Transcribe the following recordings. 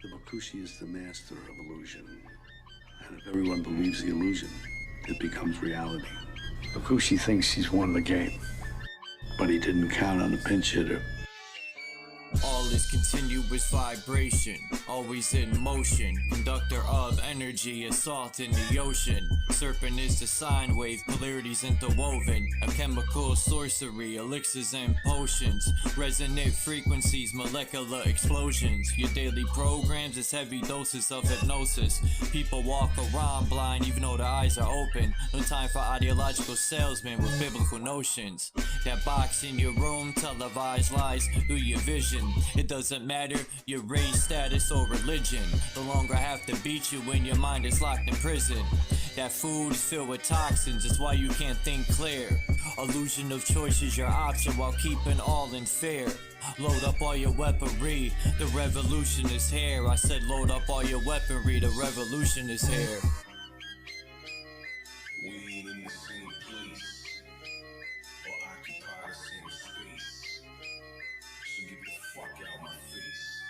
The Bakushi is the master of illusion. And if everyone believes the illusion, it becomes reality. Bakushi thinks he's won the game, but he didn't count on a pinch hitter. All is continuous vibration, always in motion. Conductor of energy, assault in the ocean. Serpent is the sine wave, polarities interwoven. A chemical sorcery, elixirs and potions. Resonant frequencies, molecular explosions. Your daily programs is heavy doses of hypnosis. People walk around blind even though their eyes are open. No time for ideological salesmen with biblical notions. That box in your room, televised lies through your vision. It doesn't matter your race, status, or religion. The longer I have to beat you when your mind is locked in prison. That food is filled with toxins, it's why you can't think clear. Illusion of choice is your option while keeping all in fear. Load up all your weaponry, the revolution is here. I said load up all your weaponry, the revolution is here. We ain't in the same place, or occupy the same space, so get the fuck out my face.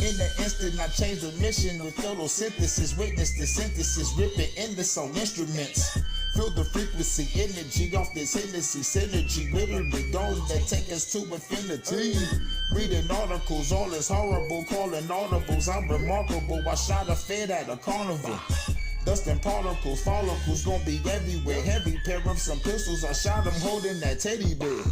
In the instant I changed the mission with photosynthesis. Witness the synthesis, ripping endless on instruments. Feel the frequency, energy off this Hennessy synergy. Literally those that take us to infinity. Reading articles, all is horrible, calling audibles. I'm remarkable, I shot a fed at a carnival. Dust and particles, follicles gon' be everywhere. Heavy pair of some pistols, I shot them holding that teddy bear.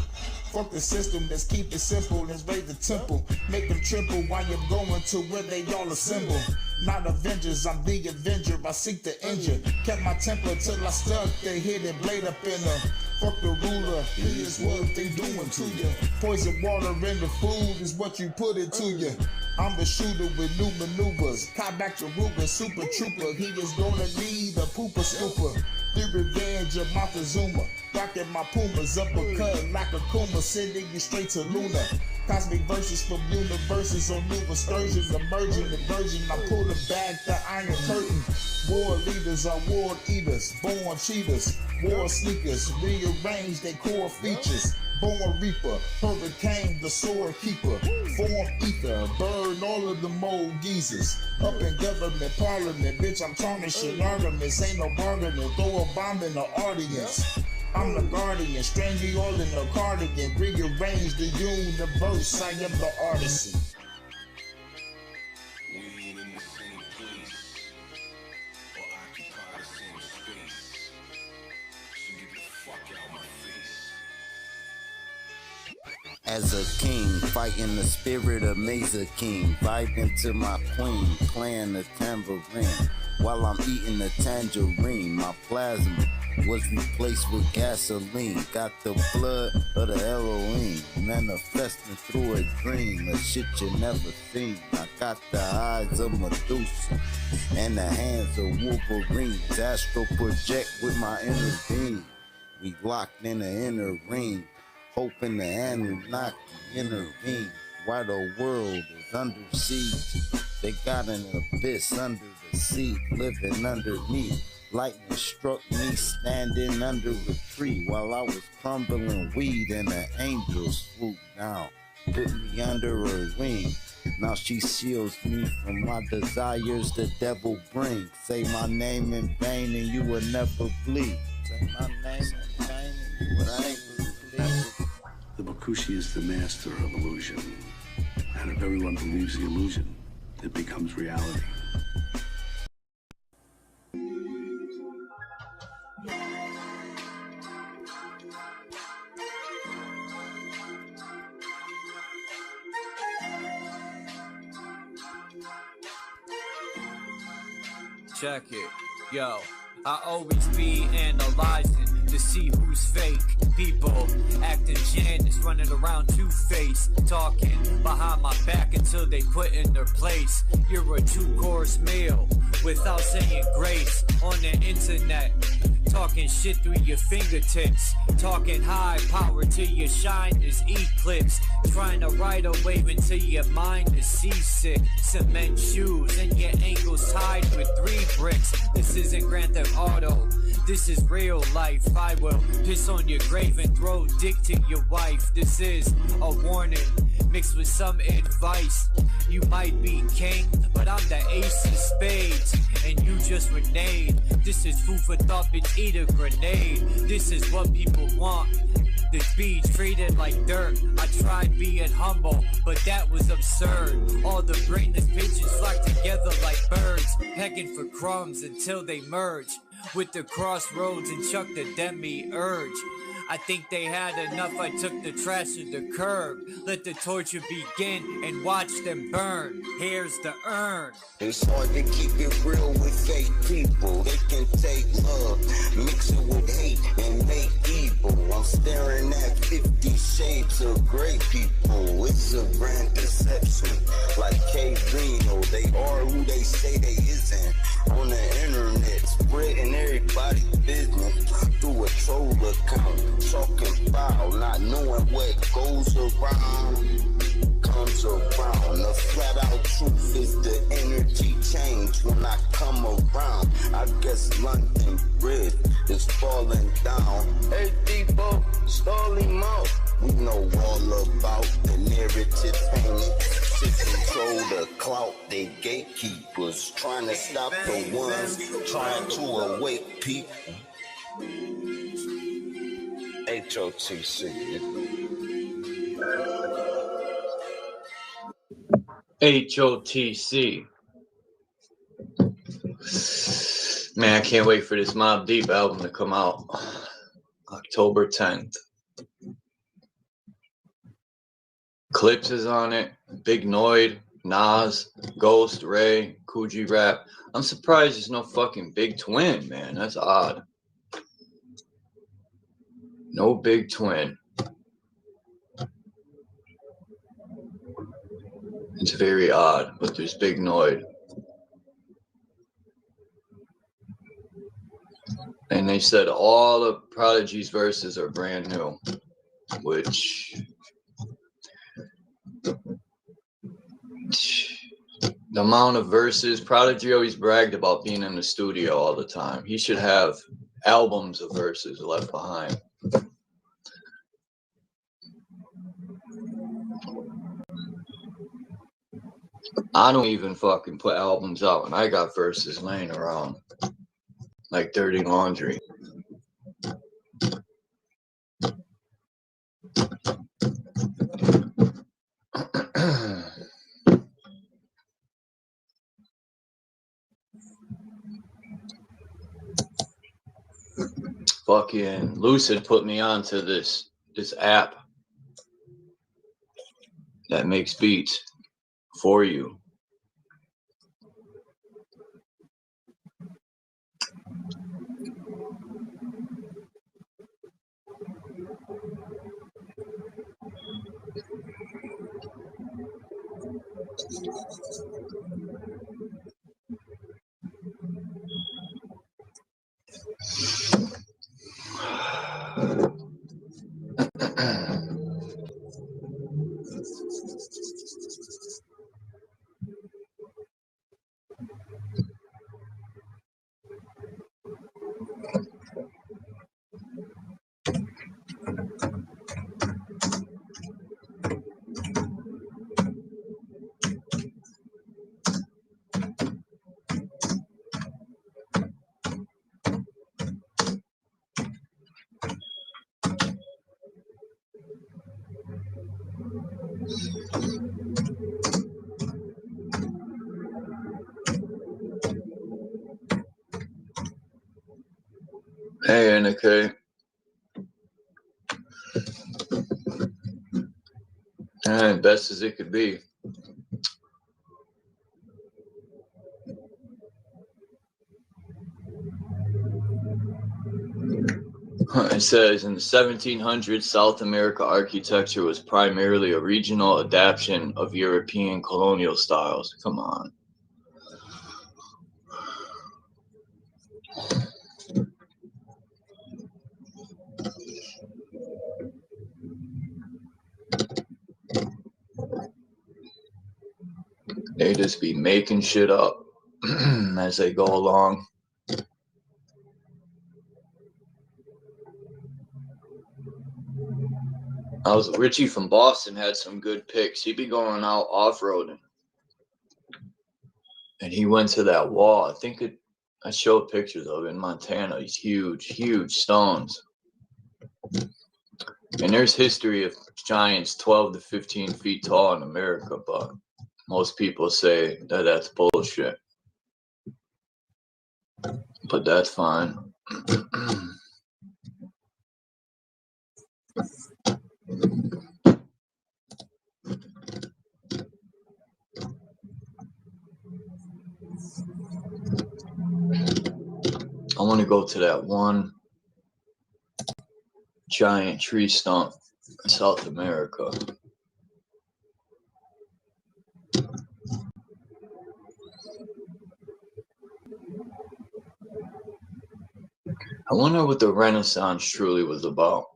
Fuck the system, let's keep it simple, let's raise the temple. Make them triple while you're going to where they all assemble. Not Avengers, I'm the Avenger, I seek the injure. Kept my temper till I stuck the hidden blade up in her. Fuck the ruler, here's what they doing to you. Poison water in the food is what you put into you. I'm the shooter with new maneuvers. Caught back to Ruger, super trooper. He is gonna need a pooper scooper. The revenge of Montezuma. Rocking my Pumas, uppercut like a Kuma, sending you straight to Luna. Cosmic verses from universes on new excursions, emerging the virgin. I pull the back, the iron curtain. War leaders are war eaters, born cheaters, war sneakers, rearrange their core features. Born reaper, hurricane, the sword keeper. Form ether, burn all of the mold geezers. Up in government, parliament, bitch, I'm tarnishing ornaments. Ain't no bargaining, throw a bomb in the audience. I'm the guardian, strangle you all in the cardigan. Rearrange the universe, I am the artisan. We ain't in the same place, or occupy the same space, so get the fuck out my face. As a king, fighting the spirit of Mesa King, vibing to my queen, playing the tambourine, while I'm eating the tangerine. My plasma was replaced with gasoline, got the blood of the Elohim, manifesting through a dream, a shit you never seen. I got the eyes of Medusa, and the hands of Wolverines, astral project with my inner being. We locked in the inner ring, hoping the Anunnaki intervene. While the world is under siege, they got an abyss under the sea, living underneath. Lightning struck me standing under a tree while I was crumbling weed, and the angels swooped down, put me under her wing. Now she shields me from my desires the devil brings. Say my name in vain and you will never bleed. Say my name in vain and you will never bleed. The Bakushi is the master of illusion. And if everyone believes the illusion, it becomes reality. Check it, yo. I always be analyzing to see who's fake. People acting Janus, running around two-faced, talking behind my back until they put in their place. You're a two-course meal without saying grace on the internet. Talking shit through your fingertips, talking high power till your shine is eclipsed. Trying to ride a wave until your mind is seasick. Cement shoes and your ankles tied with 3 bricks. This isn't Grand Theft Auto, this is real life. I will piss on your grave and throw dick to your wife. This is a warning, mixed with some advice. You might be king, but I'm the ace of spades, and you just reneged. This is food for thought, bitch, eat a grenade. This is what people want, to be treated like dirt. I tried being humble, but that was absurd. All the brainless pigeons flock together like birds, pecking for crumbs until they merge with the crossroads and chuck the demi-urge. I think they had enough, I took the trash to the curb. Let the torture begin and watch them burn. Here's the urn. It's hard to keep it real with fake people. They can take love, mix it with hate, and make evil. I'm staring at 50 shades of gray people. It's a grand deception. Like K-Reno, they are who they say they isn't. On the internet, spreading everybody's business through a troll account. Talking foul, not knowing what goes around comes around. The flat out truth is the energy change when I come around. I guess London Bridge is falling down. Hey people, stall him out. We know all about the narrative painting. To control the clout, they gatekeepers trying to stop the ones trying to awake people. HOTC. HOTC. Man, I can't wait for this Mobb Deep album to come out. October 10th. Clips is on it. Big Noid, Nas, Ghost, Ray, Coogee Rap. I'm surprised there's no fucking Big Twin, man. That's odd. No Big Twin. It's very odd, but there's Big Noid. And they said all of Prodigy's verses are brand new, which the amount of verses, Prodigy always bragged about being in the studio all the time. He should have albums of verses left behind. I don't even fucking put albums out, and I got verses laying around like dirty laundry. Fucking Lucid put me onto this app that makes beats for you. Hey, NK. Best as it could be. It says in the 1700s, South America architecture was primarily a regional adaptation of European colonial styles. Come on. They just be making shit up as they go along. Richie from Boston had some good picks. He'd be going out off-roading. And he went to that wall. I showed pictures of it in Montana. These huge, huge stones. And there's history of giants 12 to 15 feet tall in America, but most people say that that's bullshit. But that's fine. I want to go to that one giant tree stump in South America. I wonder what the Renaissance truly was about.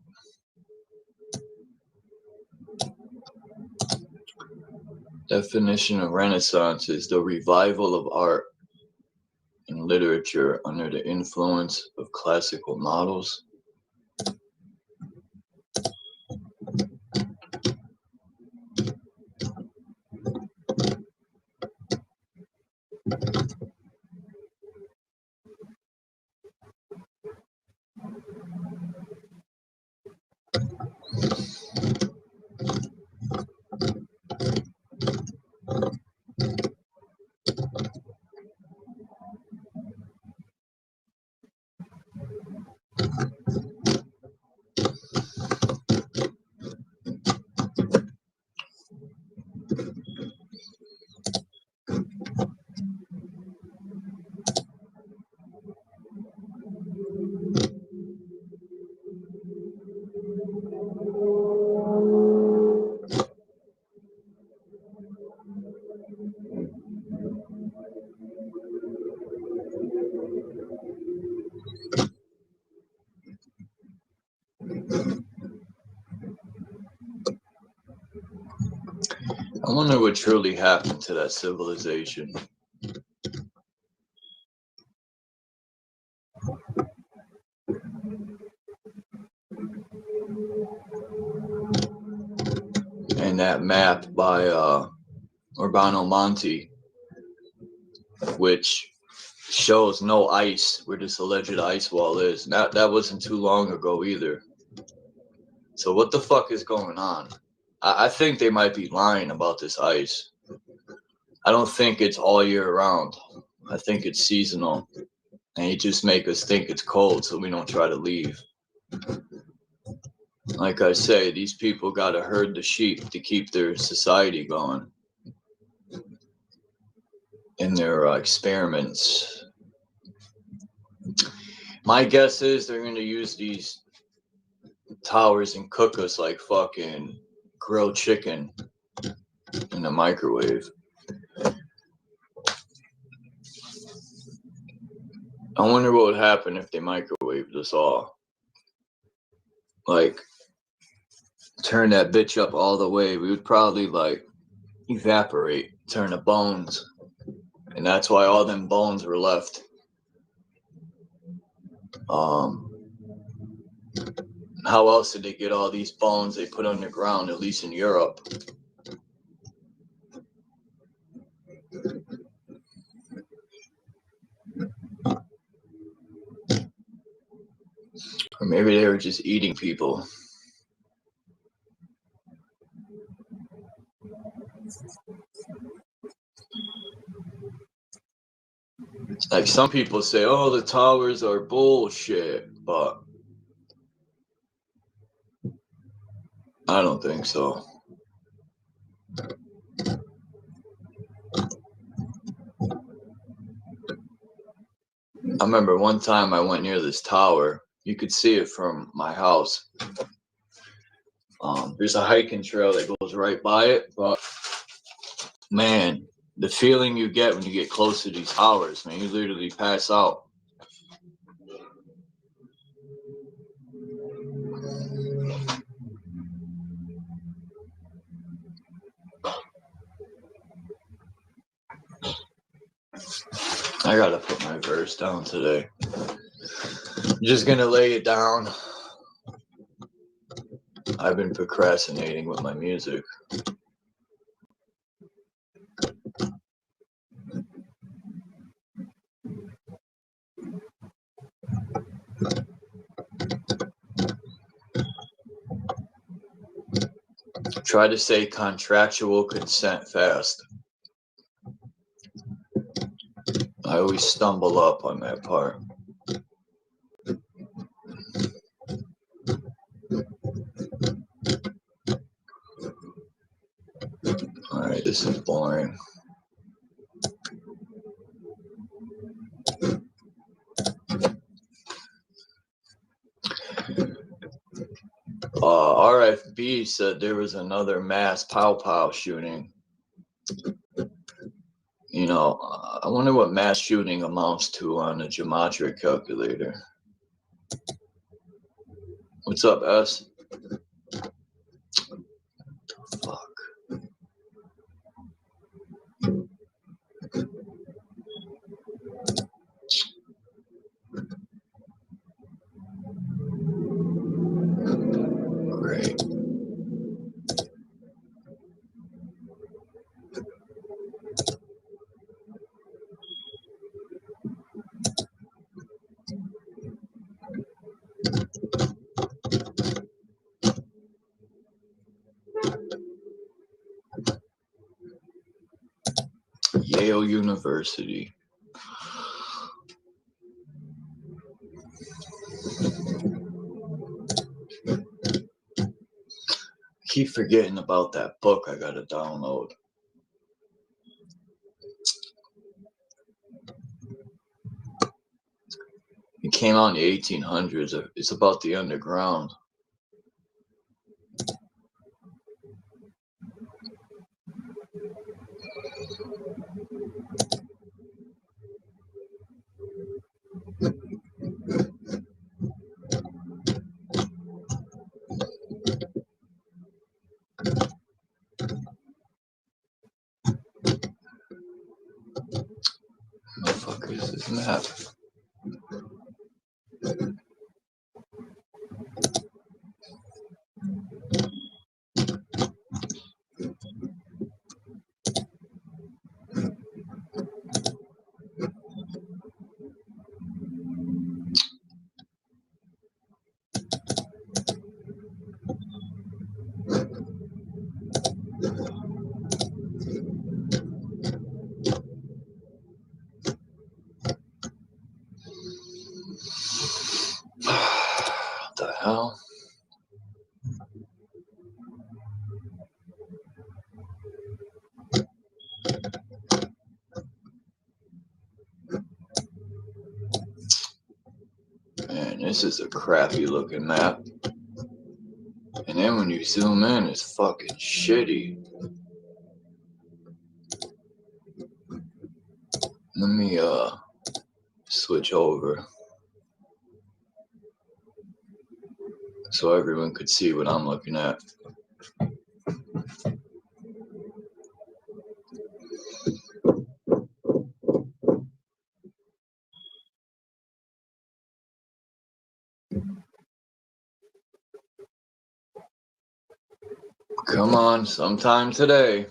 Definition of Renaissance is the revival of art and literature under the influence of classical models. I wonder what truly happened to that civilization. And that map by Urbano Monti, which shows no ice where this alleged ice wall is. That wasn't too long ago either. So what the fuck is going on? I think they might be lying about this ice. I don't think it's all year round. I think it's seasonal. And they just make us think it's cold so we don't try to leave. Like I say, these people got to herd the sheep to keep their society going. In their experiments. My guess is they're going to use these towers and cook us like fucking grilled chicken in the microwave. I wonder what would happen if they microwaved us all. Like, turn that bitch up all the way. We would probably like evaporate, turn to bones. And that's why all them bones were left. How else did they get all these bones they put underground, at least in Europe? Or maybe they were just eating people. Like some people say, oh, the towers are bullshit, but I don't think so. I remember one time I went near this tower. You could see it from my house. There's a hiking trail that goes right by it, but man, the feeling you get when you get close to these towers, man, you literally pass out. I gotta put my verse down today. I'm just gonna lay it down. I've been procrastinating with my music. Try to say contractual consent fast. I always stumble up on that part. Alright, this is boring. RFB said there was another mass pow shooting. You know, I wonder what mass shooting amounts to on a geometric calculator. What's up, S? Fuck. Great. Yale University. Keep forgetting about that book I gotta download. It came out in the 1800s. It's about the underground. What the fuck is this map? What the hell? Man, this is a crappy looking map. And then when you zoom in, it's fucking shitty. Let me switch over so everyone could see what I'm looking at. Come on, sometime today.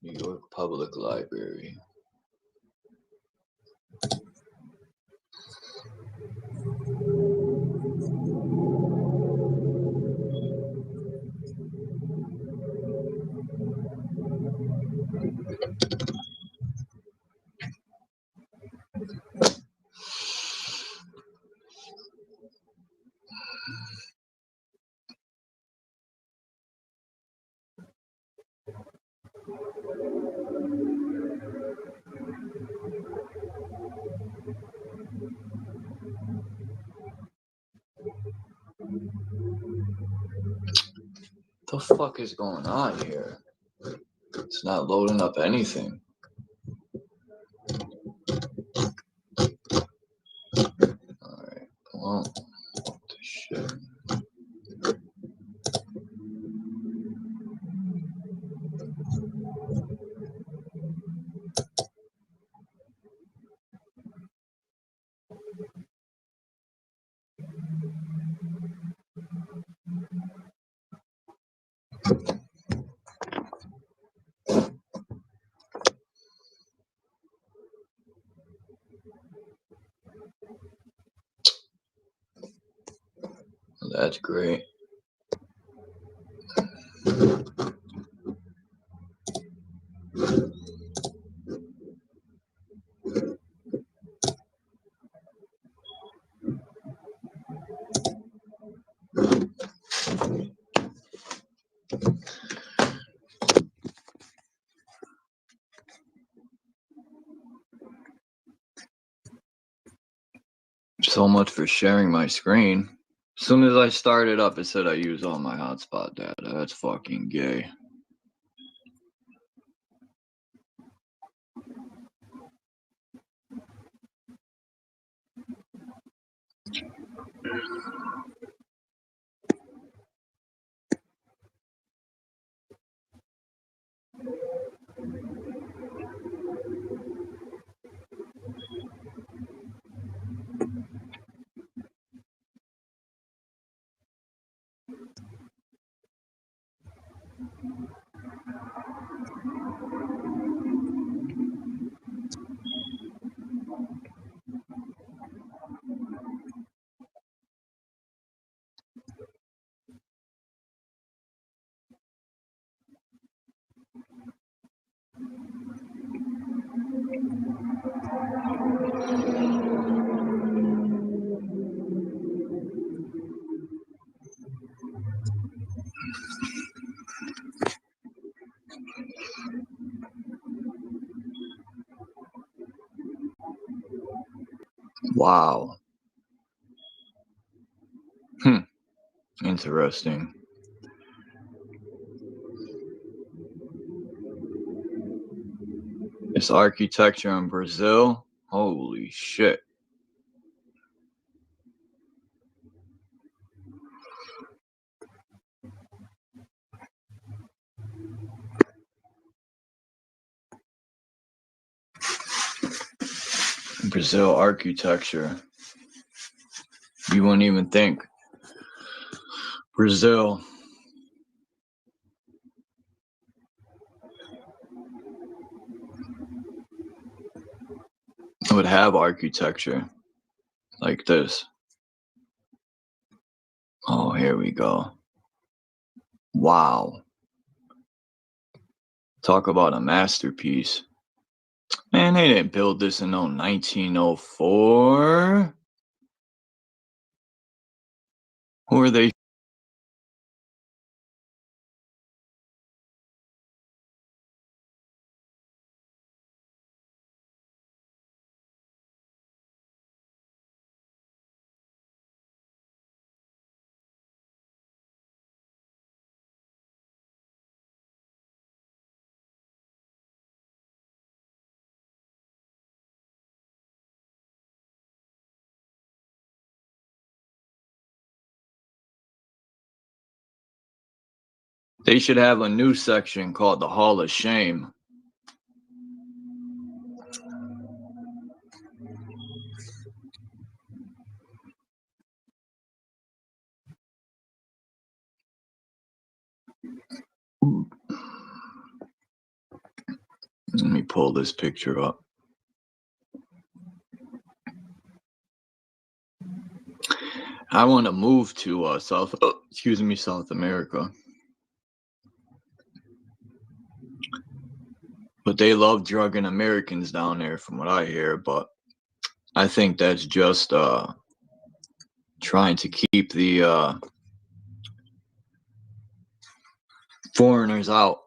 New York Public Library. the fuck is going on here? It's not loading up anything. Alright, well, what the shit. That's great. So much for sharing my screen. As soon as I started up, it said I use all my hotspot data. That's fucking gay. Wow. Interesting. This architecture in Brazil, holy shit. Brazil architecture. You wouldn't even think. Brazil. Would have architecture like this. Oh, here we go. Wow. Talk about a masterpiece. Man, they didn't build this in no 1904. Who are they? They should have a new section called the Hall of Shame. Let me pull this picture up. I want to move to South America. But they love drugging Americans down there from what I hear, but I think that's just trying to keep the foreigners out.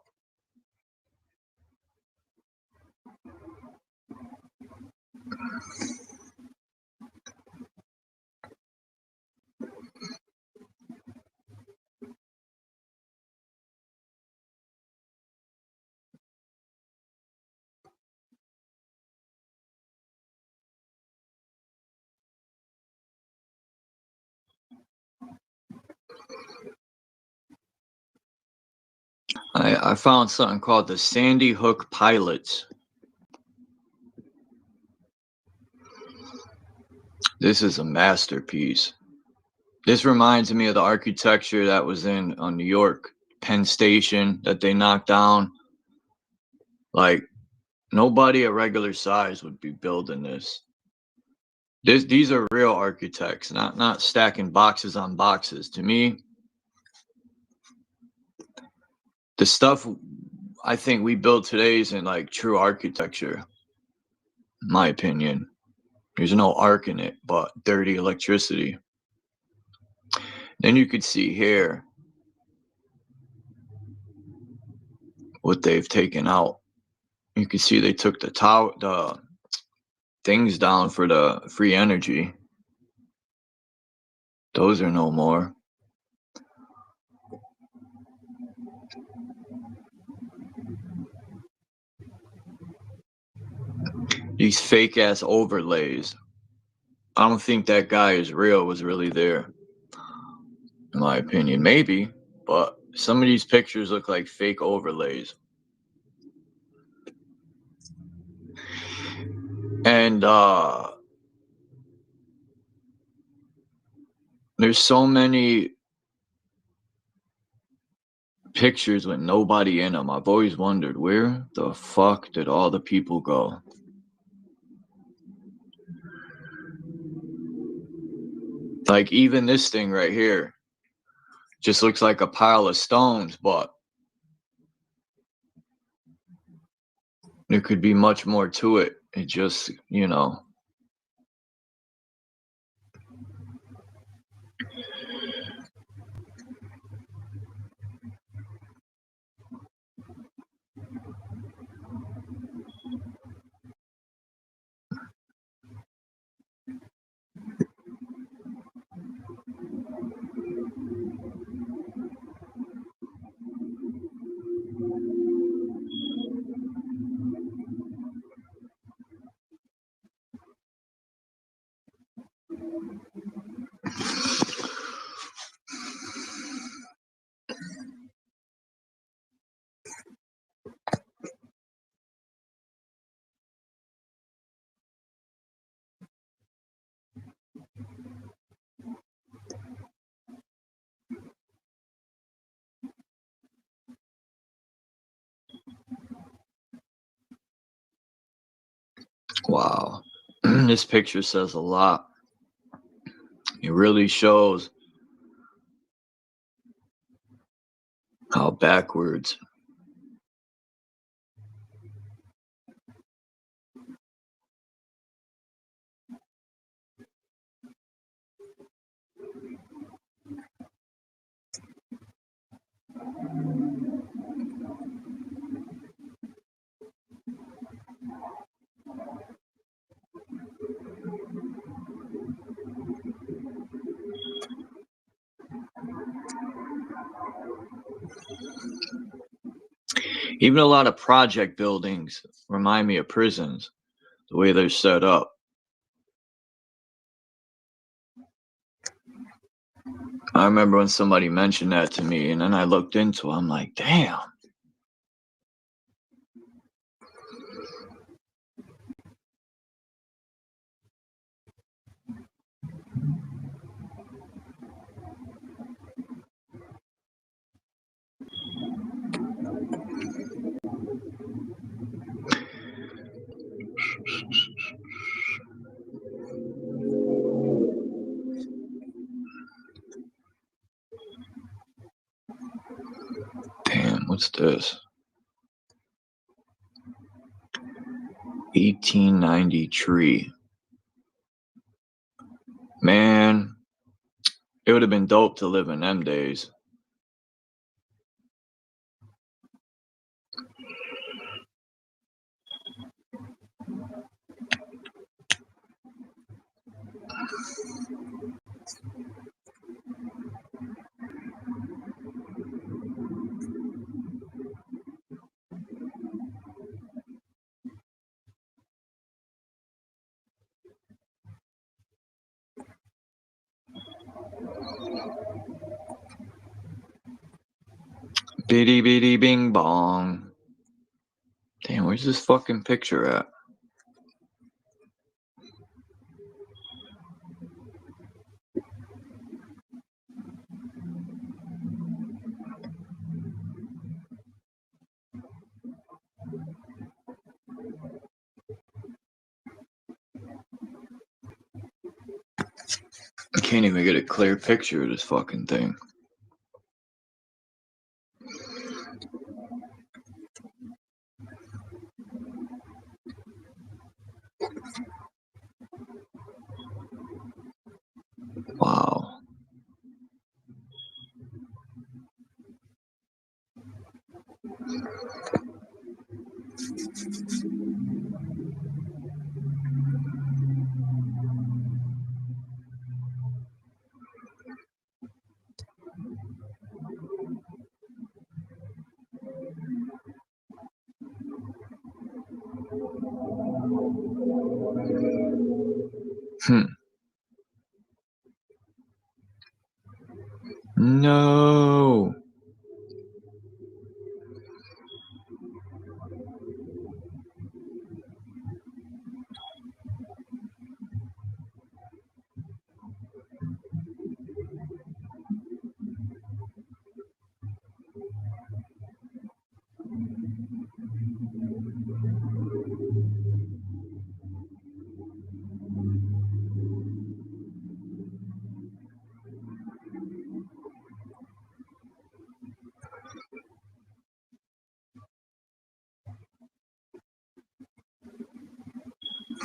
I found something called the Sandy Hook Pilots. This is a masterpiece. This reminds me of the architecture that was in New York, Penn Station, that they knocked down. Like, nobody a regular size would be building this. These are real architects, not stacking boxes on boxes. To me, the stuff I think we build today isn't like true architecture, in my opinion. There's no arc in it, but dirty electricity. Then you could see here what they've taken out. You can see they took the things down for the free energy. Those are no more. These fake ass overlays. I don't think that guy is real, was really there, in my opinion. Maybe, but some of these pictures look like fake overlays. And there's so many pictures with nobody in them. I've always wondered, where the fuck did all the people go? Like, even this thing right here just looks like a pile of stones, but there could be much more to it. It just, you know. Wow. This picture says a lot. It really shows how backwards. Even a lot of project buildings remind me of prisons, the way they're set up. I remember when somebody mentioned that to me, and then I looked into it. I'm like, damn. Damn, what's this? 1890 tree. Man, it would have been dope to live in them days. Bitty bitty bing bong. Damn, where's this fucking picture at? I can't even get a clear picture of this fucking thing. Wow. No.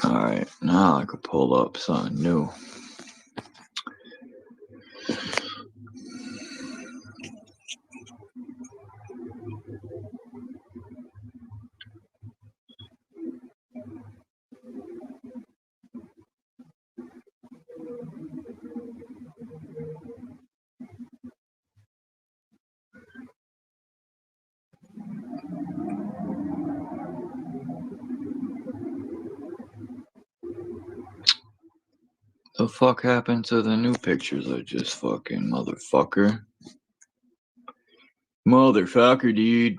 Alright, now I could pull up something new. The fuck happened to the new pictures I just fucking motherfucker? Motherfucker, dude.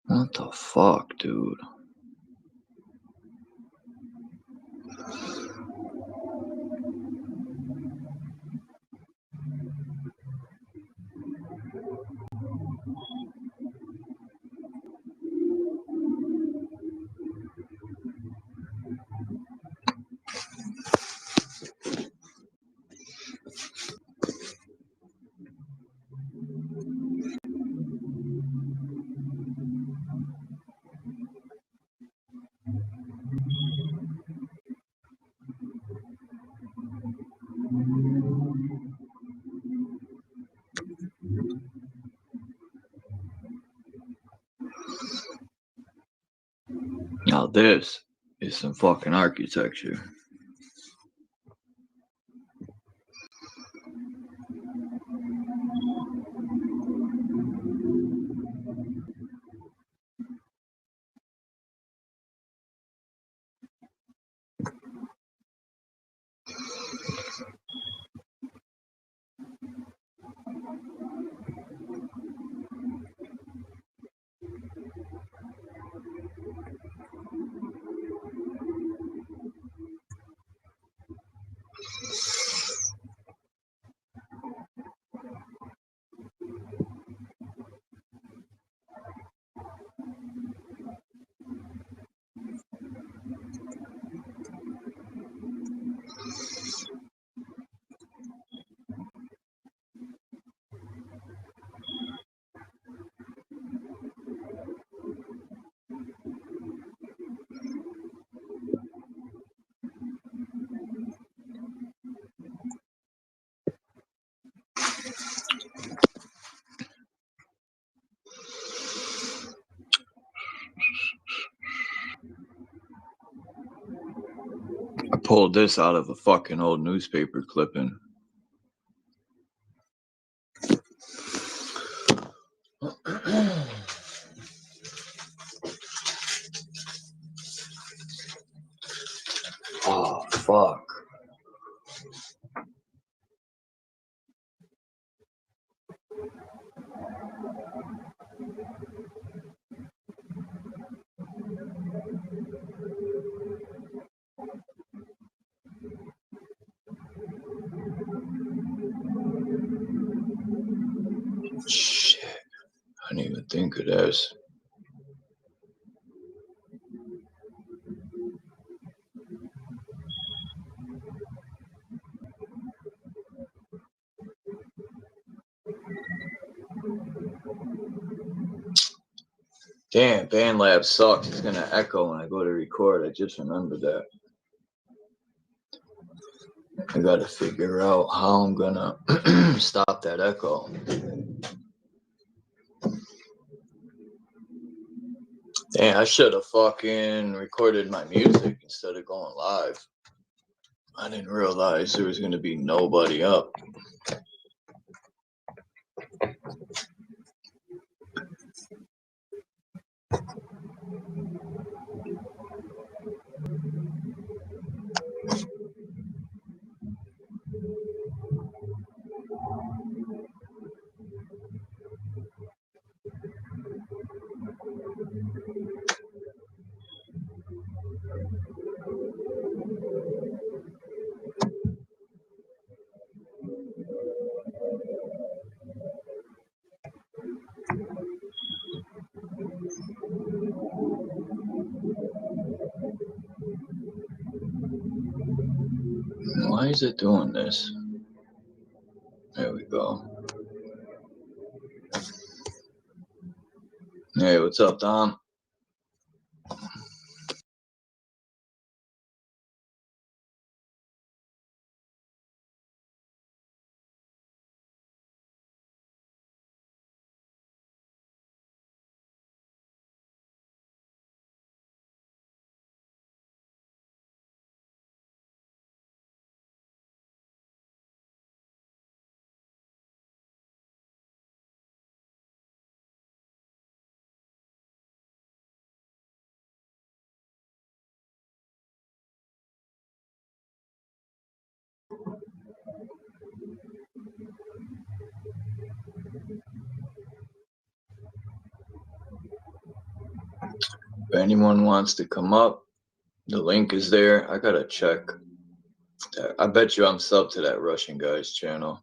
What the fuck, dude? this is some fucking architecture. I pulled this out of a fucking old newspaper clipping. Oh, fuck. Shit. I didn't even think of this. Damn, BandLab sucks. It's gonna echo when I go to record. I just remembered that. I gotta figure out how I'm gonna stop that echo. Damn, I should have fucking recorded my music instead of going live. I didn't realize there was gonna be nobody up. Why is it doing this? There we go. Hey, what's up, Tom? If anyone wants to come up, the link is there. I gotta check. I bet you I'm sub to that Russian guy's channel.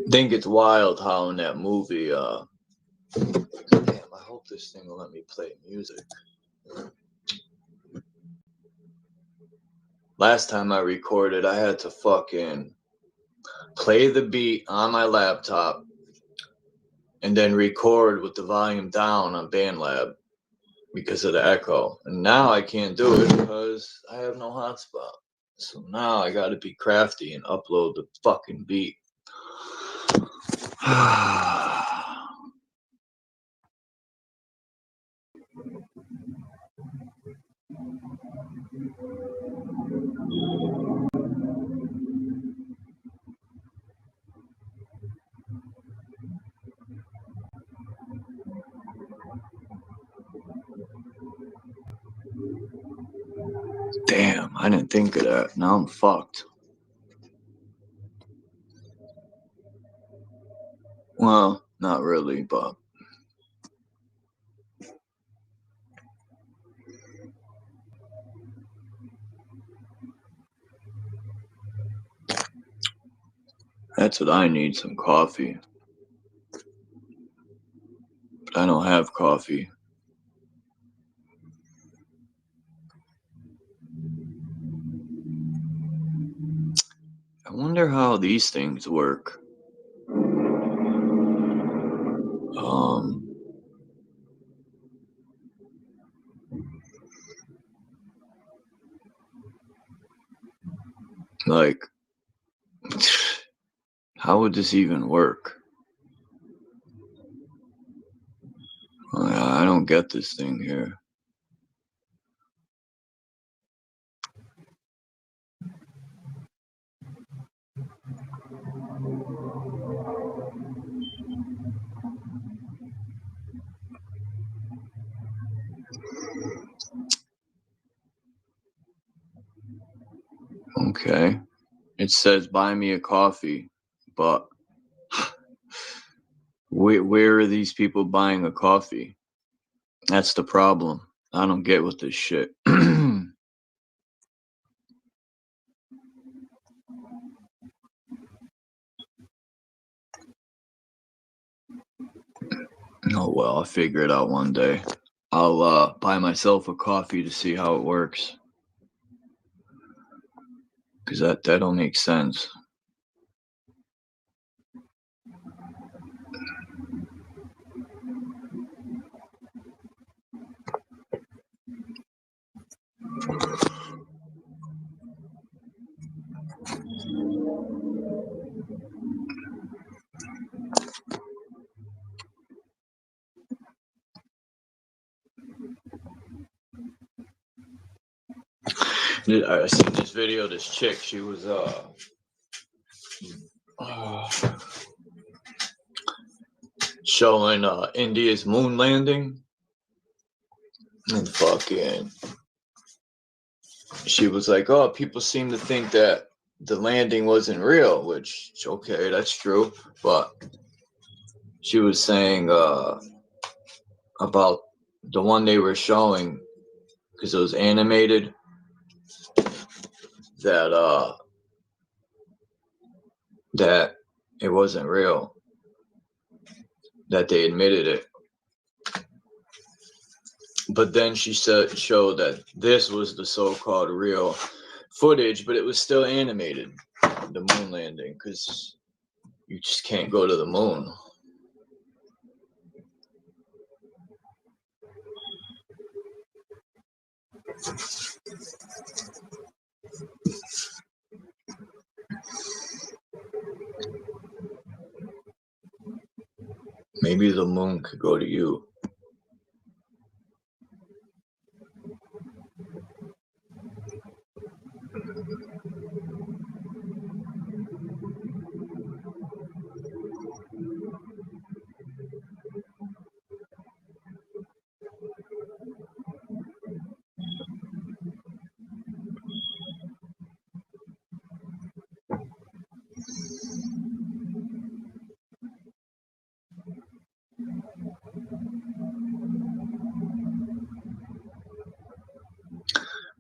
I think it's wild how in that movie, damn, I hope this thing will let me play music. Last time I recorded, I had to fucking play the beat on my laptop, and then record with the volume down on BandLab because of the echo. And now I can't do it because I have no hotspot. So now I gotta be crafty and upload the fucking beat. Damn, I didn't think of that. Now I'm fucked. Well, not really, but that's what I need, some coffee. But I don't have coffee. I wonder how these things work. Like, how would this even work? I don't get this thing here. Okay. It says buy me a coffee, but where are these people buying a coffee? That's the problem. I don't get with this shit. Oh well, I'll figure it out one day. I'll buy myself a coffee to see how it works. Because that don't make sense. I seen this video, this chick, she was showing India's moon landing, and fucking she was like, oh, people seem to think that the landing wasn't real, which, okay, that's true, but she was saying about the one they were showing, because it was animated, that it wasn't real, that they admitted it. But then she showed that this was the so-called real footage, but it was still animated, the moon landing, because you just can't go to the moon. Maybe the moon could go to you.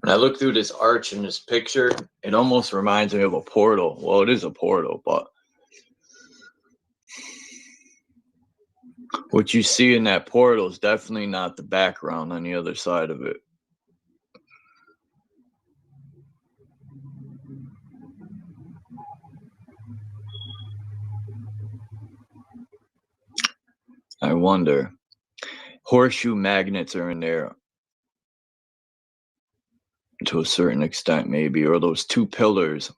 When I look through this arch in this picture, it almost reminds me of a portal. Well, it is a portal, but what you see in that portal is definitely not the background on the other side of it. I wonder. Horseshoe magnets are in there to a certain extent, maybe, or those two pillars.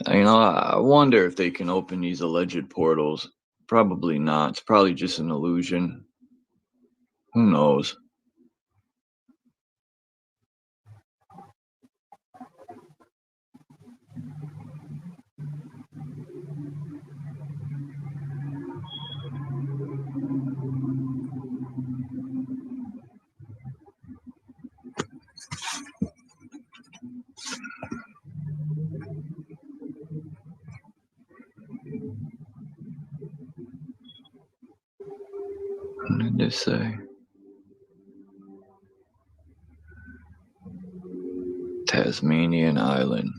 You know, I wonder if they can open these alleged portals. Probably not. It's probably just an illusion. Who knows? What did they say? Tasmanian Island.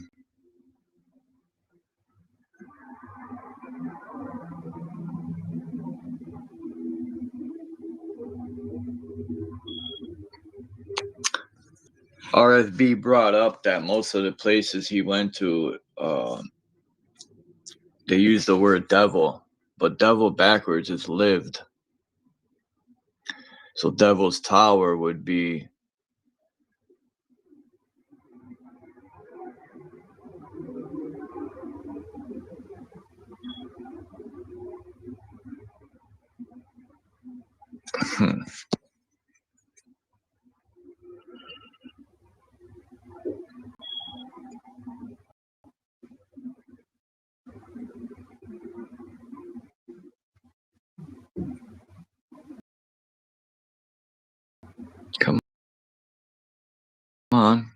RFB brought up that most of the places he went to, they use the word devil, but devil backwards is lived. So Devil's Tower would be come on.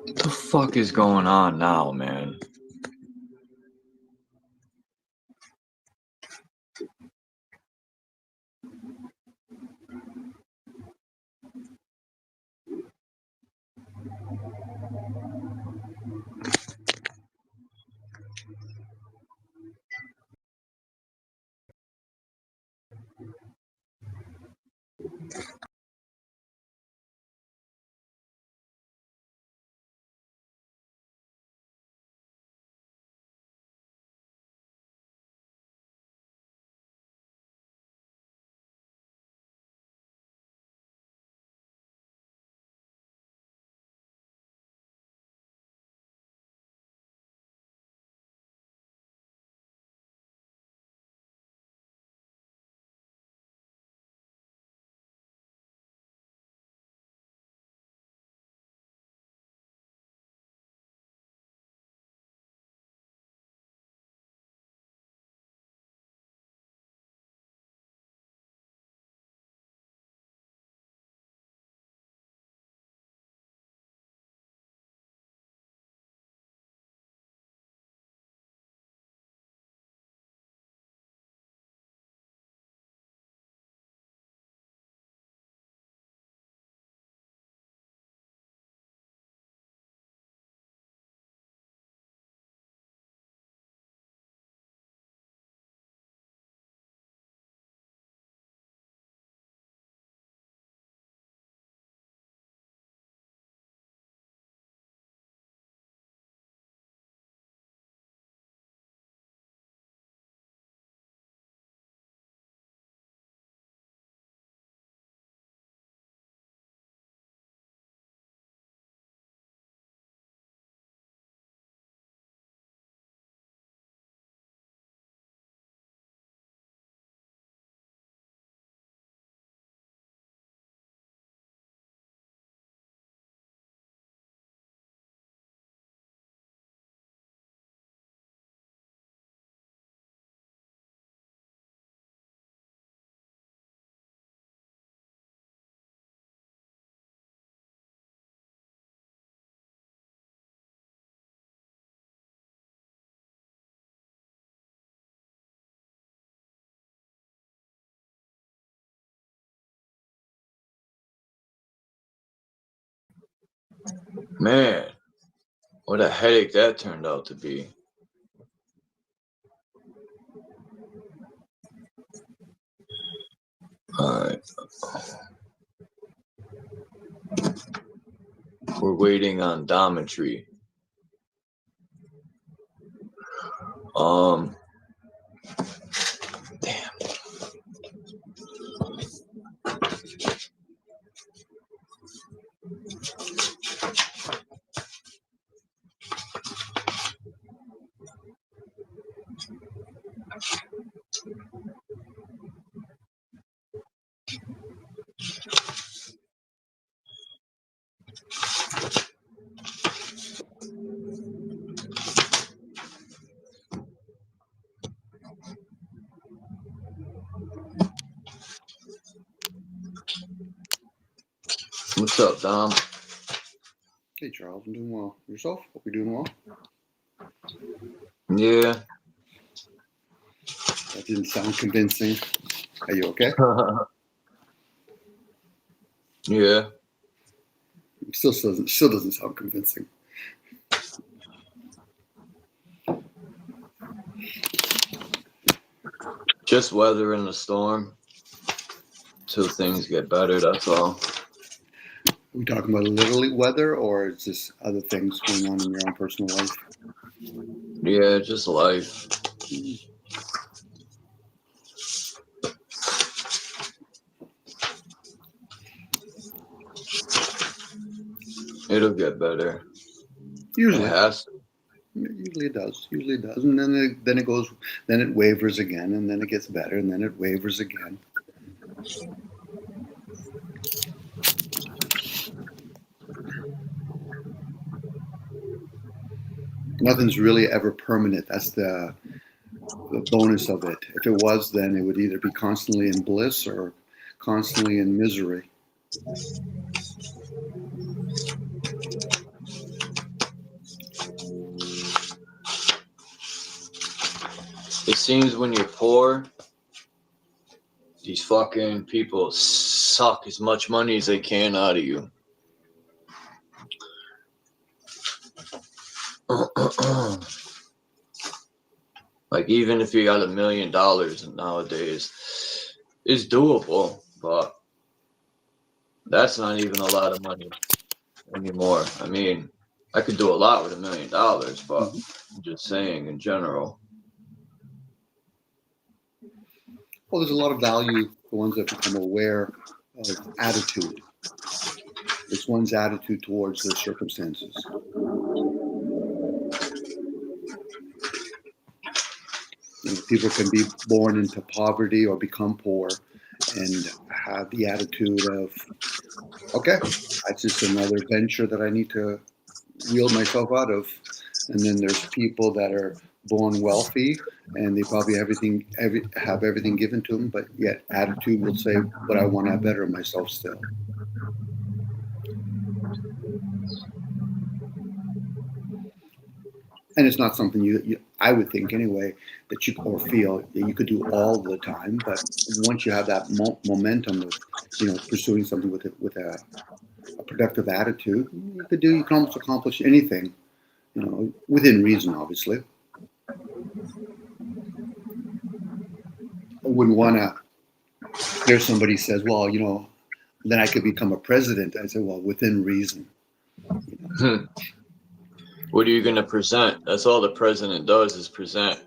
What the fuck is going on now, man? Man, what a headache that turned out to be. All right. We're waiting on Dometry. Damn. What's up, Dom? Hey, Charles, I'm doing well. Yourself? Hope you're doing well. Yeah. That didn't sound convincing. Are you okay? Yeah. Still doesn't sound convincing. Just weather in the storm till things get better, that's all. Are we talking about literally weather, or is this other things going on in your own personal life? Yeah, just life. It'll get better. Usually. It has to. Usually it does. Usually it does. And then it goes, then it wavers again, and then it gets better, and then it wavers again. Nothing's really ever permanent. That's the bonus of it. If it was, then it would either be constantly in bliss or constantly in misery. It seems when you're poor, these fucking people suck as much money as they can out of you. Like, even if you got $1 million nowadays, it's doable, but that's not even a lot of money anymore. I mean, I could do a lot with $1 million, but I'm just saying in general. Well, there's a lot of value for ones that become aware of attitude. It's one's attitude towards their circumstances. You know, people can be born into poverty or become poor and have the attitude of, okay, that's just another venture that I need to wheel myself out of. And then there's people that are born wealthy and they probably have everything given to them, but yet attitude will say, but I want to better myself still. And it's not something I would think anyway, that you or feel that you could do all the time. But once you have that momentum of, pursuing something with a productive attitude, you can almost accomplish anything, within reason, obviously. I wouldn't want to hear somebody says, well, then I could become a president. I say, well, within reason. What are you going to present? That's all the president does is present.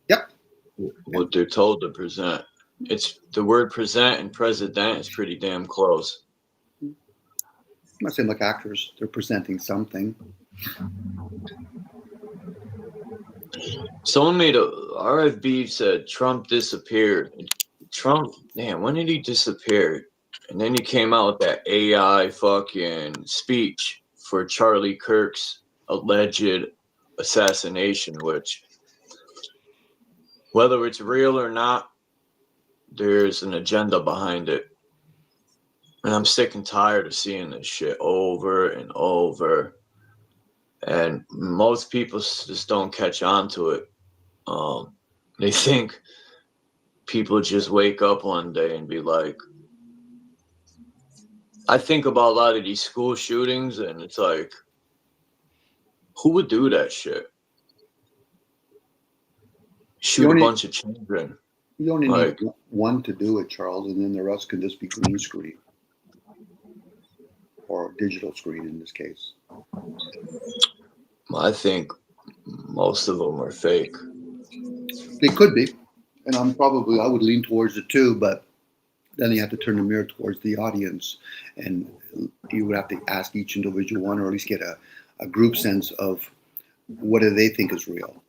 Yep. What they're told to present. It's the word present and president is pretty damn close. I'm not saying like actors, they're presenting something. Someone made RFB said Trump disappeared. Trump, man, when did he disappear? And then he came out with that AI fucking speech for Charlie Kirk's alleged assassination, which, whether it's real or not, there's an agenda behind it. And I'm sick and tired of seeing this shit over and over. And most people just don't catch on to it. They think people just wake up one day and be like, I think about a lot of these school shootings, and it's like, who would do that shit? Shoot a bunch of children. You only Like, need one to do it, Charles, and then the rest can just be green screen or digital screen in this case. I think most of them are fake. They could be, and I would lean towards it too, but then you have to turn the mirror towards the audience, and you would have to ask each individual one, or at least get a group sense of what do they think is real.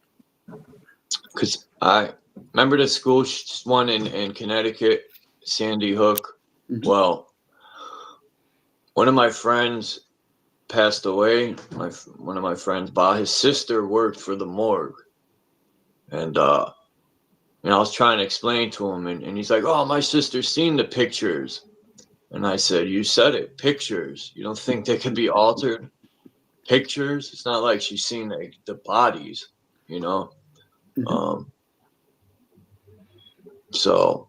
Because I remember the school one in Connecticut, Sandy Hook. Mm-hmm. Well, one of my friends passed away. One of my friends, his sister worked for the morgue. And, I was trying to explain to him, and he's like, oh, my sister's seen the pictures. And I said, you said it, pictures. You don't think they could be altered? Pictures? It's not like she's seen the bodies, you know? Mm-hmm. So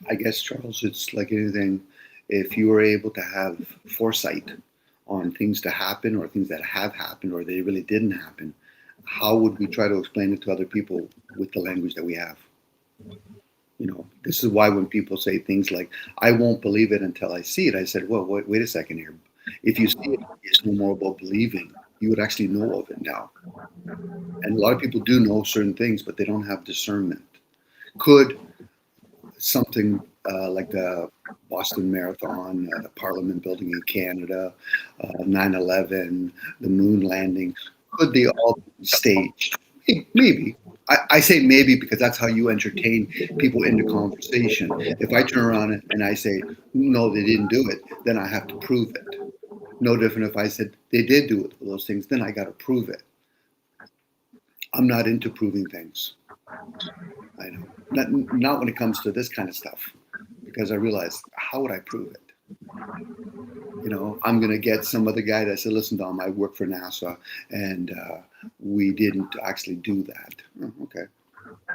I guess, Charles, it's like anything. If you were able to have foresight on things to happen or things that have happened or they really didn't happen, how would we try to explain it to other people with the language that we have? You know, this is why when people say things like, I won't believe it until I see it, I said, well, wait a second here. If you see it, it's no more about believing. You would actually know of it now. And a lot of people do know certain things, but they don't have discernment. Could something like the Boston Marathon, the Parliament building in Canada, 9/11, the moon landing, could they all be staged? Maybe. I say maybe because that's how you entertain people into conversation. If I turn around and I say, no, they didn't do it, then I have to prove it. No different if I said they did do it, those things, then I got to prove it. I'm not into proving things. I know. Not when it comes to this kind of stuff, because I realize, how would I prove it? You know, I'm going to get some other guy that said, listen, Dom, I work for NASA, and we didn't actually do that. Oh, okay.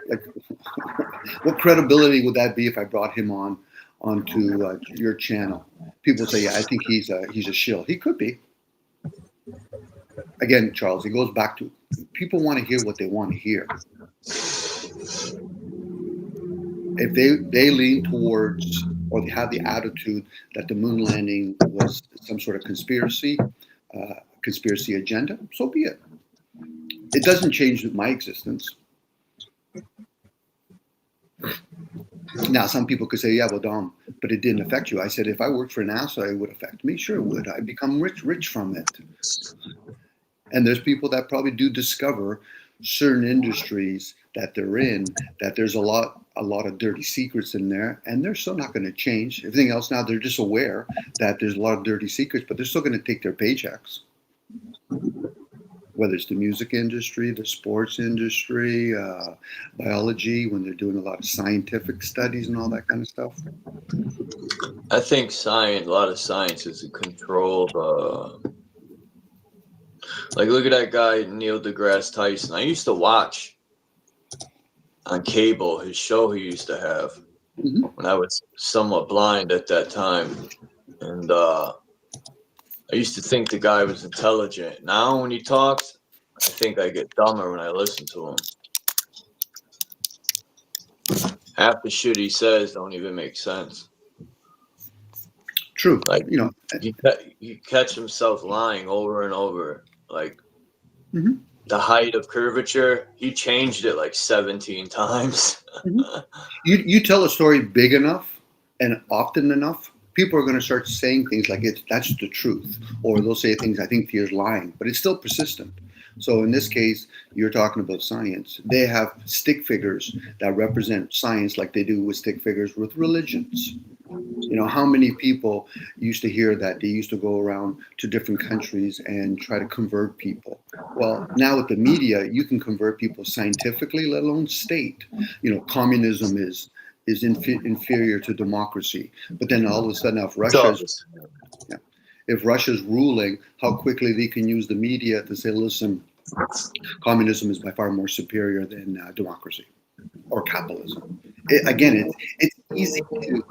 Like, what credibility would that be if I brought him onto your channel? People say, yeah, I think he's a shill. He could be. Again, Charles, it goes back to people want to hear what they want to hear. If they lean towards or they have the attitude that the moon landing was some sort of conspiracy agenda, so be it. It doesn't change my existence. Now, some people could say, yeah, well, Dom, but it didn't affect you. I said, if I worked for NASA, it would affect me. Sure it would. I'd become rich from it. And there's people that probably do discover certain industries that they're in, that there's a lot of dirty secrets in there, and they're still not going to change. Everything else now, they're just aware that there's a lot of dirty secrets, but they're still going to take their paychecks. Whether it's the music industry, the sports industry, biology, when they're doing a lot of scientific studies and all that kind of stuff. I think a lot of science is a controlled. Like, look at that guy, Neil deGrasse Tyson. I used to watch on cable his show he used to have when I was somewhat blind at that time. And I used to think the guy was intelligent. Now when he talks, I think I get dumber when I listen to him. Half the shit he says don't even make sense. True. Like, you know, he catch himself lying over and over. Like, the height of curvature, he changed it like 17 times. You tell a story big enough and often enough, people are going to start saying things like that's the truth, or they'll say things, I think Theo's lying, but it's still persistent. So in this case, you're talking about science. They have stick figures that represent science like they do with stick figures with religions. You know, how many people used to hear that they used to go around to different countries and try to convert people? Well, now with the media, you can convert people scientifically, let alone state. You know, communism is inferior to democracy. But then all of a sudden, if Russia's ruling, how quickly they can use the media to say, listen, communism is by far more superior than democracy or capitalism. It's easy to,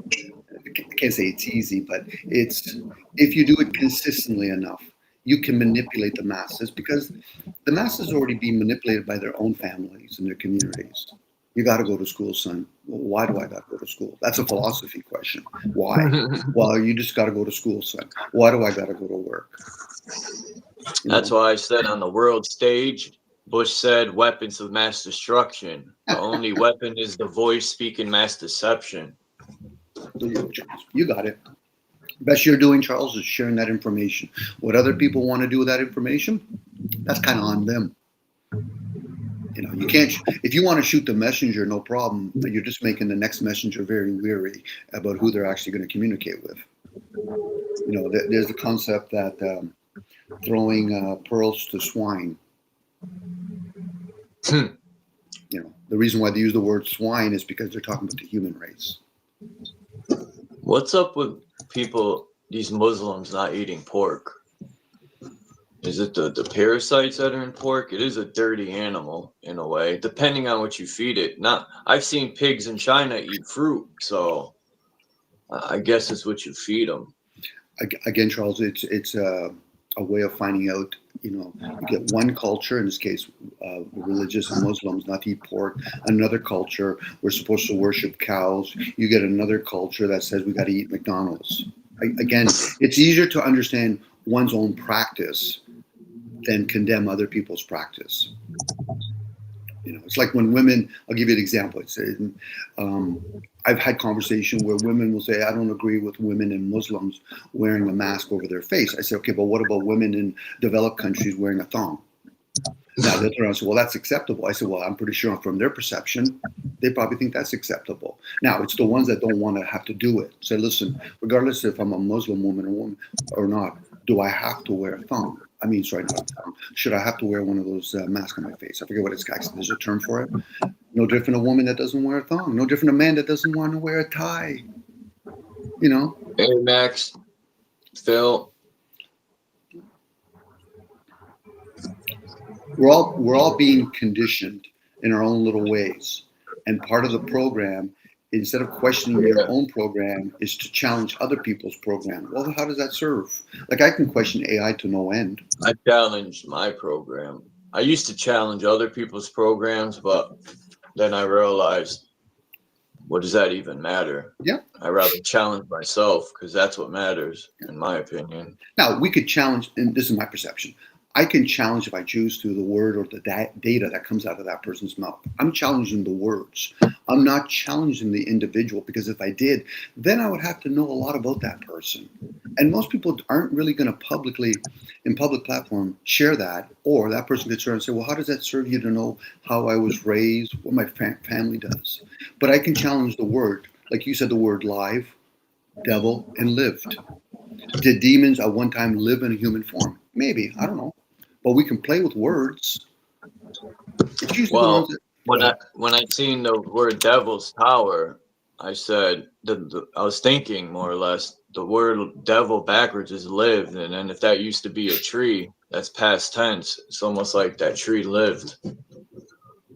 I can't say it's easy, but it's, if you do it consistently enough, you can manipulate the masses, because the masses are already being manipulated by their own families and their communities. You got to go to school, son. Well, why do I got to go to school? That's a philosophy question. Why? Well, you just got to go to school, son. Why do I got to go to work? That's why I said on the world stage, Bush said weapons of mass destruction. The only weapon is the voice speaking mass deception. You got it. Best you're doing, Charles, is sharing that information. What other people want to do with that information, that's kind of on them. You can't, if you want to shoot the messenger, no problem, but you're just making the next messenger very weary about who they're actually going to communicate with. There's the concept that throwing pearls to swine. The reason why they use the word swine is because they're talking about the human race. What's up with people, these Muslims, not eating pork? Is it the parasites that are in pork? It is a dirty animal in a way, depending on what you feed it. I've seen pigs in China eat fruit, so I guess it's what you feed them. Again, Charles, it's a way of finding out. You get one culture, in this case, religious Muslims, not to eat pork. Another culture, we're supposed to worship cows. You get another culture that says we got to eat McDonald's. Again, it's easier to understand one's own practice than condemn other people's practice. It's like when women, I'll give you an example. I've had conversation where women will say, I don't agree with women and Muslims wearing a mask over their face. I say, okay, but what about women in developed countries wearing a thong? Now they'll turn around and say, well, that's acceptable. I said, well, I'm pretty sure from their perception, they probably think that's acceptable. Now, it's the ones that don't want to have to do it. Say, listen, regardless if I'm a Muslim woman or not, do I have to wear a thong? Should I have to wear one of those masks on my face? I forget what it's got. There's a term for it. No different a woman that doesn't wear a thong. No different a man that doesn't want to wear a tie. Hey, Max, Phil. We're all being conditioned in our own little ways. And part of the program, instead of questioning your own program, is to challenge other people's program. Well, how does that serve? Like, I can question AI to no end. I challenged my program. I used to challenge other people's programs, but then I realized, what does that even matter? Yeah. I'd rather challenge myself, because that's what matters, in my opinion. Now, we could challenge, and this is my perception, I can challenge if I choose to the word or the data that comes out of that person's mouth. I'm challenging the words. I'm not challenging the individual, because if I did, then I would have to know a lot about that person. And most people aren't really going to publicly, in public platform, share that, or that person gets around and say, well, how does that serve you to know how I was raised, what my family does? But I can challenge the word. Like you said, the word live, devil, and lived. Did demons at one time live in a human form? Maybe, I don't know. But we can play with words. Well, when I seen the word devil's tower, I said, I was thinking more or less, the word devil backwards is lived. And then if that used to be a tree, that's past tense. It's almost like that tree lived.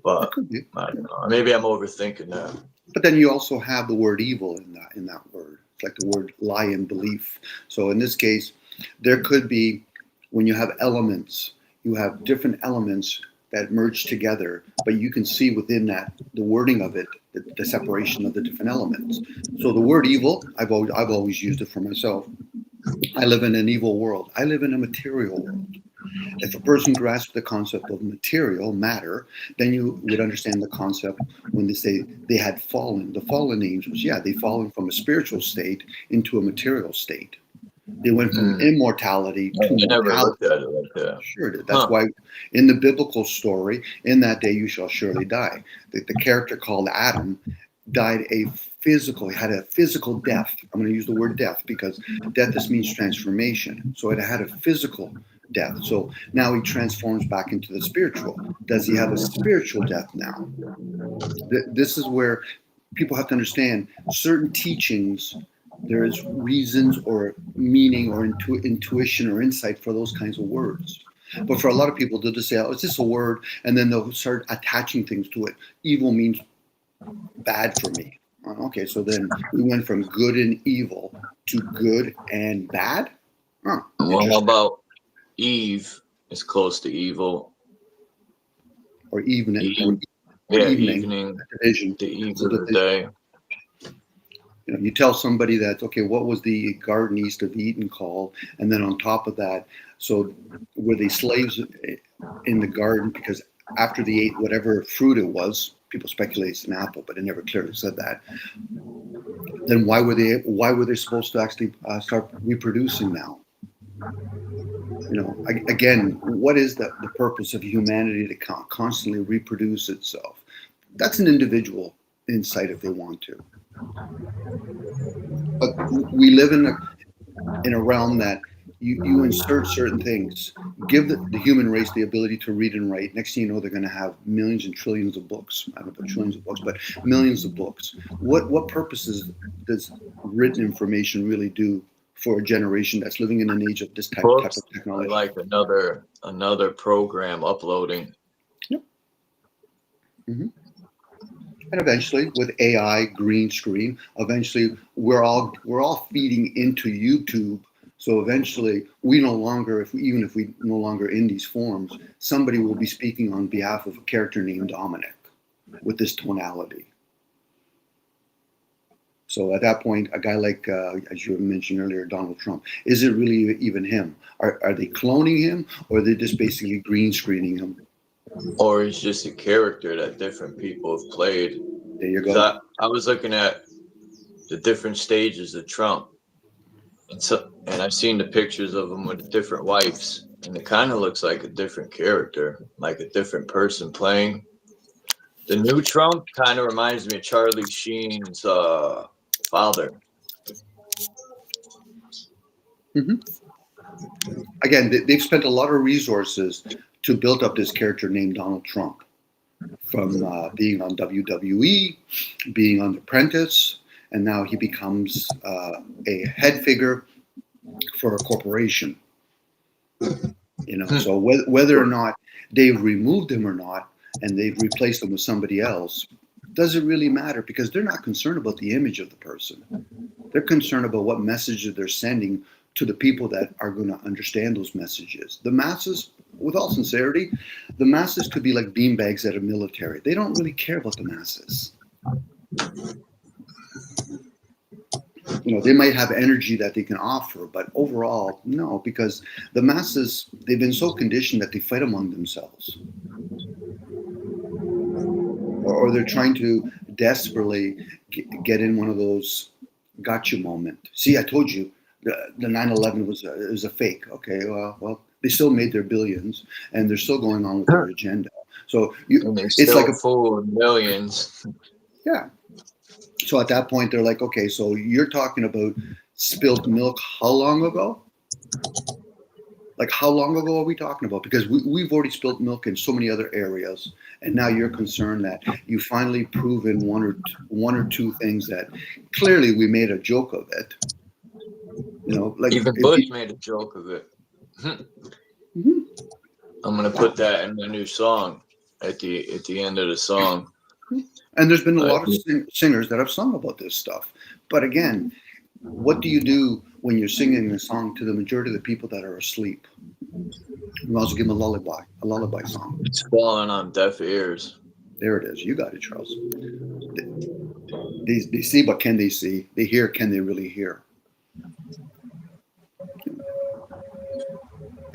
But I don't know. Maybe I'm overthinking that. But then you also have the word evil in that word. It's like the word lie and belief. So in this case, there could be, when you have elements, you have different elements that merge together, but you can see within that, the wording of it, the separation of the different elements. So the word evil, I've always used it for myself. I live in an evil world. I live in a material world. If a person grasps the concept of material, matter, then you would understand the concept when they say they had fallen. The fallen angels, they fallen from a spiritual state into a material state. They went from immortality to mortality. Never looked at it like that. Sure did. That's why in the biblical story, in that day you shall surely die. The character called Adam died he had a physical death. I'm going to use the word death because death just means transformation. So it had a physical death. So now he transforms back into the spiritual. Does he have a spiritual death now? This is where people have to understand certain teachings. There is reasons or meaning or intuition or insight for those kinds of words. But for a lot of people, they'll just say, oh, it's just a word, and then they'll start attaching things to it. Evil means bad for me. Okay, so then we went from good and evil to good and bad. Huh, Well, how interesting. about Eve is close to evil? Or evening, Eve, or yeah, evening, evening, division. the eve It's a of the division. day. You know, you tell somebody that, okay, what was the garden east of Eden called? And then on top of that, so were they slaves in the garden because after they ate whatever fruit it was, people speculate it's an apple, but it never clearly said that. Then why were they supposed to actually start reproducing now? You know, again, what is the purpose of humanity to constantly reproduce itself? That's an individual insight if they want to. But we live in a realm that you insert certain things, give the human race the ability to read and write. Next thing you know, they're going to have millions and trillions of books. I don't know about trillions of books, but millions of books. What purposes does written information really do for a generation that's living in an age of this type Books of are technology? like another program uploading. Yep. Mm-hmm. And eventually, with AI, green screen, eventually we're all feeding into YouTube. So eventually, we no longer, even if we no longer in these forms, somebody will be speaking on behalf of a character named Dominic with this tonality. So at that point, a guy like, as you mentioned earlier, Donald Trump, is it really even him? Are they cloning him, or are they just basically green screening him? Or it's just a character that different people have played. There you go. I was looking at the different stages of Trump, and I've seen the pictures of him with different wives, and it kind of looks like a different character, like a different person playing. The new Trump kind of reminds me of Charlie Sheen's father. Mm-hmm. Again, they've spent a lot of resources to build up this character named Donald Trump, from being on WWE, being on The Apprentice, and now he becomes a head figure for a corporation. You know, so whether or not they've removed him or not, and they've replaced him with somebody else, doesn't really matter, because they're not concerned about the image of the person. They're concerned about what messages they're sending to the people that are going to understand those messages. The masses, with all sincerity, the masses could be like beanbags at a military. They don't really care about the masses. You know, they might have energy that they can offer, but overall, no, because the masses, they've been so conditioned that they fight among themselves. Or they're trying to desperately get in one of those gotcha moment. See, I told you the 9/11 was a fake. Okay, well, they still made their billions, and they're still going on with their agenda. So it's like a full millions. Yeah. So at that point, they're like, okay, so you're talking about spilled milk how long ago? Like, how long ago are we talking about? Because we've already spilled milk in so many other areas, and now you're concerned that you finally proven one or two things that clearly we made a joke of it. You know, like even Bush made a joke of it. Mm-hmm. I'm gonna put that in the new song at the end of the song. And there's been a lot of singers that have sung about this stuff. But again, what do you do when you're singing a song to the majority of the people that are asleep? You also give them a lullaby song. It's falling on deaf ears. There it is. You got it, Charles. They see, but can they see? They hear, can they really hear?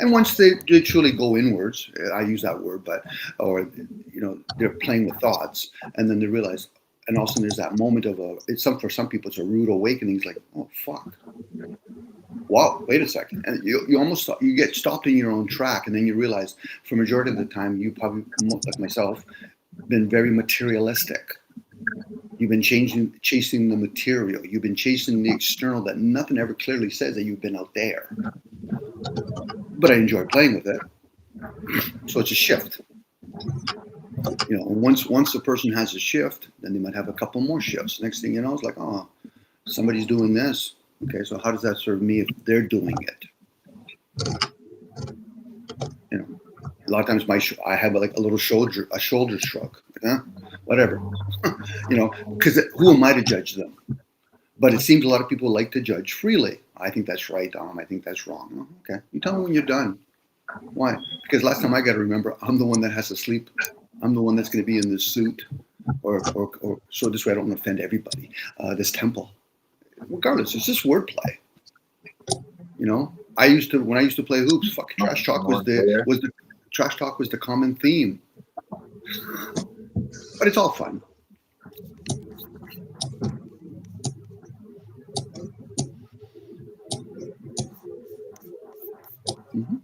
And once they truly go inwards, I use that word, or you know, they're playing with thoughts, and then they realize, and all of a sudden there's that moment of for some people it's a rude awakening. It's like, oh fuck, wow, wait a second, and you get stopped in your own track, and then you realize, for majority of the time, you probably, like myself, been very materialistic. You've been chasing the material. You've been chasing the external that nothing ever clearly says that you've been out there. But I enjoy playing with it. So it's a shift. You know, once a person has a shift, then they might have a couple more shifts. Next thing you know, it's like, oh, somebody's doing this. Okay, so how does that serve me if they're doing it? You know, a lot of times I have like a little shoulder shrug. Whatever. You know, because who am I to judge them? But it seems a lot of people like to judge freely. I think that's right, Dom. I think that's wrong. Oh, okay, you tell me when you're done. Why? Because last time I got to remember, I'm the one that has to sleep. I'm the one that's going to be in this suit, or so this way I don't offend everybody. This temple, regardless, it's just wordplay. You know, when I used to play hoops. Fuck, trash talk was the trash talk was the common theme. But it's all fun. Mm-hmm.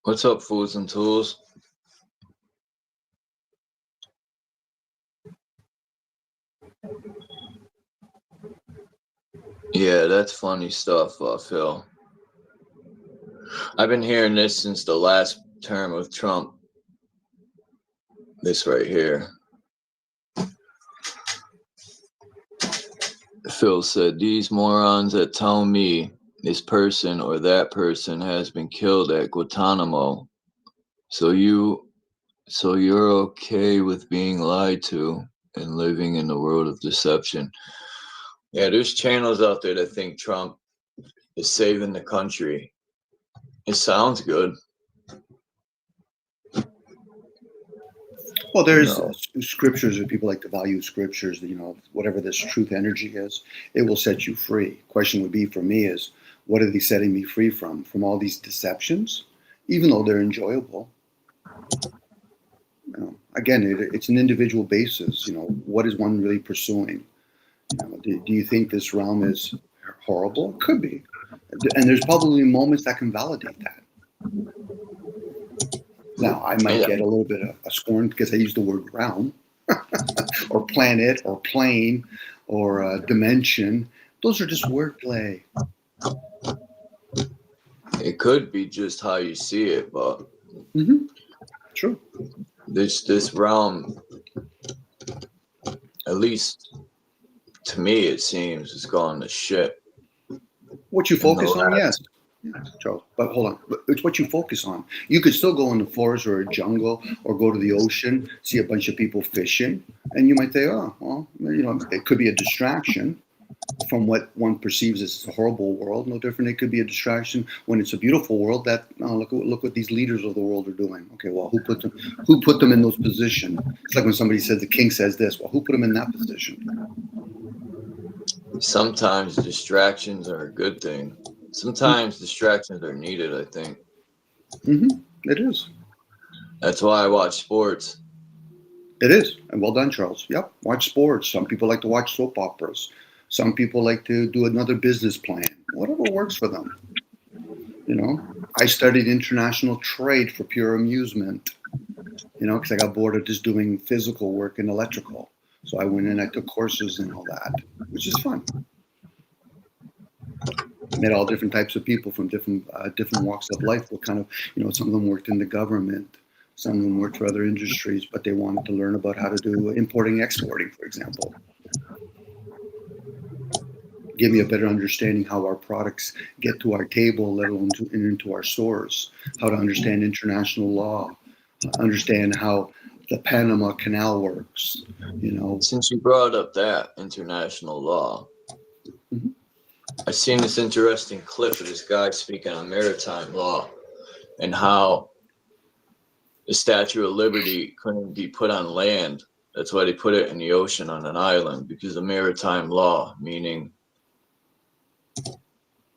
What's up, Foods and Tools? Yeah, that's funny stuff, Phil. I've been hearing this since the last term of Trump. This right here. Phil said, these morons that tell me this person or that person has been killed at Guantanamo. So you're okay with being lied to and living in the world of deception. Yeah, there's channels out there that think Trump is saving the country. It sounds good. Well, there's scriptures, and people like to value scriptures. You know, whatever this truth energy is, it will set you free. Question would be for me is, what are they setting me free from? From all these deceptions, even though they're enjoyable. You know, again, it's an individual basis. You know, what is one really pursuing? You know, do you think this realm is horrible? It could be, and there's probably moments that can validate that. Now, I might get a little bit of a scorn because I use the word realm, or planet, or plane, or dimension. Those are just wordplay. It could be just how you see it, but True. This realm, at least to me, it seems, is gone to shit. What you focus on, yes. Yeah, Charles. But hold on, it's what you focus on. You could still go in the forest or a jungle or go to the ocean, see a bunch of people fishing, and you might say, "Oh, well, you know, it could be a distraction from what one perceives as a horrible world. No different. It could be a distraction when it's a beautiful world. That look what these leaders of the world are doing. Okay, well, who put them in those positions? It's like when somebody says the king says this. Well, who put them in that position? Sometimes distractions are a good thing. Sometimes distractions are needed, I think. It is. That's why I watch sports. It is. And well done, Charles. Yep. Watch sports. Some people like to watch soap operas. Some people like to do another business plan. Whatever works for them. You know, I studied international trade for pure amusement. You know, because I got bored of just doing physical work and electrical. So I went in, I took courses and all that, which is fun. Met all different types of people from different walks of life. What kind of, you know, some of them worked in the government, some of them worked for other industries, but they wanted to learn about how to do importing, exporting, for example. Give me a better understanding how our products get to our table, let alone into our stores. How to understand international law, understand how the Panama Canal works. You know. Since you brought up that international law. I seen this interesting clip of this guy speaking on maritime law and how the Statue of Liberty couldn't be put on land. That's why they put it in the ocean on an island, because of maritime law, meaning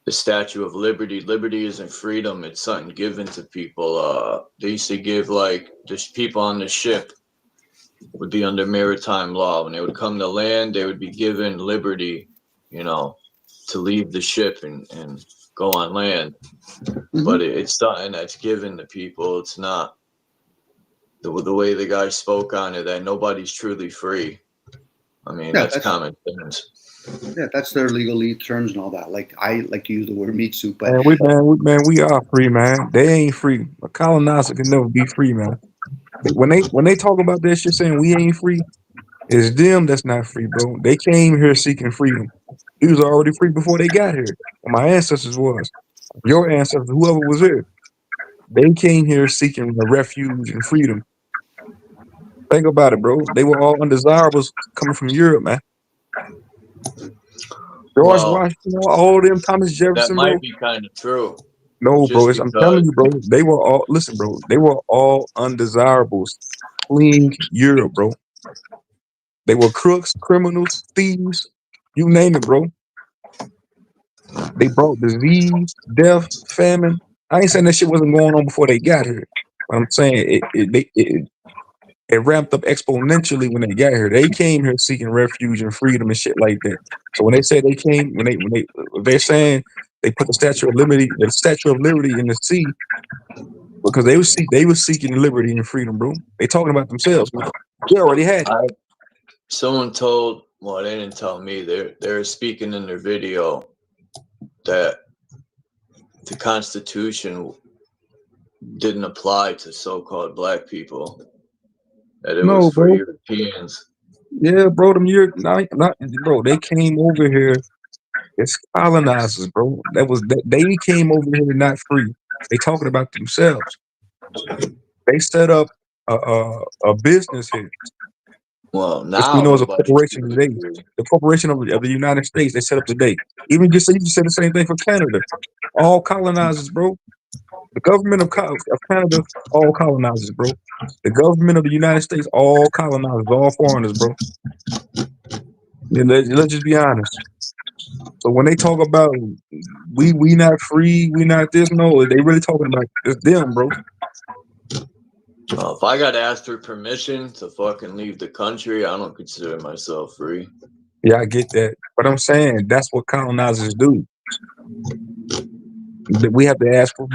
the Statue of Liberty. Liberty isn't freedom. It's something given to people. They used to give, like, just people on the ship would be under maritime law. When they would come to land, they would be given liberty, you know, to leave the ship and go on land. But it's something that's given to people. It's not the way the guy spoke on it, that nobody's truly free. I mean, that's common sense. Yeah, that's their legal terms and all that. Like I like to use the word meat soup, but We are free, man. They ain't free. A colonizer can never be free, man. When they talk about that shit saying we ain't free, it's them that's not free, bro. They came here seeking freedom. He was already free before they got here. My ancestors was. Your ancestors, whoever was here, they came here seeking a refuge and freedom. Think about it, bro. They were all undesirables coming from Europe, man. George Well, Washington, all them, Thomas that Jefferson, bro. might be kind of true. No, bro. Just I'm telling because. you, bro. They were all listen, bro. They were all undesirables fleeing Europe, bro. They were crooks, criminals, thieves, you name it, bro. They brought disease, death, famine. I ain't saying that shit wasn't going on before they got here. But I'm saying it ramped up exponentially when they got here. They came here seeking refuge and freedom and shit like that. So when they say they came, they're saying they put the Statue of Liberty in the sea because they was seeking liberty and freedom, bro. They talking about themselves, man. We already had it. Someone told, well, they didn't tell me. They're speaking in their video that the Constitution didn't apply to so-called black people. That it was No, for bro. Europeans. Yeah, bro. Bro. They came over here as colonizers, bro. They came over here not free. They talking about themselves. They set up a business here, Well, which we now know is a nobody's corporation really today. free. The corporation of the United States. They set up today. Even you just said the same thing for Canada. All colonizers, bro. The government of Canada, all colonizers, bro. The government of the United States, all colonizers, all foreigners, bro. Let's just be honest. So when they talk about we not free, we not this, no, they really talking about it's them, bro. Well, if I got asked for permission to fucking leave the country, I don't consider myself free. Yeah, I get that, but I'm saying that's what colonizers do. We have to ask for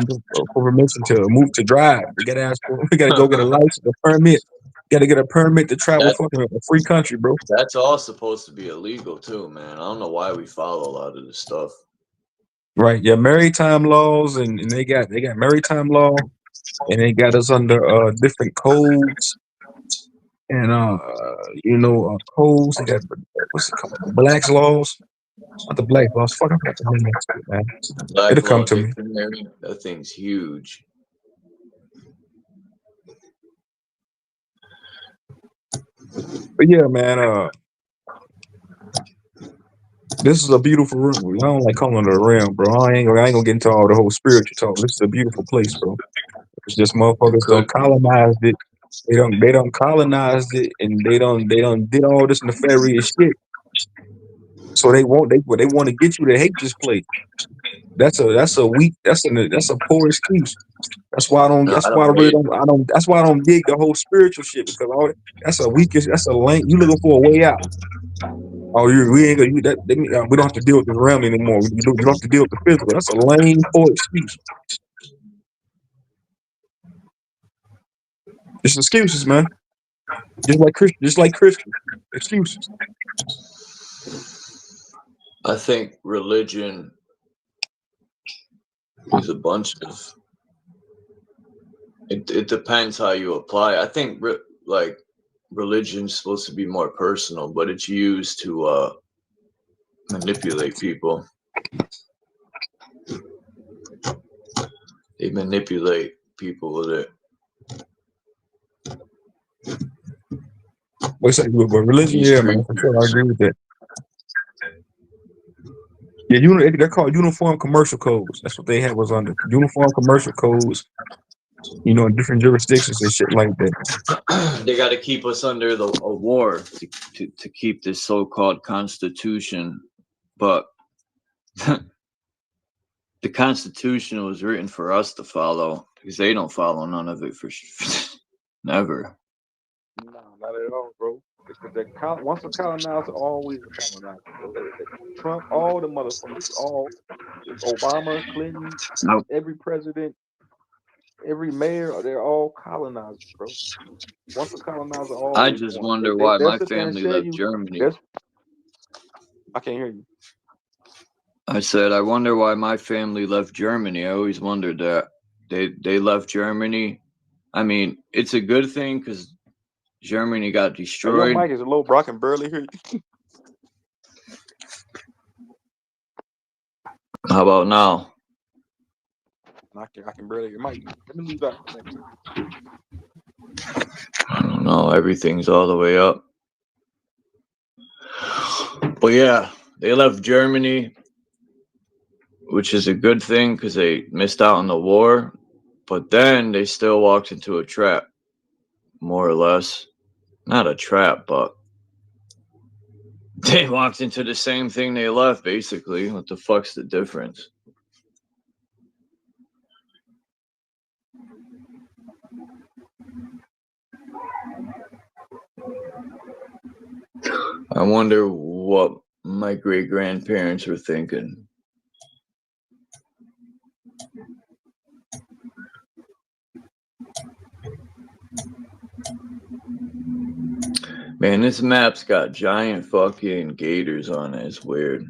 permission to move to drive. We got to ask for. We got to go get a license, a permit. Got to get a permit to travel, That fucking a free country, bro. that's all supposed to be illegal too, man. I don't know why we follow a lot of this stuff. Right? Yeah, maritime laws, and they got maritime law, and they got us under different codes and codes. They got what's it called? Blacks laws. Not the black laws. Fuck, I forgot the name of it, man. Black It'll come Law to me. Dictionary, that thing's huge. But yeah, man. This is a beautiful room. I don't like calling it a realm, bro. I ain't gonna get into all the whole spiritual talk. This is a beautiful place, bro. It's just It motherfuckers done could be. colonized it. They don't colonized it, and they don't did all this nefarious shit. So they want to get you to hate this place. That's a poor excuse. That's why I don't. No, That's I why I don't really hate. don't. I don't. That's why I don't dig the whole spiritual shit because that's a weakest. That's a lane. You looking for a way out. Oh, we ain't gonna. We don't have to deal with this realm anymore. You don't have to deal with the physical. That's a lame poor excuse. It's excuses, man. Just like Christians, excuses. I think religion is a bunch of. It depends how you apply. I think religion's supposed to be more personal, but it's used to manipulate people. They manipulate people with it. But religion, These yeah, man, for sure, I creatures. agree with that. Yeah, they're called uniform commercial codes. That's what they had was under uniform commercial codes. In different jurisdictions and shit like that. They got to keep us under a war to keep this so-called constitution, but the Constitution was written for us to follow because they don't follow none of it for never. No, not at all, bro. Once a colonizer, always a colonizer, bro. Trump, all the motherfuckers, all Obama, Clinton, Nope. every president, every mayor, they're all colonizers, bro. Once a colonizer, I always just one. wonder why They'll my sit there and family tell left you Germany. that's I can't hear you. I said, I wonder why my family left Germany. I always wondered that. They left Germany. I mean, it's a good thing because Germany got Hey, your destroyed. mic is low, bro. I can barely hear you. How about now? I can barely hear your mic. Let me leave out. I don't know. Everything's all the way up. But yeah, they left Germany, which is a good thing because they missed out on the war. But then they still walked into a trap, more or less. Not a trap, but they walked into the same thing they left, basically. What the fuck's the difference? I wonder what my great-grandparents were thinking. Man, this map's got giant fucking gators on it. It's weird.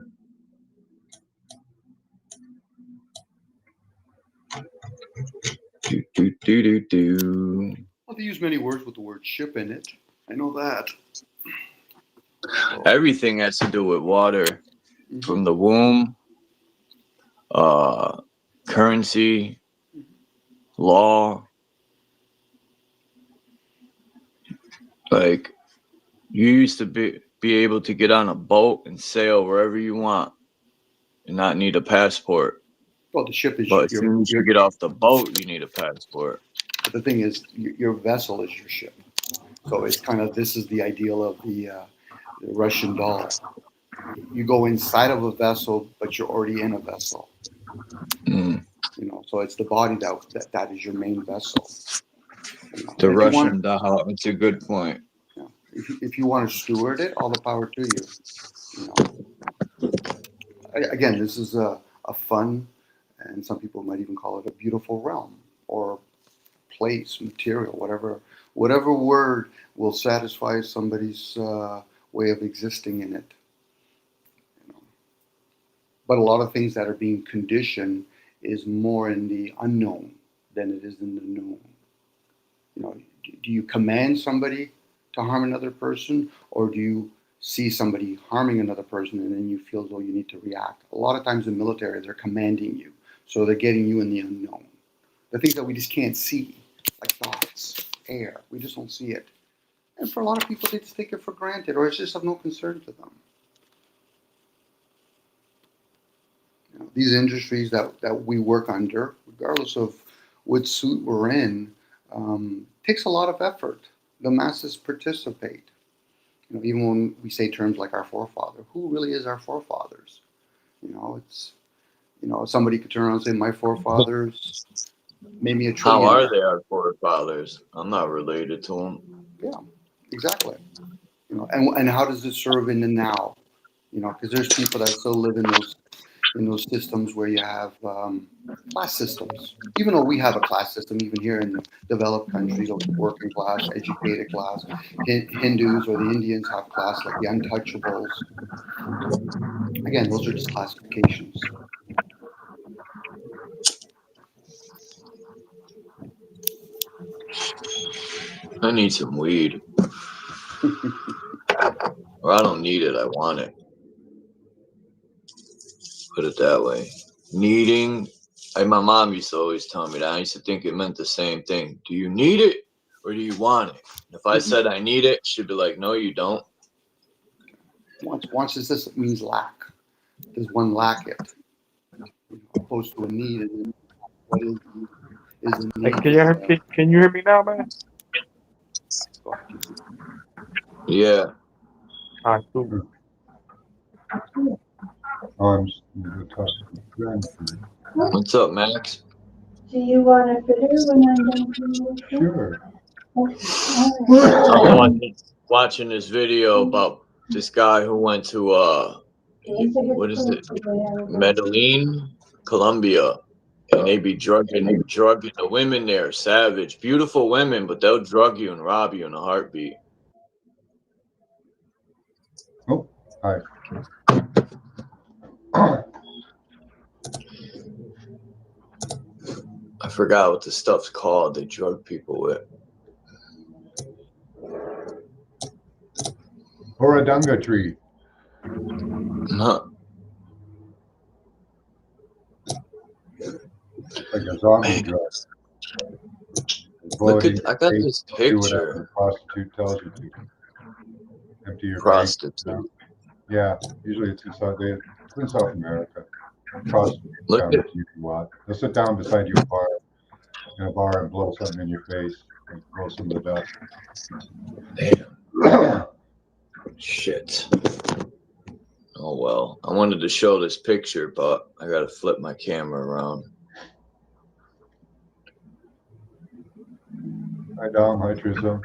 Do. Well, they use many words with the word ship in it. I know that. Everything has to do with water. Mhm. From the womb, currency, law. Like, you used to be able to get on a boat and sail wherever you want and not need a passport. Well, the ship is But as soon as you get off the boat, you need a passport. But the thing is, your vessel is your ship. So it's kind of, this is the ideal of the Russian dollar. You go inside of a vessel, but you're already in a vessel. Mm. You know, so it's the body that is your main vessel. You know, The if Russian dollar. It's a good point. You know, if you want to steward it, all the power to you. You know, again, this is a fun, and some people might even call it a beautiful realm or place, material, whatever word will satisfy somebody's way of existing in it. You know. But a lot of things that are being conditioned is more in the unknown than it is in the known. You know, do you command somebody to harm another person, or do you see somebody harming another person and then you feel as though you need to react? A lot of times in the military, they're commanding you, so they're getting you in the unknown. The things that we just can't see, like thoughts, air, we just don't see it. And for a lot of people, they just take it for granted, or it's just of no concern to them. You know, these industries that we work under, regardless of what suit we're in, takes a lot of effort. The masses participate. You know, even when we say terms like our forefather, who really is our forefathers? You know, it's, you know, somebody could turn around and say, my forefathers made me a trillionaire. How are they our forefathers? I'm not related to them. Yeah, exactly. You know, and how does it serve in the now? You know, because there's people that still live in those systems where you have class systems. Even though we have a class system, even here in the developed countries, of working class, educated class, Hindus or the Indians have class like the untouchables. Again, those are just classifications. I need some weed. Or I don't need it, I want it. Put it that way. Needing, like my mom used to always tell me that. I used to think it meant the same thing. Do you need it or do you want it? If I said I need it, she'd be like, no, you don't. Wants is this means lack. Does one lack it? Opposed to a need. What is a need? Hey, can you hear me now, man? Yeah. All right, cool. What's up, Max? Do you want a fitter when I'm done? Sure. I'm watching this video about this guy who went to what is it? Medellin, Colombia. And they be drugging the women there, savage, beautiful women, but they'll drug you and rob you in a heartbeat. Oh, hi. I forgot what the stuff's called they drug people with. Oradunga tree. No. Like a zombie drug. Look at, I got this Do whatever picture. the prostitute tells you to. Empty your Prostitute. bank. Yeah, usually it's in South America. Prostitutes Look down at, with you a lot. They'll sit down beside you in a bar and blow something in your face. And blow some of the dust. damn. Shit. Oh well. I wanted to show this picture, but I gotta flip my camera around. Hi Dom, hi Trism.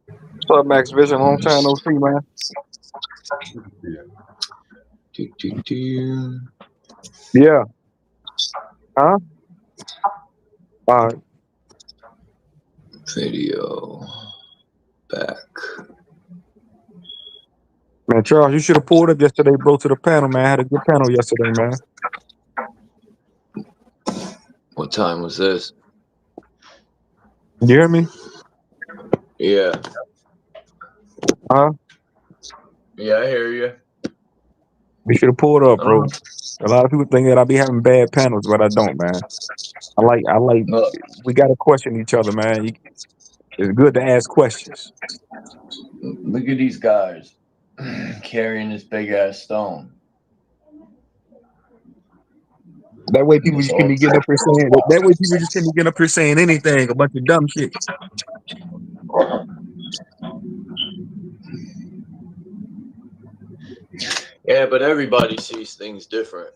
What's up, Max Vision? Long time no see, man. Good to see you. Yeah. Huh? All right. Video. Back. Man, Charles, you should have pulled up yesterday, bro, to the panel, man. I had a good panel yesterday, man. What time was this? You hear me? Yeah. Huh? Yeah, I hear you. You should have pulled up, bro. A lot of people think that I be having bad panels, but I don't, man. I like. Look, We gotta question each other, man. It's good to ask questions. look at these guys carrying this big ass stone. That way people just can be getting up here saying that way people just can be getting up here saying anything, a bunch of dumb shit. Yeah, but everybody sees things different.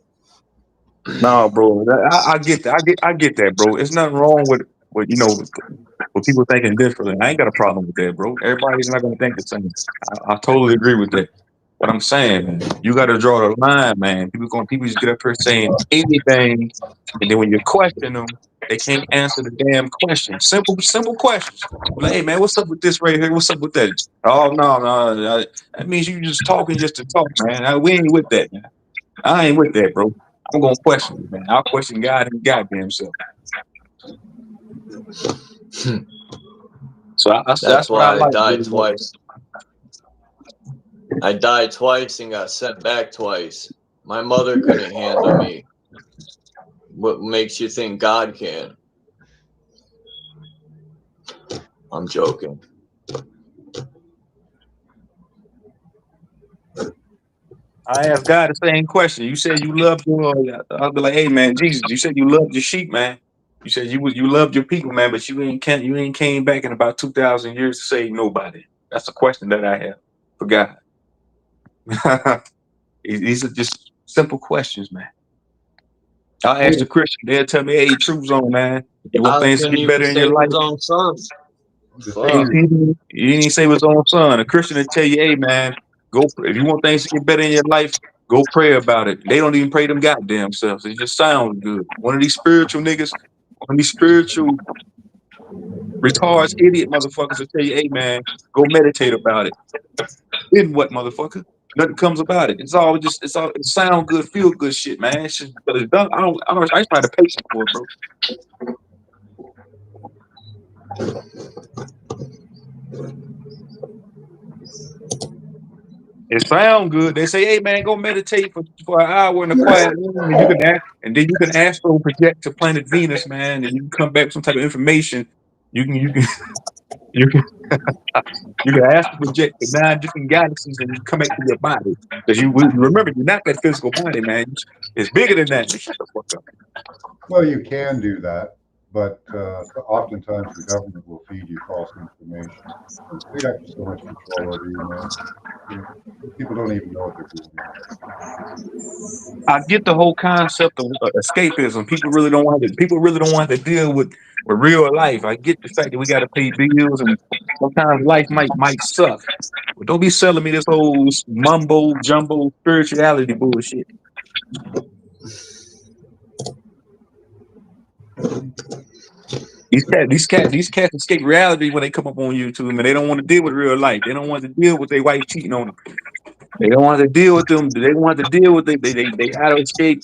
No, bro. I get that. I get that, bro. It's nothing wrong with with people thinking differently. I ain't got a problem with that, bro. Everybody's not gonna think the same. I totally agree with that. What I'm saying, man, you got to draw the line, man. People just get up here saying anything, and then when you question them, they can't answer the damn question. Simple questions. Like, hey, man, what's up with this right here? What's up with that? Oh no, that means you just talking just to talk, man. We ain't with that, man. I ain't with that, bro. I'm gonna question you, man. I'll question God and goddamn self. So that's what I why like. I died twice. I died twice and got sent back twice. My mother couldn't handle me. What makes you think God can? I'm joking. I asked God the same question. You said you loved your. I'll be like, hey man, Jesus, you said you loved your sheep, man. You said you loved your people, man, but you ain't came back in about 2,000 years to save nobody. That's the question that I have for God. These are just simple questions, man. I'll ask the Christian. They'll tell me, "Hey, true zone, man. You want I things to couldn't get even better in your save life?" his own son. You didn't say his own son. A Christian will tell you, "Hey, man, go if you want things to get better in your life, go pray about it." They don't even pray them goddamn selves. It just sounds good. One of these spiritual niggas, one of these spiritual retards, idiot motherfuckers will tell you, "Hey, man, go meditate about it." Then what, motherfucker? Nothing comes about it. It's all it sound good, feel good shit, man. It's just, but it's done. I just find the patience for it, bro. It sound good. They say, "Hey man, go meditate for an hour in a quiet room, and you can astro project to planet Venus, man, and you can come back with some type of information. You can you can you can you can astro project to 9 different galaxies, and you come back to your body because you remember you're not that physical body, man. It's bigger than that. Shut the fuck up. Well, you can do that, but oftentimes the government will feed you false information. They got so much control over you, man. People don't even know what they're doing. I get the whole concept of escapism. People really don't want to deal with real life. I get the fact that we got to pay bills and sometimes life might suck. But don't be selling me this whole mumbo jumbo spirituality bullshit. These cats escape reality when they come up on YouTube, and they don't want to deal with real life. They don't want to deal with their wife cheating on them. They don't want to deal with them. They don't want to deal with it. They out of shape,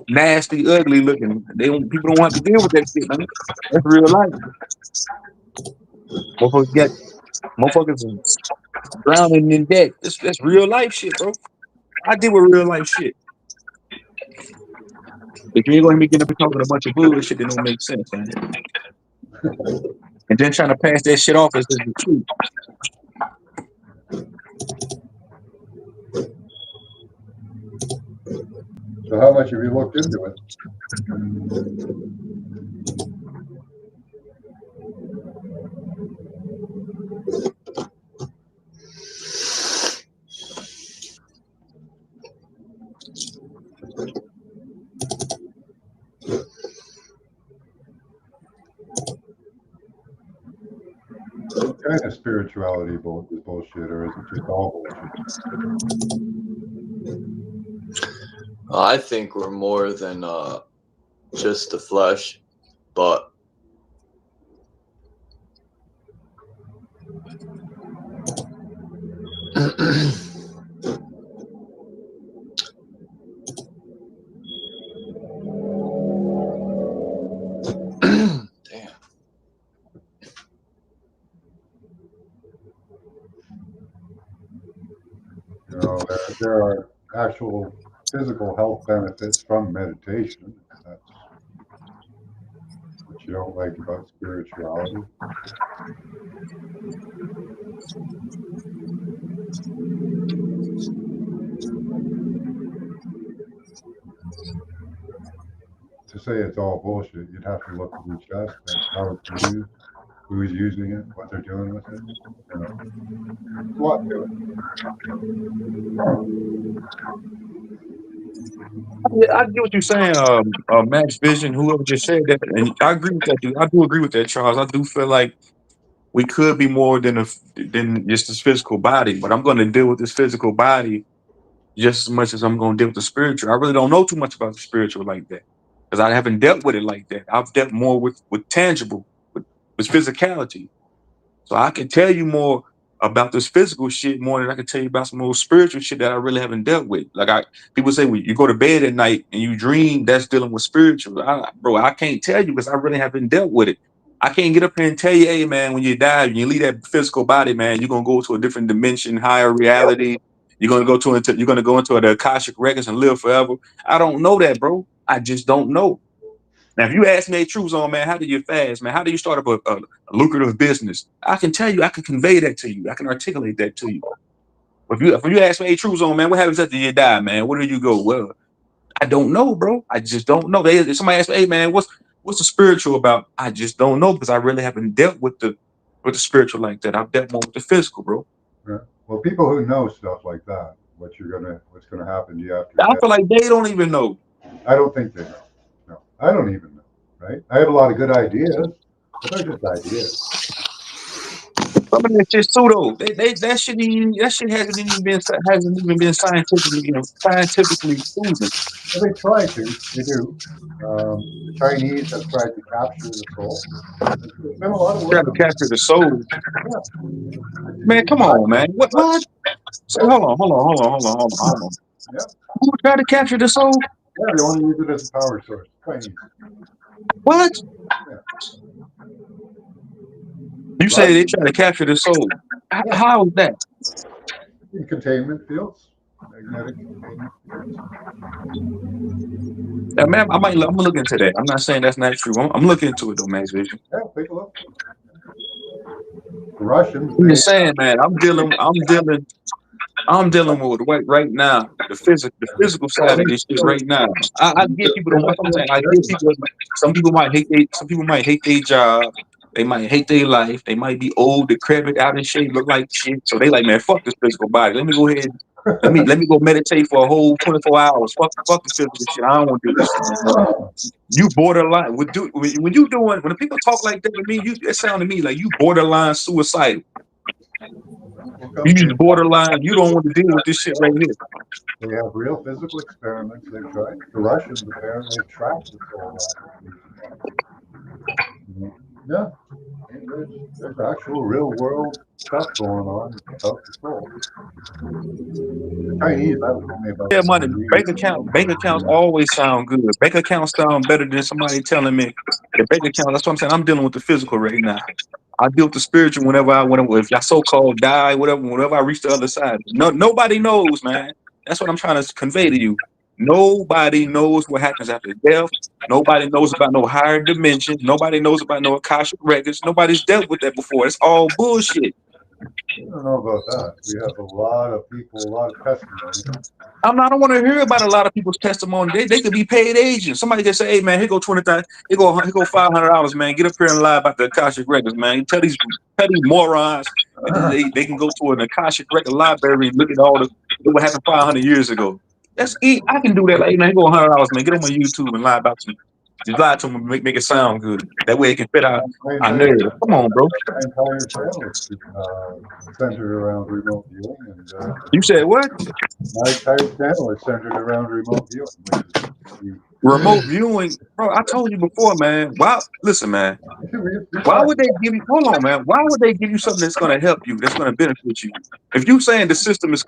nasty, ugly looking. People don't want to deal with that shit, man. That's real life. Motherfuckers is drowning in debt. That's real life shit, bro. I deal with real life shit. If you ain't gonna be getting up and talking a bunch of bullshit that don't make sense, man. And then trying to pass that shit off as the truth. So how much have you looked into it? What kind of spirituality is bullshit, or is it just all bullshit? I think we're more than just the flesh, but damn. You know, there are actual physical health benefits from meditation. That's what you don't like about spirituality. To say it's all bullshit, you'd have to look at each aspect, how it's used, who's using it, what they're doing with it. You know, what to it. I get what you're saying, Max Vision, whoever just said that, and I agree with that, dude. I do agree with that, Charles. I do feel like we could be more than just this physical body, but I'm going to deal with this physical body just as much as I'm going to deal with the spiritual. I really don't know too much about the spiritual like that because I haven't dealt with it like that. I've dealt more with tangible, with physicality. So I can tell you more about this physical shit more than I can tell you about some more spiritual shit that I really haven't dealt with. People say when you go to bed at night and you dream, that's dealing with spiritual. Bro, I can't tell you because I really haven't dealt with it. I can't get up here and tell you, hey man, when you die, when you leave that physical body, man, you're gonna go to a different dimension, higher reality. You're gonna go into the Akashic records and live forever. I don't know that, bro. I just don't know. Now, if you ask me, truths on, man, how do you fast, man? How do you start up a lucrative business? I can tell you, I can convey that to you. I can articulate that to you. If you ask me, truths on, man, what happens after you die, man? Where do you go? Well, I don't know, bro. I just don't know. If somebody asks me, hey, man, what's the spiritual about? I just don't know because I really haven't dealt with the spiritual like that. I've dealt more with the physical, bro. Yeah. Well, people who know stuff like that, what's gonna happen to you after I death. feel like they don't even know. I don't think they know. No, I don't even know. Right? I have a lot of good ideas, but they're just ideas. Some of that shit pseudo. That shit hasn't even been scientifically proven. Well, they try to. They do. The Chinese have tried to capture the soul. There's been a lot of Try work to on that. capture the soul. Yeah. Man, come on, man. What? Say, Yeah. hold on. Yeah. Who tried to capture the soul? Yeah. They want to use it as a power source. Chinese. What? Yeah. You say Right? they try to capture the soul. Yeah. How is that? In containment fields, magnetic containment fields. Yeah, man, I'm gonna look into that. I'm not saying that's not true. I'm looking into it though, Max Vision. Yeah. Take a look. The Russians, I'm they just saying, man. I'm dealing with right now the physical side of this shit right now. I get people don't. That's what I'm saying. I get people. Some people might hate their job. They might hate their life. They might be old, decrepit, out of shape, look like shit. So they like, man, fuck this physical body. Let me go ahead. Let me go meditate for a whole 24 hours. Fuck the physical shit. I don't want to do this shit no more. You borderline when the people talk like that to me, it sound to me like you borderline suicidal. will come You to just borderline. You don't want to deal with this shit right here. They have real physical experiments they've tried. The Russians apparently tracked the soul after leaving. Yeah. There's actual real world stuff going on about the soul. The Chinese, that was only about Yeah, money. 70. Bank accounts always sound good. Bank accounts sound better than somebody telling me the bank account. That's what I'm saying. I'm dealing with the physical right now. I deal with the spiritual whenever if y'all so-called die, whenever I reach the other side. No, nobody knows, man. That's what I'm trying to convey to you. Nobody knows what happens after death. Nobody knows about no higher dimension. Nobody knows about no Akashic records. Nobody's dealt with that before. It's all bullshit. I don't know about that. We have a lot of people, a lot of testimony. I don't want to hear about a lot of people's testimony. They could be paid agents. Somebody can say, "Hey man, here go 20,000, here go $500, man. Get up here and lie about the Akashic records, man. Tell these morons that they can go to an Akashic record library and look at what happened 500 years ago. I can do that. Like, man, here go $100, man. Get on my YouTube and lie about some. Just lie to them and make it sound good. That way it can fit our narrative. Come on, bro. My entire channel is centered around remote viewing, and You said what? my entire channel is centered around remote viewing, which is Remote viewing, bro. I told you before, man. Wow, listen, man. Why would they give you? Hold on, man. Why would they give you something that's going to help you? That's going to benefit you? If you saying the system is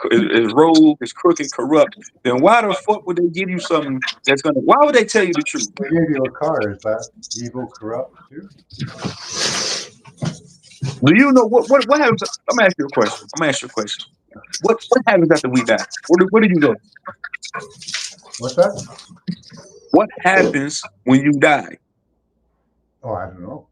rogue, is crooked, corrupt, then why the fuck would they give you something that's going to? Why would they tell you the truth? They gave you a car. Is that evil, corrupt too? Do you know what happens? I'm gonna ask you a question. What happens after we die? Where do you go? What's that? What happens when you die? Oh, I don't know. All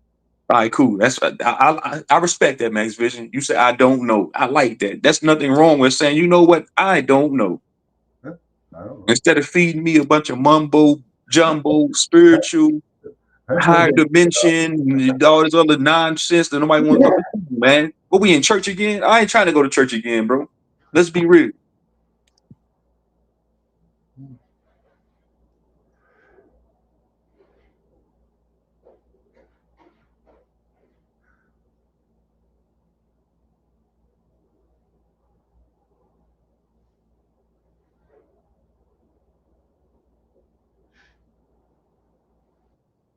right, cool. That's I respect that, Max Vision. You say I don't know. I like that. That's nothing wrong with saying, you know what, I don't know. I don't know. Instead of feeding me a bunch of mumbo jumbo, spiritual, higher dimension, all this other nonsense that nobody wants to listen to, man. What, we in church again? I ain't trying to go to church again, bro. Let's be real.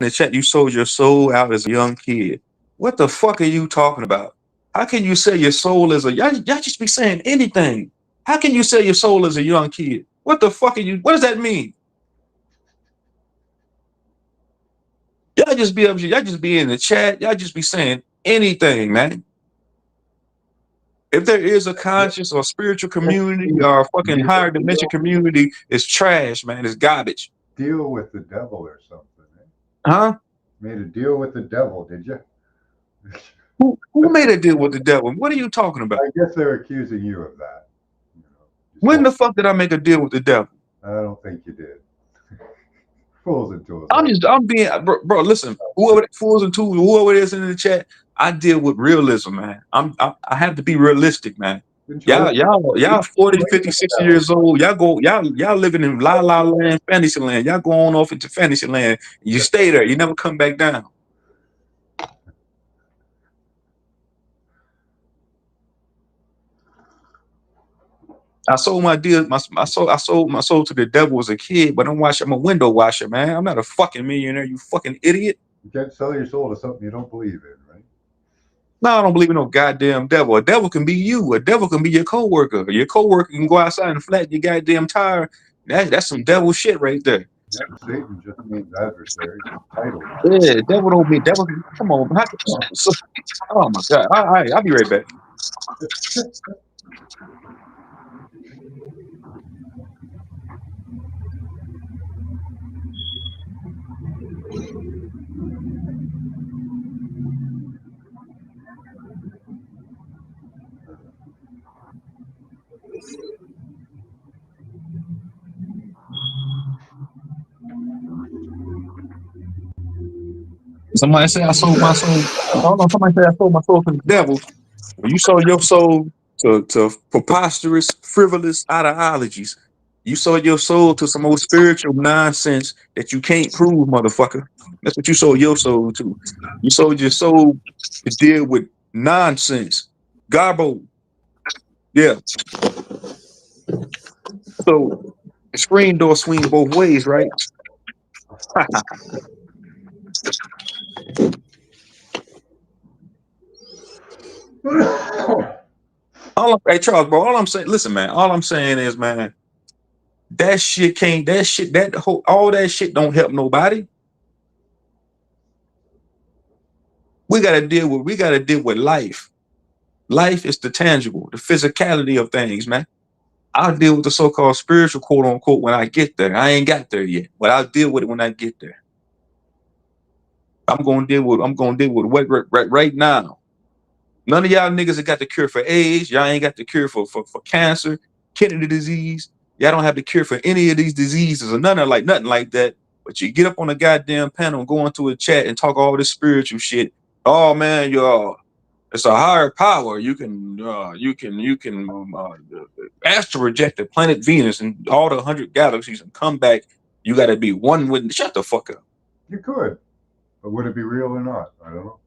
In the chat, you sold your soul out as a young kid. What the fuck are you talking about? How can you sell your soul as y'all just be saying anything? How can you sell your soul as a young kid? What the fuck are you? What does that mean? Y'all just be in the chat. Y'all just be saying anything, man. If there is a conscious or spiritual community or a fucking higher dimension community, it's trash, man. It's garbage. Deal with the devil or something. Huh? Made a deal with the devil, did you? Who made a deal with the devil? What are you talking about? I guess they're accusing you of that. When the fuck did I make a deal with the devil? I don't think you did. Fools and tools. I'm being, bro. Listen, whoever fools and tools, whoever it is in the chat, I deal with realism, man. I have to be realistic, man. Y'all 40, 50, 60 years old. Y'all living in la la land, fantasy land. Y'all go on off into fantasy land. You stay there. You never come back down. I sold my soul to the devil as a kid, but I'm a window washer, man. I'm not a fucking millionaire, you fucking idiot. You can't sell your soul to something you don't believe in, right? No, I don't believe in no goddamn devil. A devil can be you. A devil can be your coworker. Your coworker can go outside and flatten your goddamn tire. That's some devil shit right there. Yeah, Satan just means adversary. Title. Yeah, devil don't mean devil. Come on. Oh my god. All right, I'll be right back. Somebody say I sold my soul. I don't know. Somebody say I sold my soul to the devil. When you sold your soul to preposterous, frivolous ideologies, you sold your soul to some old spiritual nonsense that you can't prove, motherfucker. That's what you sold your soul to. You sold your soul to deal with nonsense, garbo. Yeah. So the screen door swing both ways, right? Hey Charles, bro, all I'm saying, listen, man, all I'm saying is, man, that shit can't, that shit, that whole, all that shit don't help nobody. We gotta deal with life. Life is the tangible, the physicality of things, man. I'll deal with the so-called spiritual, quote unquote, when I get there. I ain't got there yet, but I'll deal with it when I get there. I'm gonna deal with what right now. None of y'all niggas that got the cure for AIDS. Y'all ain't got the cure for cancer, kidney disease. Y'all don't have the cure for any of these diseases or nothing like that. But you get up on a goddamn panel and go into a chat and talk all this spiritual shit. Oh man, it's a higher power. You can astral reject the planet Venus and all the 100 galaxies and come back. You got to be one with. Shut the fuck up. You could, but would it be real or not? I don't know.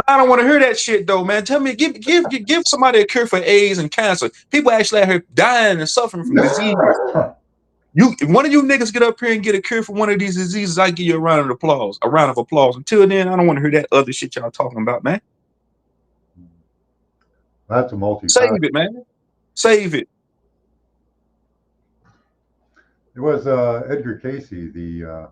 I don't want to hear that shit though, man. Tell me, give somebody a cure for AIDS and cancer. People actually out here dying and suffering from disease. One of you niggas get up here and get a cure for one of these diseases, I give you a round of applause. Until then, I don't want to hear that other shit y'all talking about, man. That's a multi. Save it, man. Save it. It was Edgar Casey, the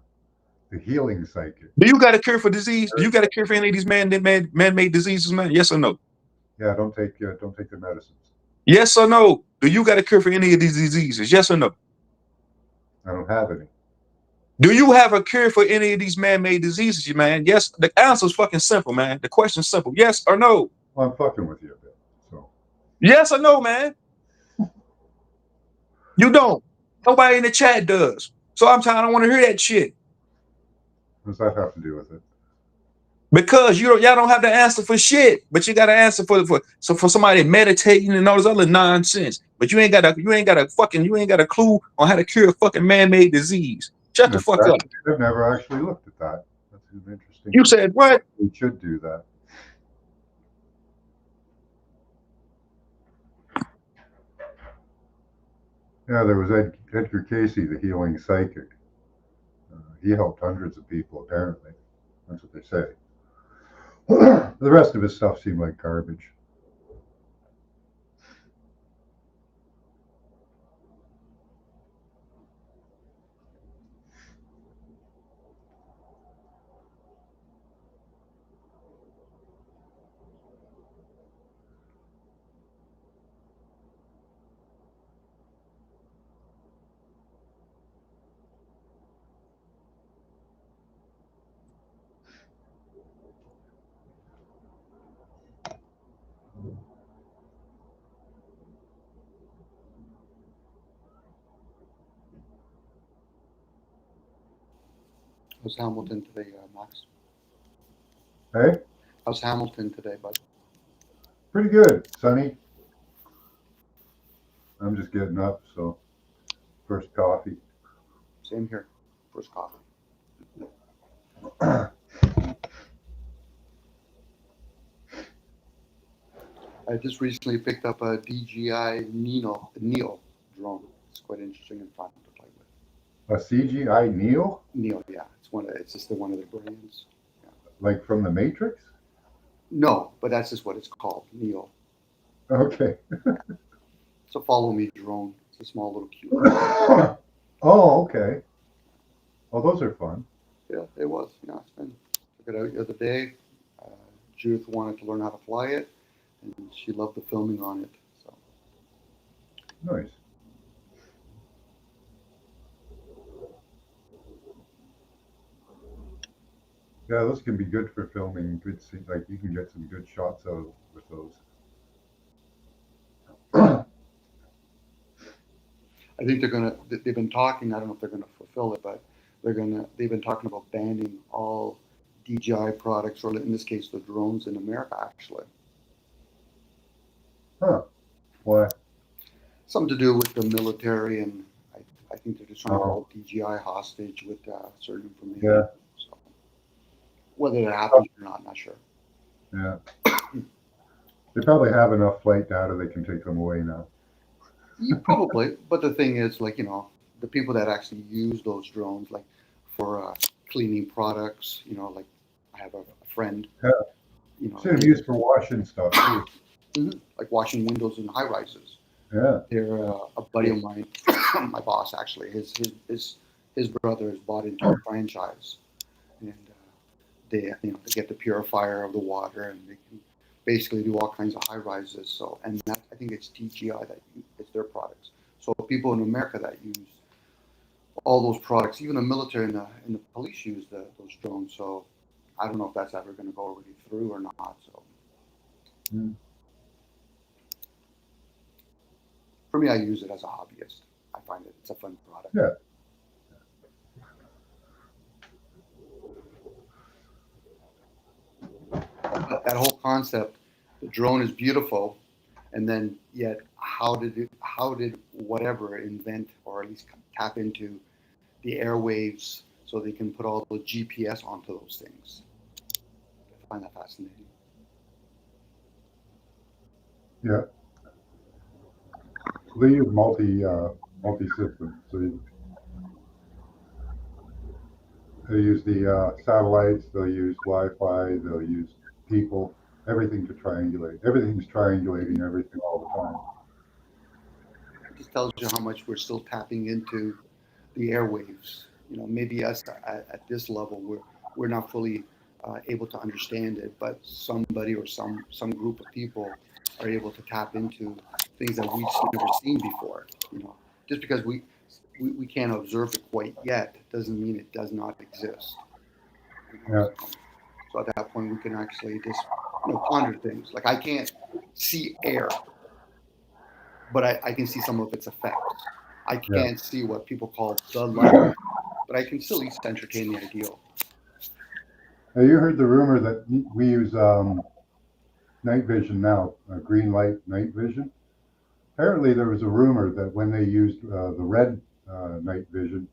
healing psychic. Do you got a cure for disease? Do you got a cure for any of these man-made diseases, man? Yes or no? Yeah, don't take the medicines. Yes or no? Do you got a cure for any of these diseases? Yes or no? I don't have any. Do you have a cure for any of these man-made diseases, man? Yes. The answer's fucking simple, man. The question's simple. Yes or no? Well, I'm fucking with you a bit. So. Yes or no, man? You don't. Nobody in the chat does. So I don't want to hear that shit. What does that have to do with it? Because y'all don't have the answer for shit, but you got an answer for somebody meditating and all this other nonsense. But you ain't got a clue on how to cure a fucking man-made disease. Shut the fuck up. I've never actually looked at that. That's an interesting. You said what? We should do that. Yeah, there was Edgar Casey, the healing psychic. He helped hundreds of people, apparently. That's what they say. The rest of his stuff seemed like garbage. How's Hamilton today, Max? Hey? How's Hamilton today, bud? Pretty good. Sunny. I'm just getting up, so first coffee. Same here. First coffee. I just recently picked up a DJI Neo drone. It's quite interesting and fun to play with. A CGI Neo? Neo, yeah. It's just one of the brands. Yeah. Like from the Matrix? No, but that's just what it's called, Neo. Okay. It's a follow me drone. It's a small little cute. Oh, okay. Oh, those are fun. Yeah, it was. Yeah, took it out the other day. Judith wanted to learn how to fly it, and she loved the filming on it. So nice. Yeah, those can be good for filming good scenes. Like you can get some good shots out with those. I think they've been talking, I don't know if they're gonna fulfill it, but they've been talking about banning all DJI products, or in this case, the drones in America, actually. Huh. Why? Something to do with the military, and I think they're just trying to hold DJI hostage with certain information. Yeah. So, whether that happens or not sure. Yeah. They probably have enough flight data they can take them away now. Probably, but the thing is, like, the people that actually use those drones, like for cleaning products, like I have a friend. Yeah. Should have used for washing stuff too. like washing windows in high rises. Yeah. They're a buddy of mine, my boss actually. His brother has bought into a franchise, and they get the purifier of the water, and they can basically do all kinds of high rises. So, and that, I think it's TGI it's their products. So people in America that use all those products, even the military and the police use those drones. So I don't know if that's ever going to go really through or not. So for me, I use it as a hobbyist. I find it's a fun product. Yeah. But that whole concept, the drone is beautiful, and then yet how did whatever invent or at least tap into the airwaves so they can put all the GPS onto those things? I find that fascinating. Yeah. They use multi-system. So they use the satellites, they'll use Wi-Fi, they'll use people, everything to triangulate. Everything's triangulating everything all the time. It just tells you how much we're still tapping into the airwaves. You know, maybe us at this level, we're not fully able to understand it, but somebody or some group of people are able to tap into things that we've never seen before. You know, just because we can't observe it quite yet doesn't mean it does not exist. You know? Yeah. So at that point, we can actually just ponder things. Like I can't see air, but I can see some of its effects. I can't see what people call the light, but I can still at least entertain the ideal. Now, you heard the rumor that we use night vision now, green light night vision. Apparently, there was a rumor that when they used the red night vision,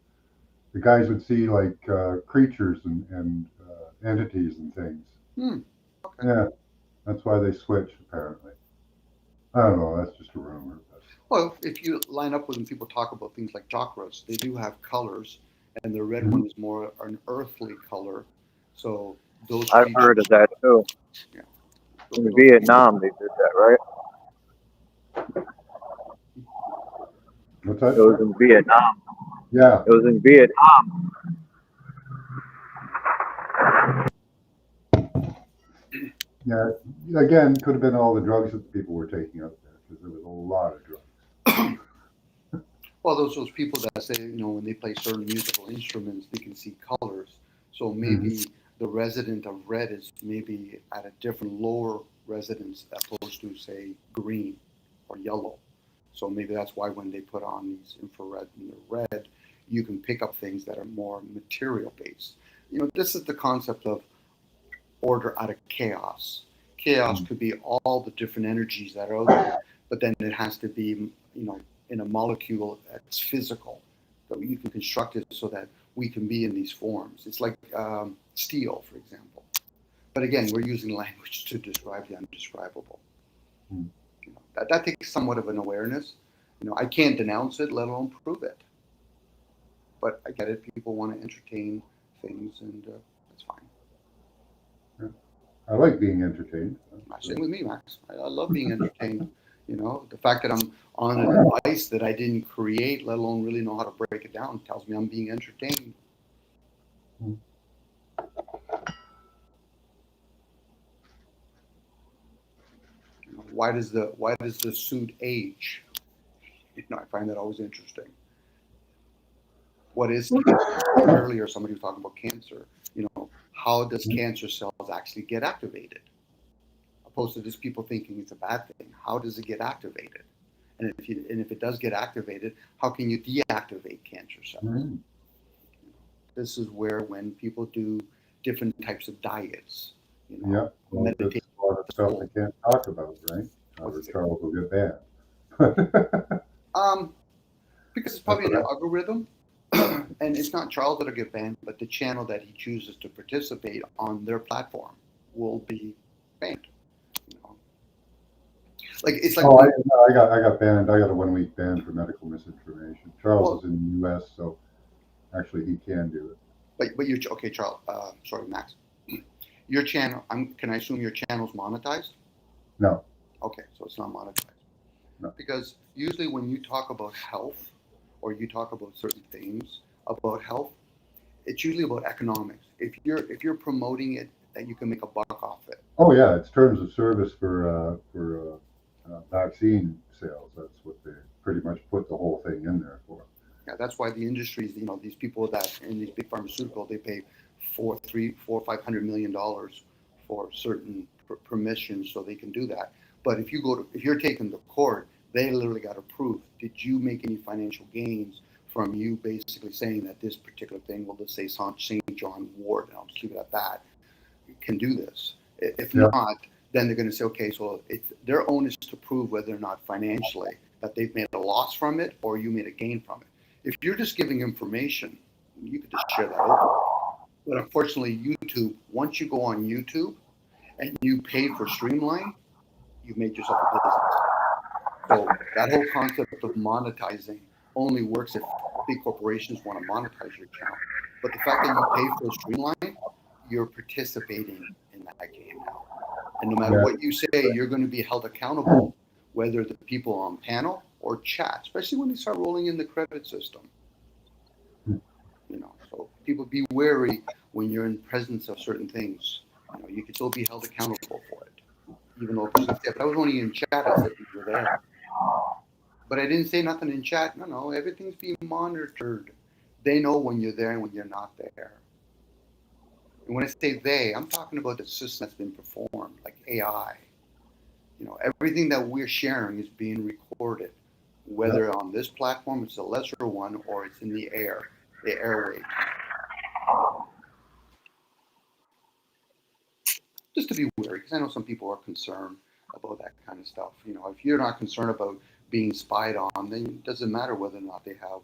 the guys would see like creatures and entities and things. Okay. Yeah, that's why they switched. Apparently, I don't know. That's just a rumor. But. Well, if you line up with when people talk about things like chakras, they do have colors, and the red one is more an earthly color. So those. I've heard of that too. Yeah. In Vietnam, they did that, right? What's that? It was in Vietnam. Yeah. It was in Vietnam. Yeah. Again, could have been all the drugs that the people were taking out there because there was a lot of drugs. Well, those people that say, when they play certain musical instruments, they can see colors. So maybe the resident of red is maybe at a different lower resonance opposed to, say, green or yellow. So maybe that's why when they put on these infrared and the red, you can pick up things that are more material based. This is the concept of order out of chaos. Chaos could be all the different energies that are out there, but then it has to be, in a molecule that's physical. So you can construct it so that we can be in these forms. It's like steel, for example. But again, we're using language to describe the undescribable. That takes somewhat of an awareness. I can't denounce it, let alone prove it. But I get it. People want to entertain things, and that's fine. Yeah. I like being entertained. Same with me, Max. I love being entertained. The fact that I'm on a device that I didn't create, let alone really know how to break it down, tells me I'm being entertained. Why does the suit age? I find that always interesting. What is earlier somebody was talking about cancer? How does cancer cells actually get activated? Opposed to just people thinking it's a bad thing. How does it get activated? And if it does get activated, how can you deactivate cancer cells? This is where when people do different types of diets, well, there's a lot of stuff they can't talk about, right? Charles will get banned. Because it's probably an algorithm, and it's not Charles that'll get banned, but the channel that he chooses to participate on their platform will be banned. Like it's like. I got banned. I got a 1 week ban for medical misinformation. Charles is in the U.S., so actually he can do it. But you're okay, Charles. Sorry, Max. Your channel. Can I assume your channel's monetized? No. Okay, so it's not monetized. No. Because usually when you talk about health or you talk about certain things about health, it's usually about economics. If you're promoting it, that you can make a buck off it. Oh yeah, it's terms of service for vaccine sales. That's what they pretty much put the whole thing in there for. Yeah, that's why the industries, these people that in these big pharmaceutical, they pay $500 million for certain permissions so they can do that. But if you're taken to court, they literally got to prove, did you make any financial gains from you basically saying that this particular thing, well, let's say St. John Ward, and I'll just leave it at that, can do this. If Yeah. not, then they're going to say, okay, so it's their onus to prove whether or not financially that they've made a loss from it or you made a gain from it. If you're just giving information, you could just share that openly. But unfortunately, YouTube, once you go on YouTube and you pay for Streamline, you've made yourself a business. So that whole concept of monetizing only works if big corporations want to monetize your channel. But the fact that you pay for Streamline, you're participating in that game now. And no matter what you say, you're going to be held accountable, whether the people on panel or chat, especially when they start rolling in the credit system. So people be wary when you're in presence of certain things. You can still be held accountable for it, even though people say, "But I was only in chat." I said you were there, but I didn't say nothing in chat. No, everything's being monitored. They know when you're there and when you're not there. And when I say they, I'm talking about the system that's been performed, like AI. Everything that we're sharing is being recorded, whether on this platform, it's a lesser one, or it's in the air, the airwaves. Just to be wary, because I know some people are concerned about that kind of stuff. If you're not concerned about being spied on, then it doesn't matter whether or not they have,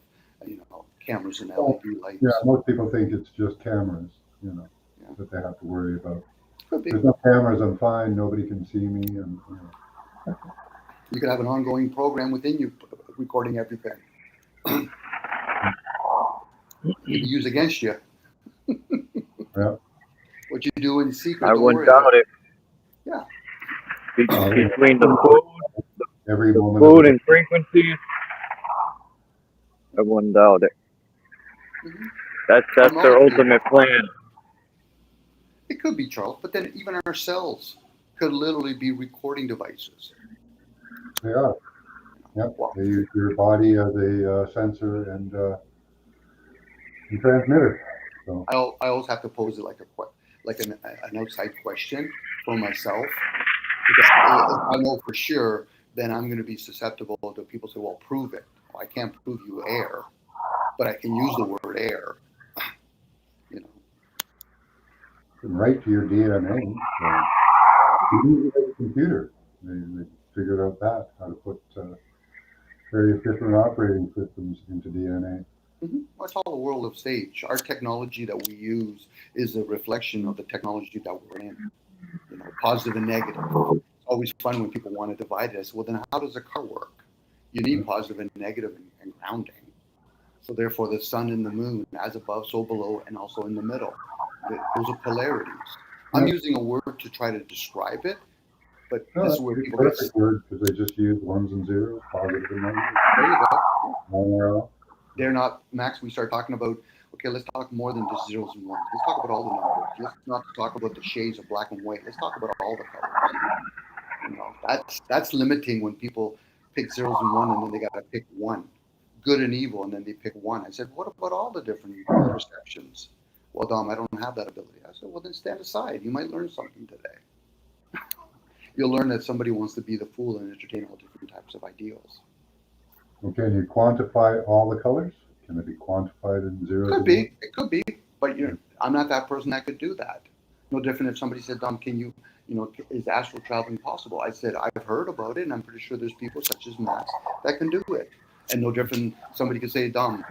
cameras and LED lights. Yeah, most people think it's just cameras, that they have to worry about. Could be. There's no cameras, I'm fine, nobody can see me, and You could have an ongoing program within you recording everything. It could be used against you. Yeah. What you do in secret, I don't wouldn't worry doubt about it. Yeah. Between the food, food and frequencies, I wouldn't doubt it. Mm-hmm. That's their ultimate plan. It could be, Charles, but then even our cells could literally be recording devices. They are. Yep. They use your body as a sensor and transmitter. So I always have to pose it like an outside question for myself, because if I know for sure, then I'm going to be susceptible to people say, "Well, prove it." Well, I can't prove you air, but I can use the word air. can write to your DNA. You use it as a computer. They figured out how to put various different operating systems into DNA. Mm-hmm. That's all the world of stage. Our technology that we use is a reflection of the technology that we're in. Positive and negative. It's always fun when people want to divide it. I say, well, then how does a car work? You need positive and negative and grounding. So therefore, the sun and the moon, as above, so below, and also in the middle. Those are polarities. I'm using a word to try to describe it, but this is where people get. Perfect word, because they just use ones and zeros, positive and negative. There you go. They're not, Max, we start talking about, okay, let's talk more than just zeros and ones. Let's talk about all the numbers. Let's not talk about the shades of black and white. Let's talk about all the colors. That's limiting when people pick zeros and one and then they got to pick one. Good and evil, and then they pick one. I said, what about all the different perceptions? Well, Dom, I don't have that ability. I said, well, then stand aside. You might learn something today. You'll learn that somebody wants to be the fool and entertain all different types of ideals. Well, can you quantify all the colors? Can it be quantified in zeros? It could be, but I'm not that person that could do that. No different if somebody said, Dom, can you, is astral traveling possible? I said, I've heard about it, and I'm pretty sure there's people such as Max that can do it. And no different, somebody could say, Dom,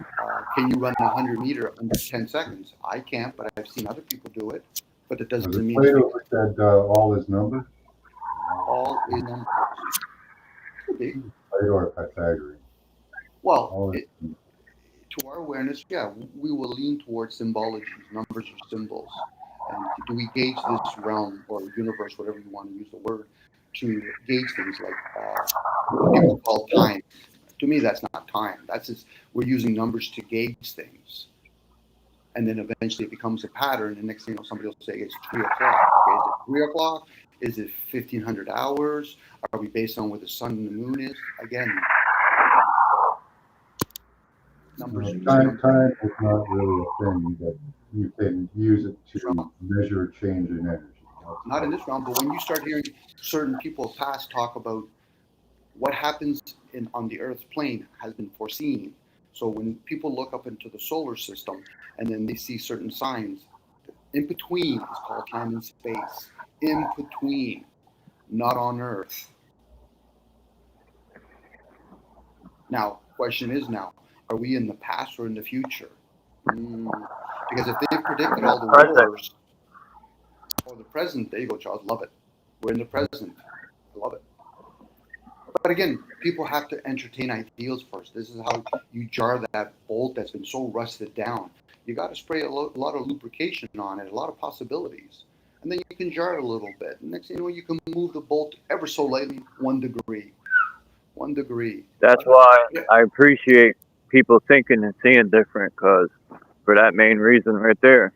can you run 100 meters under 10 seconds? I can't, but I've seen other people do it. But it doesn't mean Plato said all is numbers. All is numbers. Could be. Plato or Pythagorean. Well, to our awareness, yeah, we will lean towards symbology. Numbers are symbols. And do we gauge this realm or universe, whatever you want to use the word, to gauge things like what people call time? To me, that's not time. That's just, we're using numbers to gauge things. And then eventually it becomes a pattern. And next thing you know, somebody will say it's 3 o'clock. Okay, is it 3 o'clock? Is it 1,500 hours? Are we based on where the sun and the moon is? Again, numbers are just numbers. Time is not really a thing that you can use it to measure change in energy. Not in this realm, but when you start hearing certain people past talk about what happens on the Earth's plane has been foreseen. So when people look up into the solar system and then they see certain signs, in between is called time and space. In between, not on Earth. Now, question is now, are we in the past or in the future? Because if they've predicted all the wars, or the present, there you go, Charles, love it. We're in the present. I love it. But again, people have to entertain ideals first. This is how you jar that bolt that's been so rusted down. You got to spray a lot of lubrication on it, a lot of possibilities. And then you can jar it a little bit. And next thing you know, you can move the bolt ever so lightly, 1 degree. 1 degree. That's why I appreciate people thinking and seeing different, because for that main reason right there.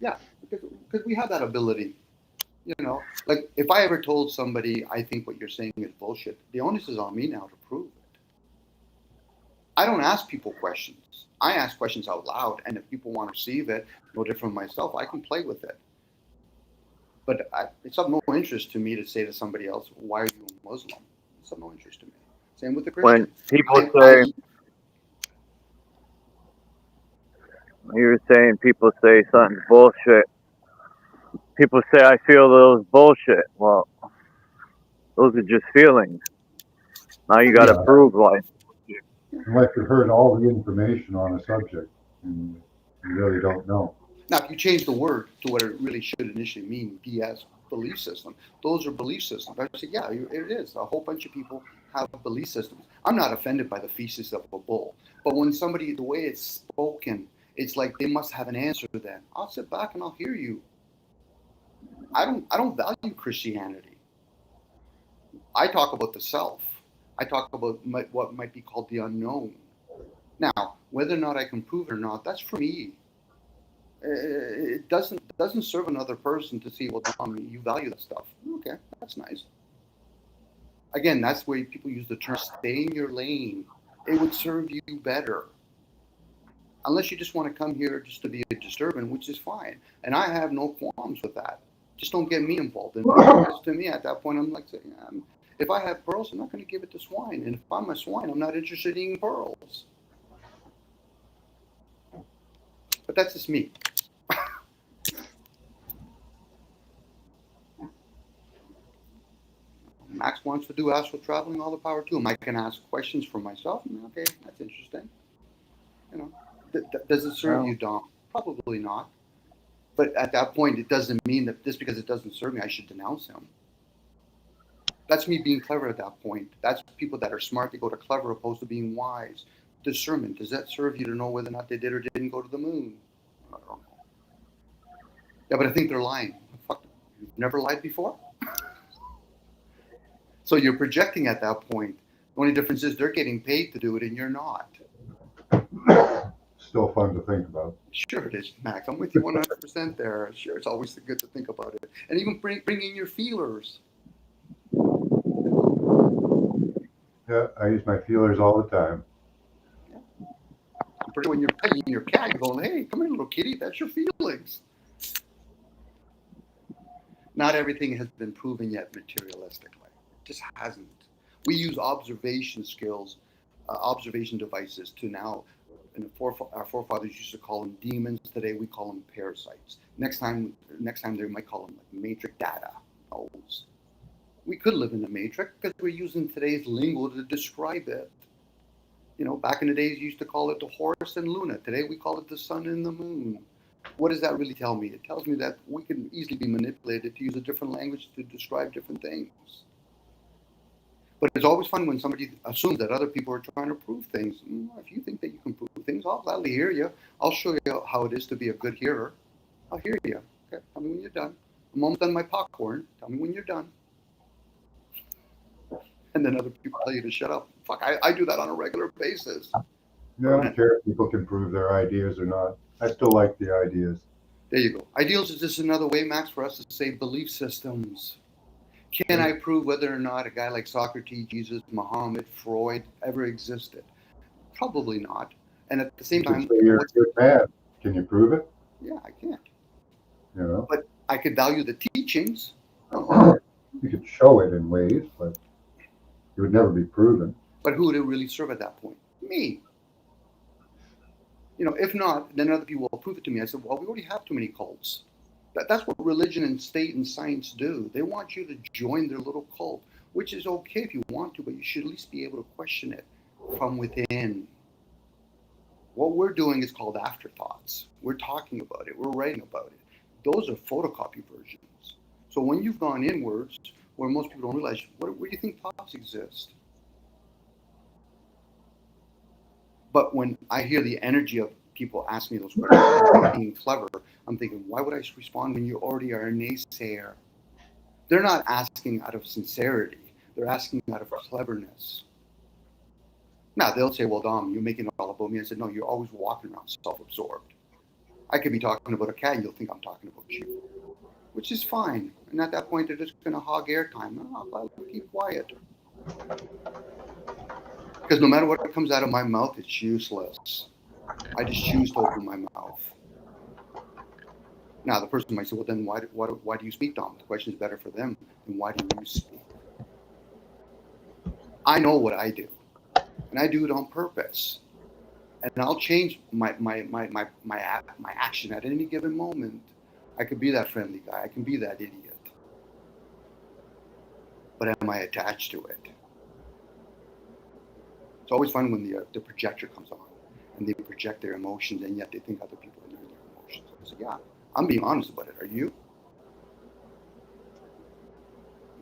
Yeah, because we have that ability. You know, like if I ever told somebody I think what you're saying is bullshit, the onus is on me now to prove it. I don't ask people questions. I ask questions out loud, and if people want to receive it, no different from myself, I can play with it. But it's of no interest to me to say to somebody else, "Why are you a Muslim?" It's of no interest to me. Same with the Christian. When people say, you're saying people say something's bullshit. People say, I feel those bullshit. Well, those are just feelings. Now you got to prove why. Unless you've heard all the information on a subject, and you really don't know. Now, if you change the word to what it really should initially mean, BS, belief system, those are belief systems. I say, yeah, it is. A whole bunch of people have belief systems. I'm not offended by the feces of a bull, but when somebody, the way it's spoken, it's like they must have an answer then. I'll sit back and I'll hear you. I don't value Christianity. I talk about the self. I talk about what might be called the unknown. Now, whether or not I can prove it or not, that's for me. It doesn't serve another person to see, well, Dom, you value that stuff. Okay, that's nice. Again, that's where people use the term stay in your lane. It would serve you better. Unless you just want to come here just to be a disturbance, which is fine. And I have no qualms with that. Just don't get me involved. And to me, at that point, I'm like saying, if I have pearls, I'm not going to give it to swine. And if I'm a swine, I'm not interested in eating pearls. But that's just me. Max wants to do astral traveling, all the power to him. I can ask questions for myself. Okay, that's interesting. You know, does it serve you, Dom? Probably not. But at that point, it doesn't mean that just because it doesn't serve me, I should denounce him. That's me being clever at that point. That's people that are smart, they go to clever opposed to being wise. Discernment, does that serve you to know whether or not they did or didn't go to the moon? I don't know. Yeah, but I think they're lying. Fuck, you've never lied before? So you're projecting at that point. The only difference is they're getting paid to do it and you're not. Still fun to think about. Sure it is, Max. I'm with you 100% there. Sure, it's always good to think about it. And even bring in your feelers. Yeah, I use my feelers all the time. Yeah. When you're petting your cat, you're going, hey, come here, little kitty, that's your feelings. Not everything has been proven yet materialistically. It just hasn't. We use observation skills, observation devices to now, and our forefathers used to call them demons. Today we call them parasites. Next time they might call them like matrix data. We could live in the matrix because we're using today's lingo to describe it. You know, back in the days, you used to call it the horse and Luna. Today we call it the sun and the moon. What does that really tell me? It tells me that we can easily be manipulated to use a different language to describe different things. But it's always fun when somebody assumes that other people are trying to prove things. If you think that you can prove things, I'll gladly hear you. I'll show you how it is to be a good hearer. I'll hear you. Okay, tell me when you're done. I'm almost done my popcorn. Tell me when you're done. And then other people tell you to shut up. Fuck, I do that on a regular basis. Yeah, I don't care if people can prove their ideas or not. I still like the ideas. There you go. Ideals is just another way, Max, for us to say belief systems. Can I prove whether or not a guy like Socrates, Jesus, Muhammad, Freud ever existed? Probably not. And at the same You can time, say you're a good man. Can you prove it? yeah, I can't. You know, But I could value the teachings. you could show it in ways, but it would never be proven. But who would it really serve at that point? Me. If not, then other people will prove it to me. I said, well, we already have too many cults. That's what religion and state and science do. They want you to join their little cult, which is okay if you want to, but you should at least be able to question it from within. What we're doing is called afterthoughts. We're talking about it. We're writing about it. Those are photocopy versions. So when you've gone inwards, where most people don't realize, where do you think thoughts exist? But when I hear the energy of people ask me those questions, being clever, I'm thinking, why would I respond when you already are a naysayer? They're not asking out of sincerity. They're asking out of cleverness. Now, they'll say, well, Dom, you're making it all about me. I said, no, you're always walking around self-absorbed. I could be talking about a cat and you'll think I'm talking about you, which is fine. And at that point, they're just going to hog airtime. I'll keep quiet. Because no matter what comes out of my mouth, it's useless. I just choose to open my mouth. Now, the person might say, well, then why do you speak, Dom? The question is better for them than why do you speak? I know what I do, and I do it on purpose. And I'll change my action at any given moment. I could be that friendly guy. I can be that idiot. But am I attached to it? It's always fun when the projector comes on and they project their emotions, and yet they think other people are doing their emotions. I say, yeah, I'm being honest about it. Are you?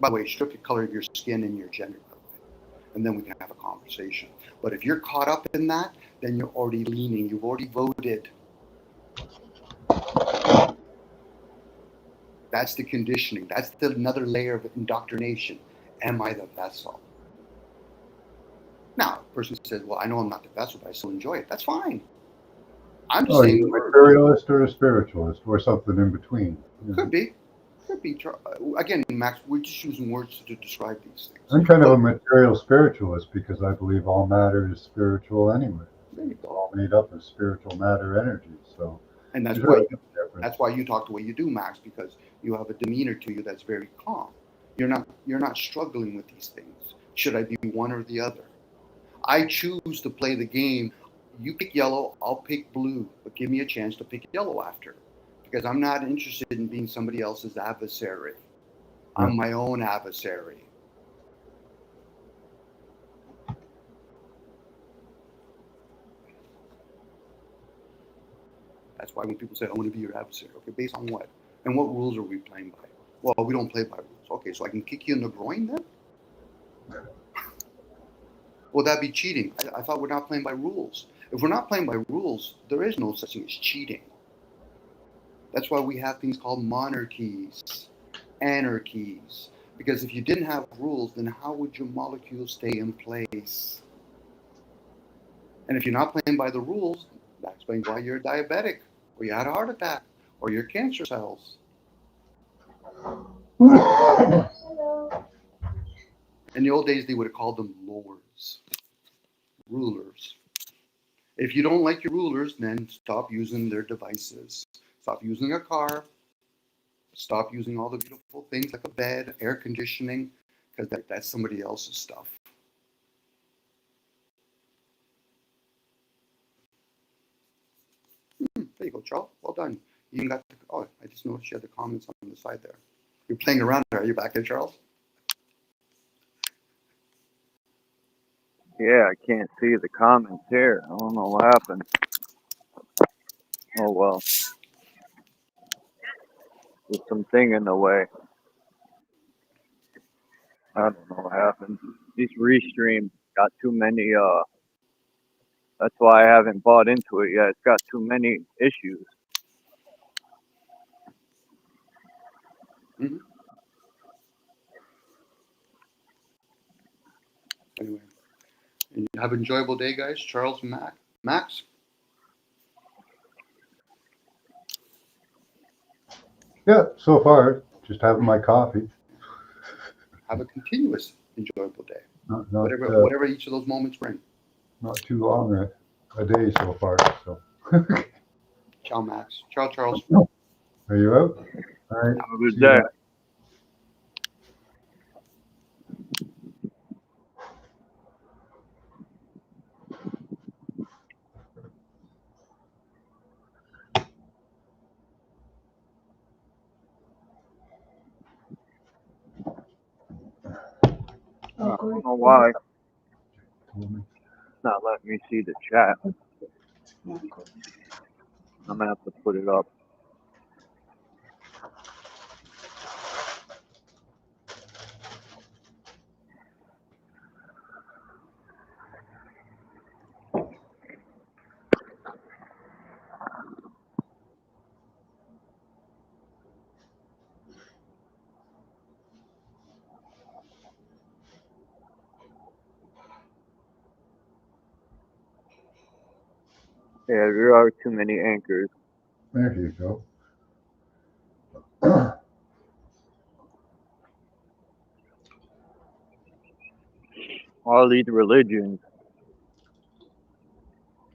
By the way, strip the color of your skin and your gender, by the way, and then we can have a conversation. But if you're caught up in that, then you're already leaning. You've already voted. That's the conditioning. That's another layer of indoctrination. Am I the vessel? Now, a person says, well, I know I'm not the vessel, but I still enjoy it. That's fine. I'm just saying. Are you a materialist or a spiritualist or something in between? Could be. Again, Max, we're just using words to describe these things. I'm kind of a material spiritualist because I believe all matter is spiritual anyway. There you go. All made up of spiritual matter energy. So, and that's why you talk the way you do, Max, because you have a demeanor to you that's very calm. You're not struggling with these things. Should I be one or the other? I choose to play the game. You pick yellow, I'll pick blue, but give me a chance to pick yellow after. Because I'm not interested in being somebody else's adversary. I'm my own adversary. That's why when people say, I want to be your adversary, okay, based on what? And what rules are we playing by? Well, we don't play by rules. Okay, so I can kick you in the groin then? Will that be cheating? I thought we're not playing by rules. If we're not playing by rules, there is no such thing as cheating. That's why we have things called monarchies, anarchies. Because if you didn't have rules, then how would your molecules stay in place? And if you're not playing by the rules, that explains why you're diabetic, or you had a heart attack, or your cancer cells. In the old days, they would have called them lords, rulers. If you don't like your rulers, then stop using their devices. Stop using a car. Stop using all the beautiful things like a bed, air conditioning, because that's somebody else's stuff. There you go, Charles. Well done. You even got I just noticed you had the comments on the side there. You're playing around there. Are you back there, Charles? Yeah, I can't see the comments here. I don't know what happened. Oh, well. There's something in the way. I don't know what happened. This Restream got too many. That's why I haven't bought into it yet. It's got too many issues. Mm-hmm. Anyway, and have an enjoyable day, guys. Charles and Max. Yeah, so far, just having my coffee. Have a continuous enjoyable day. Not Whatever each of those moments bring. not too long a day so far. So, Ciao, Max. Ciao, Charles. are you out? All right. Have a good See you day. guys. I don't know why it's not letting me see the chat. I'm gonna have to put it up. Yeah, there are too many anchors. There you go. All these religions.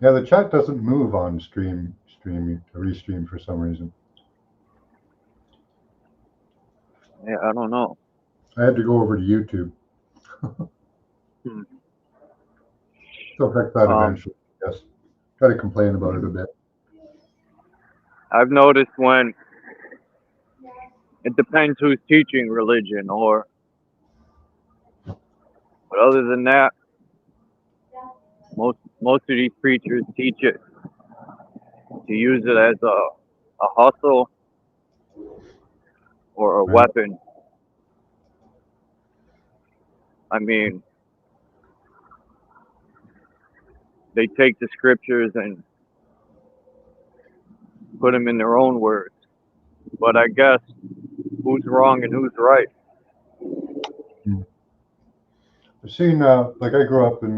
Yeah, the chat doesn't move on restream for some reason. Yeah, I don't know. I had to go over to YouTube. Hmm. They'll fix that eventually. Yes. Try to complain about it a bit. I've noticed when it depends who's teaching religion, but other than that, most of these preachers teach it to use it as a hustle or a Right. weapon. I mean, they take the scriptures and put them in their own words. But I guess who's wrong and who's right? I've seen, like I grew up in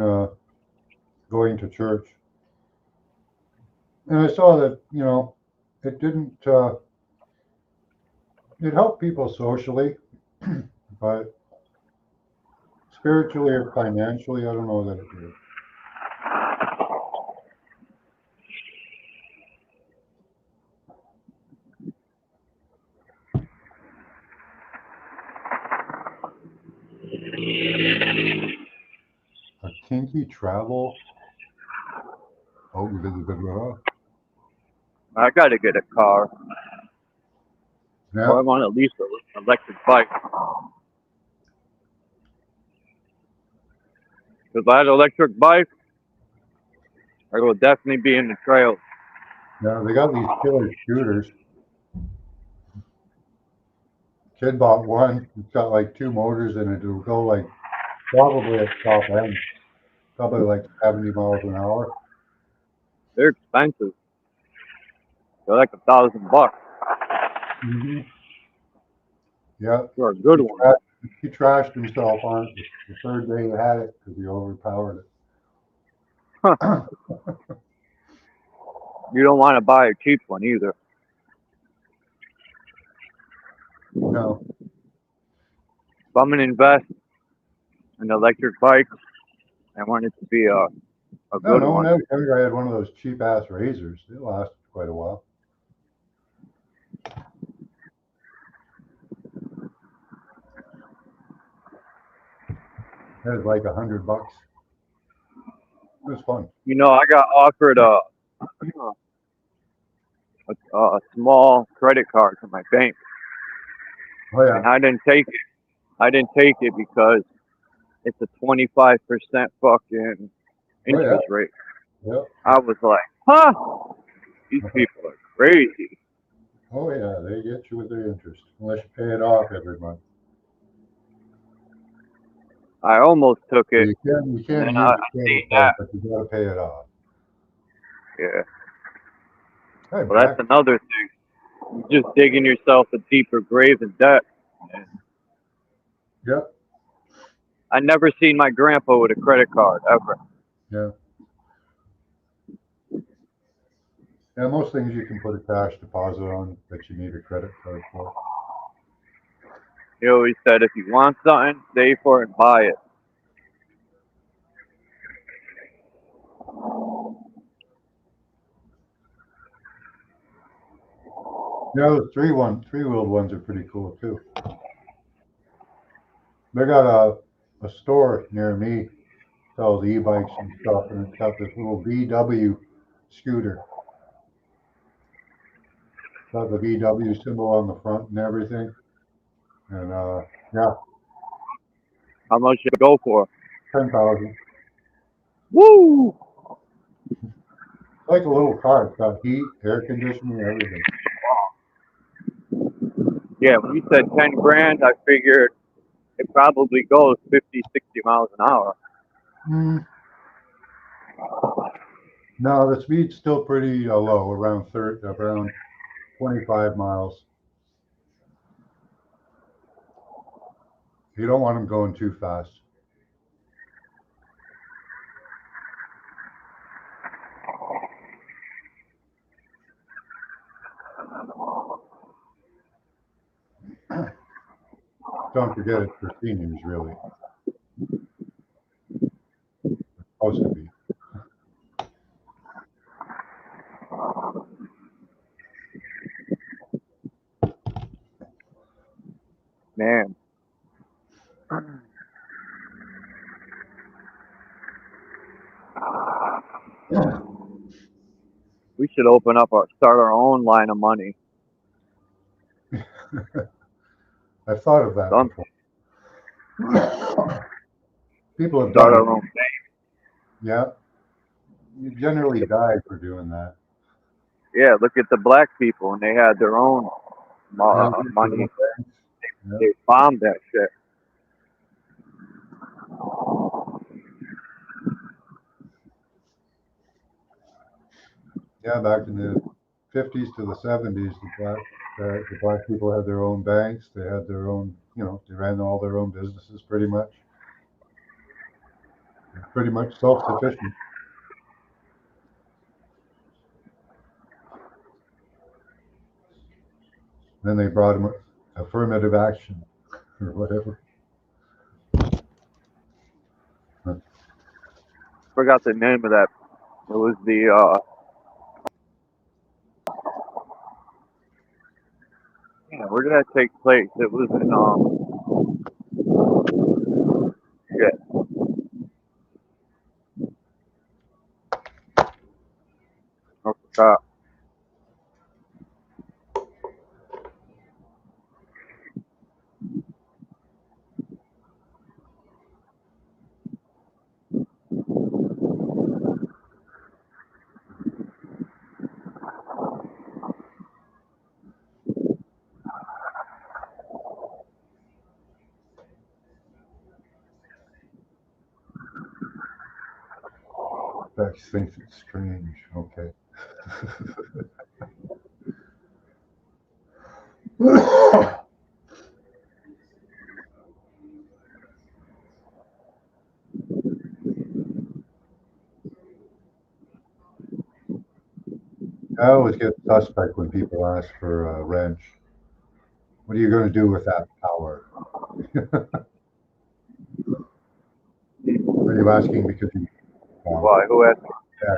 going to church, and I saw that, it didn't, it helped people socially, but spiritually or financially, I don't know that it did. A kinky travel. Oh, I gotta get a car, yeah. or I want at least an electric bike. If I had an electric bike, I will definitely be in the trails. Yeah, they got these killer scooters. Kid bought one. It's got like 2 motors in it. It'll go like probably at top end, probably like 70 miles an hour. They're expensive. They're like $1,000 Mm-hmm. Yeah, for a good one. he trashed himself on it the third day he had it because he overpowered it. Huh. You don't want to buy a cheap one either. No, If I'm gonna invest in an electric bike, I want it to be a good no. When I one. was younger, I had one of those cheap ass razors. It lasted quite a while. It was like $100. It was fun. You know, I got offered a small credit card from my bank, Oh and yeah, I didn't take it. I didn't take it because it's a 25% fucking interest rate. yeah. I was like, huh? These people are crazy. Oh yeah, they get you with their interest unless you pay it off every month. I almost took it, You and can't then use I the seen credit that. card, but you gotta pay it off. Yeah. Hey, Well, that's back. another thing. You're just digging yourself a deeper grave in debt. And Yep. I never seen my grandpa with a credit card ever. Yeah. Yeah. Most things you can put a cash deposit on that you need a credit card for. He always said, if you want something, save for it and buy it. Yeah, those three-wheeled ones are pretty cool too. They got a store near me, sells e-bikes and stuff, and it's got this little VW scooter. It's got the VW symbol on the front and everything. And yeah, How much you go for? 10,000. Woo! It's like a little car. It's got heat, air conditioning, everything. Yeah, when you said 10 grand, I figured it probably goes 50, 60 miles an hour. Mm. No, the speed's still pretty low, around 25 miles. You don't want them going too fast. Don't forget it's for seniors, really. It's supposed to be. Man. We should start our own line of money. I've thought of that Something. before. People have Start done our it. own bank. Yeah. You generally die for doing that. Yeah, look at the black people, and they had their own money. Yeah. They bombed that shit. Yeah, back in the 50s to the 70s, the black people had their own banks. They had their own, they ran all their own businesses pretty much. They're pretty much self-sufficient. Then they brought them affirmative action or whatever. Forgot the name of that. It was the where did that take place? It was in shit. I forgot. Bex thinks it's strange. Okay. I always get suspect when people ask for a wrench. What are you going to do with that power? Are you asking because you Why? Who asked yes.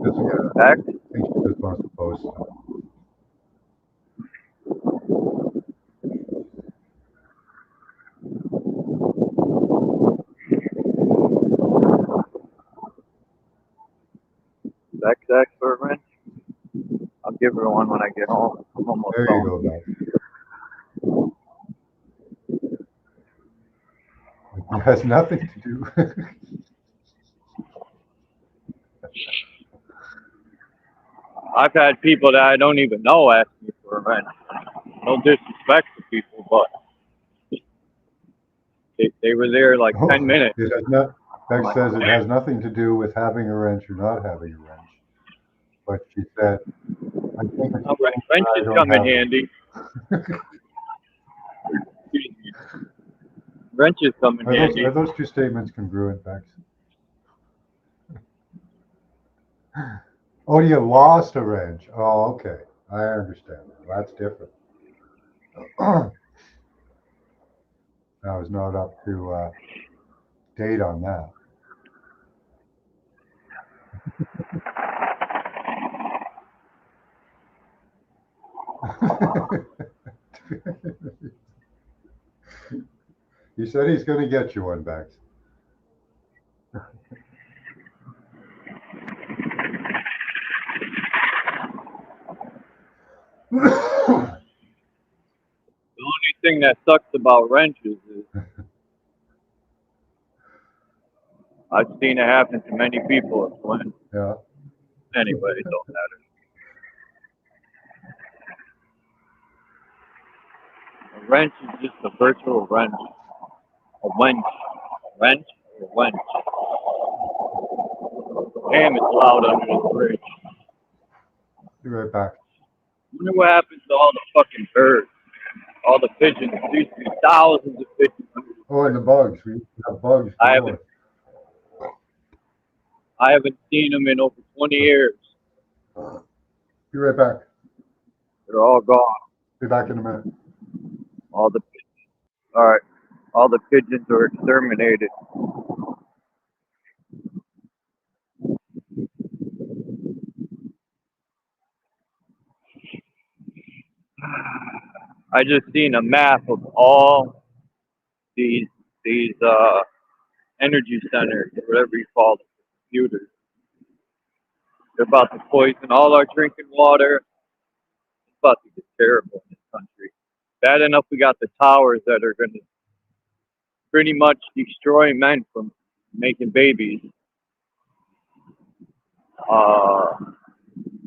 Just, X? I think she just wants to post it. XX for a wrench? I'll give her one when I get home. I'm almost There you home. go, Bex. It has nothing to do. I've had people that I don't even know ask me for a wrench. No disrespect to people, but They were there like Oh, 10 minutes. it has not. Beck says it has nothing to do with having a wrench or not having a wrench. But she said, I think it's All right, cool wrench that I is don't coming have one. handy. Excuse me. Wrench is coming handy. Are those two statements congruent, Bex? Oh, you lost a wrench. Oh, okay. I understand. That's different. I was not up to date on that. He said he's going to get you one, Bex. The only thing that sucks about wrenches is I've seen it happen to many people. When Yeah. anyway, it don't matter. A wrench is just a virtual wrench. A wench. Wrench or wench. Damn, it's loud under the bridge. Be right back. I wonder what happens to all the fucking birds. All the pigeons. There used to be thousands of pigeons. Oh, and the bugs. We have bugs. I haven't seen them in over 20 years. Be right back. They're all gone. Be back in a minute. All the pigeons. All right. All the pigeons are exterminated. I just seen a map of all these energy centers, whatever you call them, computers. They're about to poison all our drinking water. It's about to get terrible in this country. Bad enough we got the towers that are going to pretty much destroy men from making babies.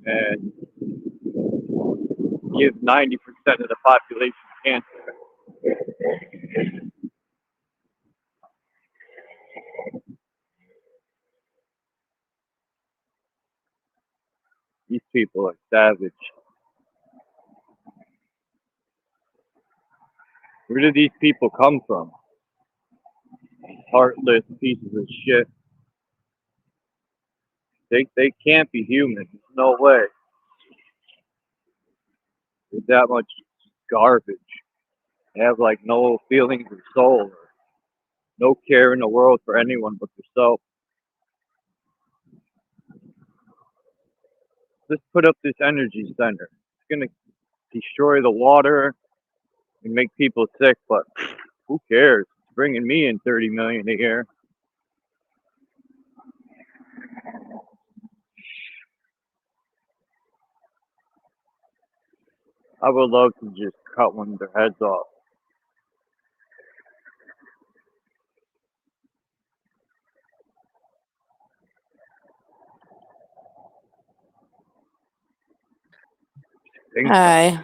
And give 90% of the population cancer. These people are savage. Where do these people come from? Heartless pieces of shit. They can't be human. There's no way. They're that much garbage. They have like no feelings or soul, or no care in the world for anyone but themselves. Let's put up this energy center. It's gonna destroy the water and make people sick, but who cares? It's bringing me in $30 million a year. I would love to just cut one of their heads off. Hi.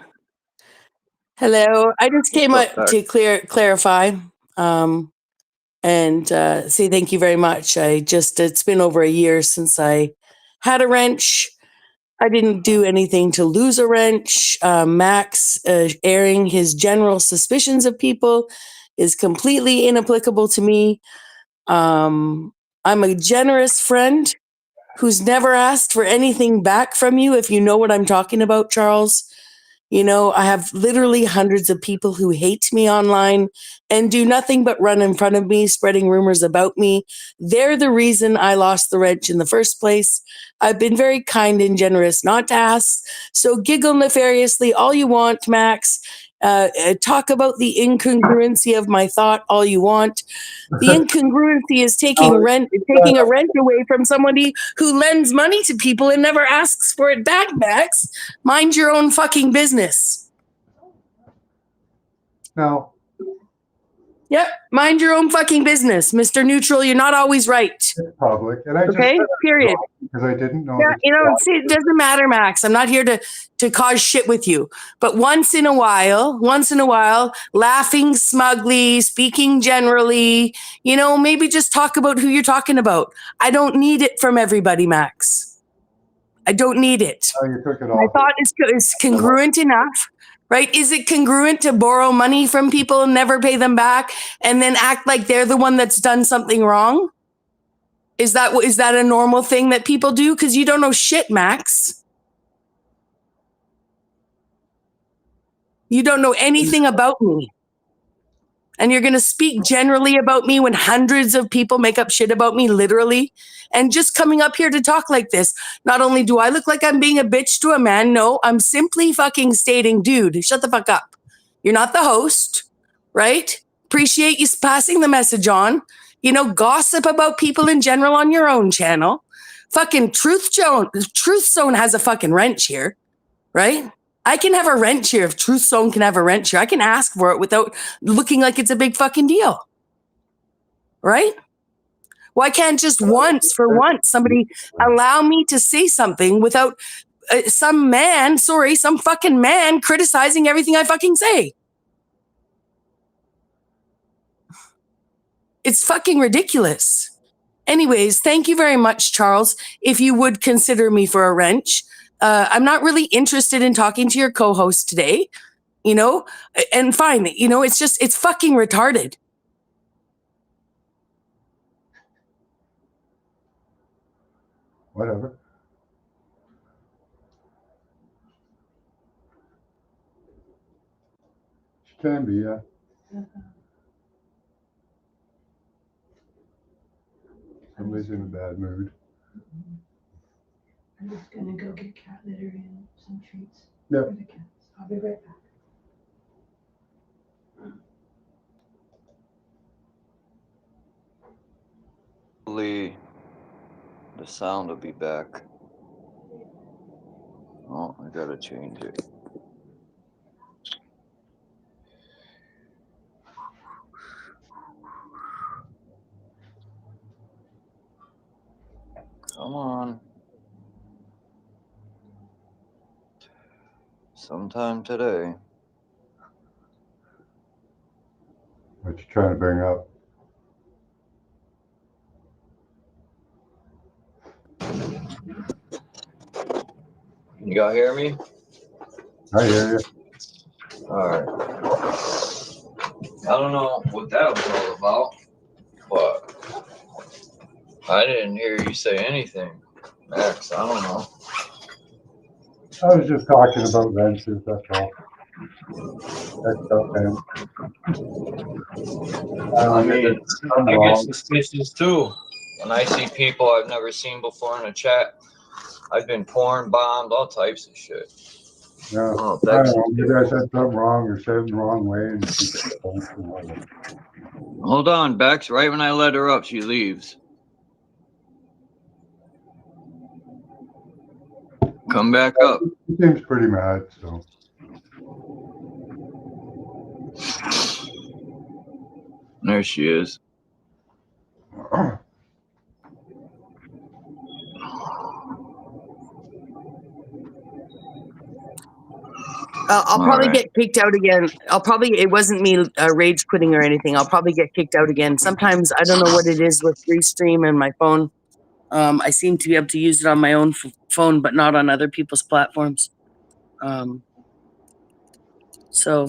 Hello. I just came What's up, up to clarify and say thank you very much. It's been over a year since I had a wrench. I didn't do anything to lose a wrench. Max airing his general suspicions of people is completely inapplicable to me. I'm a generous friend who's never asked for anything back from you, if you know what I'm talking about, Charles. You know, I have literally hundreds of people who hate me online and do nothing but run in front of me, spreading rumors about me. They're the reason I lost the wrench in the first place. I've been very kind and generous not to ask. So giggle nefariously all you want, Max. Talk about the incongruency of my thought all you want. The incongruency is taking a rent away from somebody who lends money to people and never asks for it back, Max. Mind your own fucking business. No. Yep. Mind your own fucking business, Mr. Neutral. You're not always right. It's public, and I just Okay? Period. because I didn't know. Yeah, see, it doesn't matter, Max. I'm not here to cause shit with you. But once in a while, laughing smugly, speaking generally, maybe just talk about who you're talking about. I don't need it from everybody, Max. I don't need it. Oh, you took it My off. thought is congruent enough, right? Is it congruent to borrow money from people and never pay them back and then act like they're the one that's done something wrong? Is that a normal thing that people do? Because you don't know shit, Max. You don't know anything about me. And you're going to speak generally about me when hundreds of people make up shit about me, literally. And just coming up here to talk like this, not only do I look like I'm being a bitch to a man, no, I'm simply fucking stating, dude, shut the fuck up. You're not the host, right? Appreciate you passing the message on. Gossip about people in general on your own channel. Fucking Truth Zone has a fucking wrench here, right? I can have a wrench here if Truth Zone can have a wrench here. I can ask for it without looking like it's a big fucking deal, right? Why can't just once somebody allow me to say something without some fucking man criticizing everything I fucking say? It's fucking ridiculous. Anyways, thank you very much, Charles. If you would consider me for a wrench, I'm not really interested in talking to your co-host today, and fine, it's fucking retarded. Whatever. She can be, yeah. Somebody's in a bad mood. I'm just gonna go get cat litter and some treats Yep. for the cats. I'll be right back. Hopefully, the sound will be back. Oh, I gotta change it. Come on. Sometime today. What you trying to bring up? You all hear me? I hear you. All right. I don't know what that was all about, but I didn't hear you say anything, Max. I don't know. I was just talking about wrenches, that's all. That's okay. I mean, I get suspicious too. When I see people I've never seen before in a chat, I've been porn bombed, all types of shit. Yeah. Oh, I don't know. You guys said something wrong or said it the wrong way. And hold on, Bex. Right when I let her up, she leaves. Come back up. She seems pretty mad, so. There she is. I'll probably get kicked out again. It wasn't me rage quitting or anything. I'll probably get kicked out again. Sometimes I don't know what it is with Restream and my phone. I seem to be able to use it on my own phone, but not on other people's platforms. So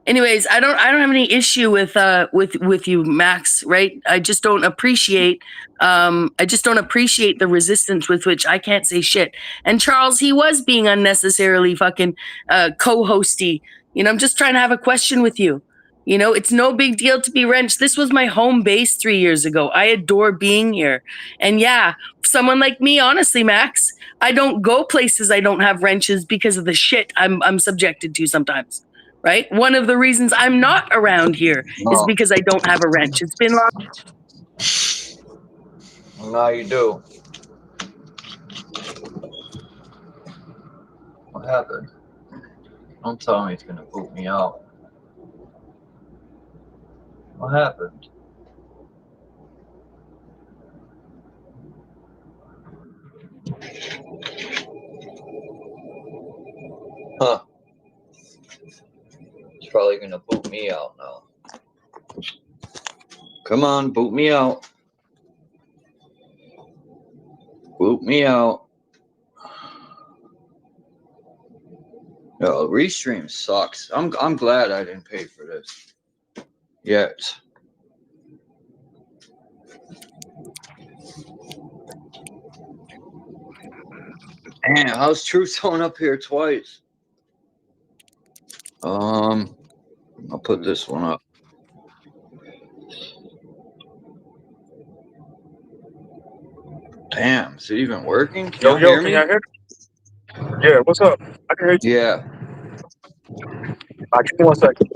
anyways, I don't have any issue with you, Max, right? I just don't appreciate the resistance with which I can't say shit. And Charles, he was being unnecessarily fucking co-hosty. I'm just trying to have a question with you. It's no big deal to be wrenched. This was my home base 3 years ago. I adore being here. And yeah, someone like me, honestly, Max, I don't go places I don't have wrenches because of the shit I'm subjected to sometimes. Right? One of the reasons I'm not around here is because I don't have a wrench. It's been long. Now you do. What happened? Don't tell me he's gonna boot me out. What happened? Huh. It's probably gonna boot me out now. Come on, boot me out. Boot me out. Yo, Restream sucks. I'm glad I didn't pay for this yet. Damn, how's Truth showing up here twice? I'll put this one up. Damn, is it even working? Can y'all hear Can me? y'all hear me? Yeah, what's up? I can hear you. Yeah. Give me 1 second.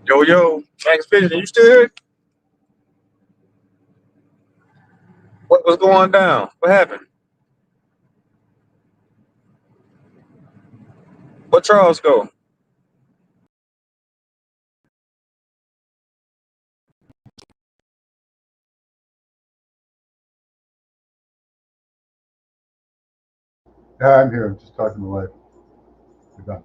Yo, Max Vision, you still here? What's going down? What happened? What Charles go? Yeah, I'm here. I'm just talking to life. You're done.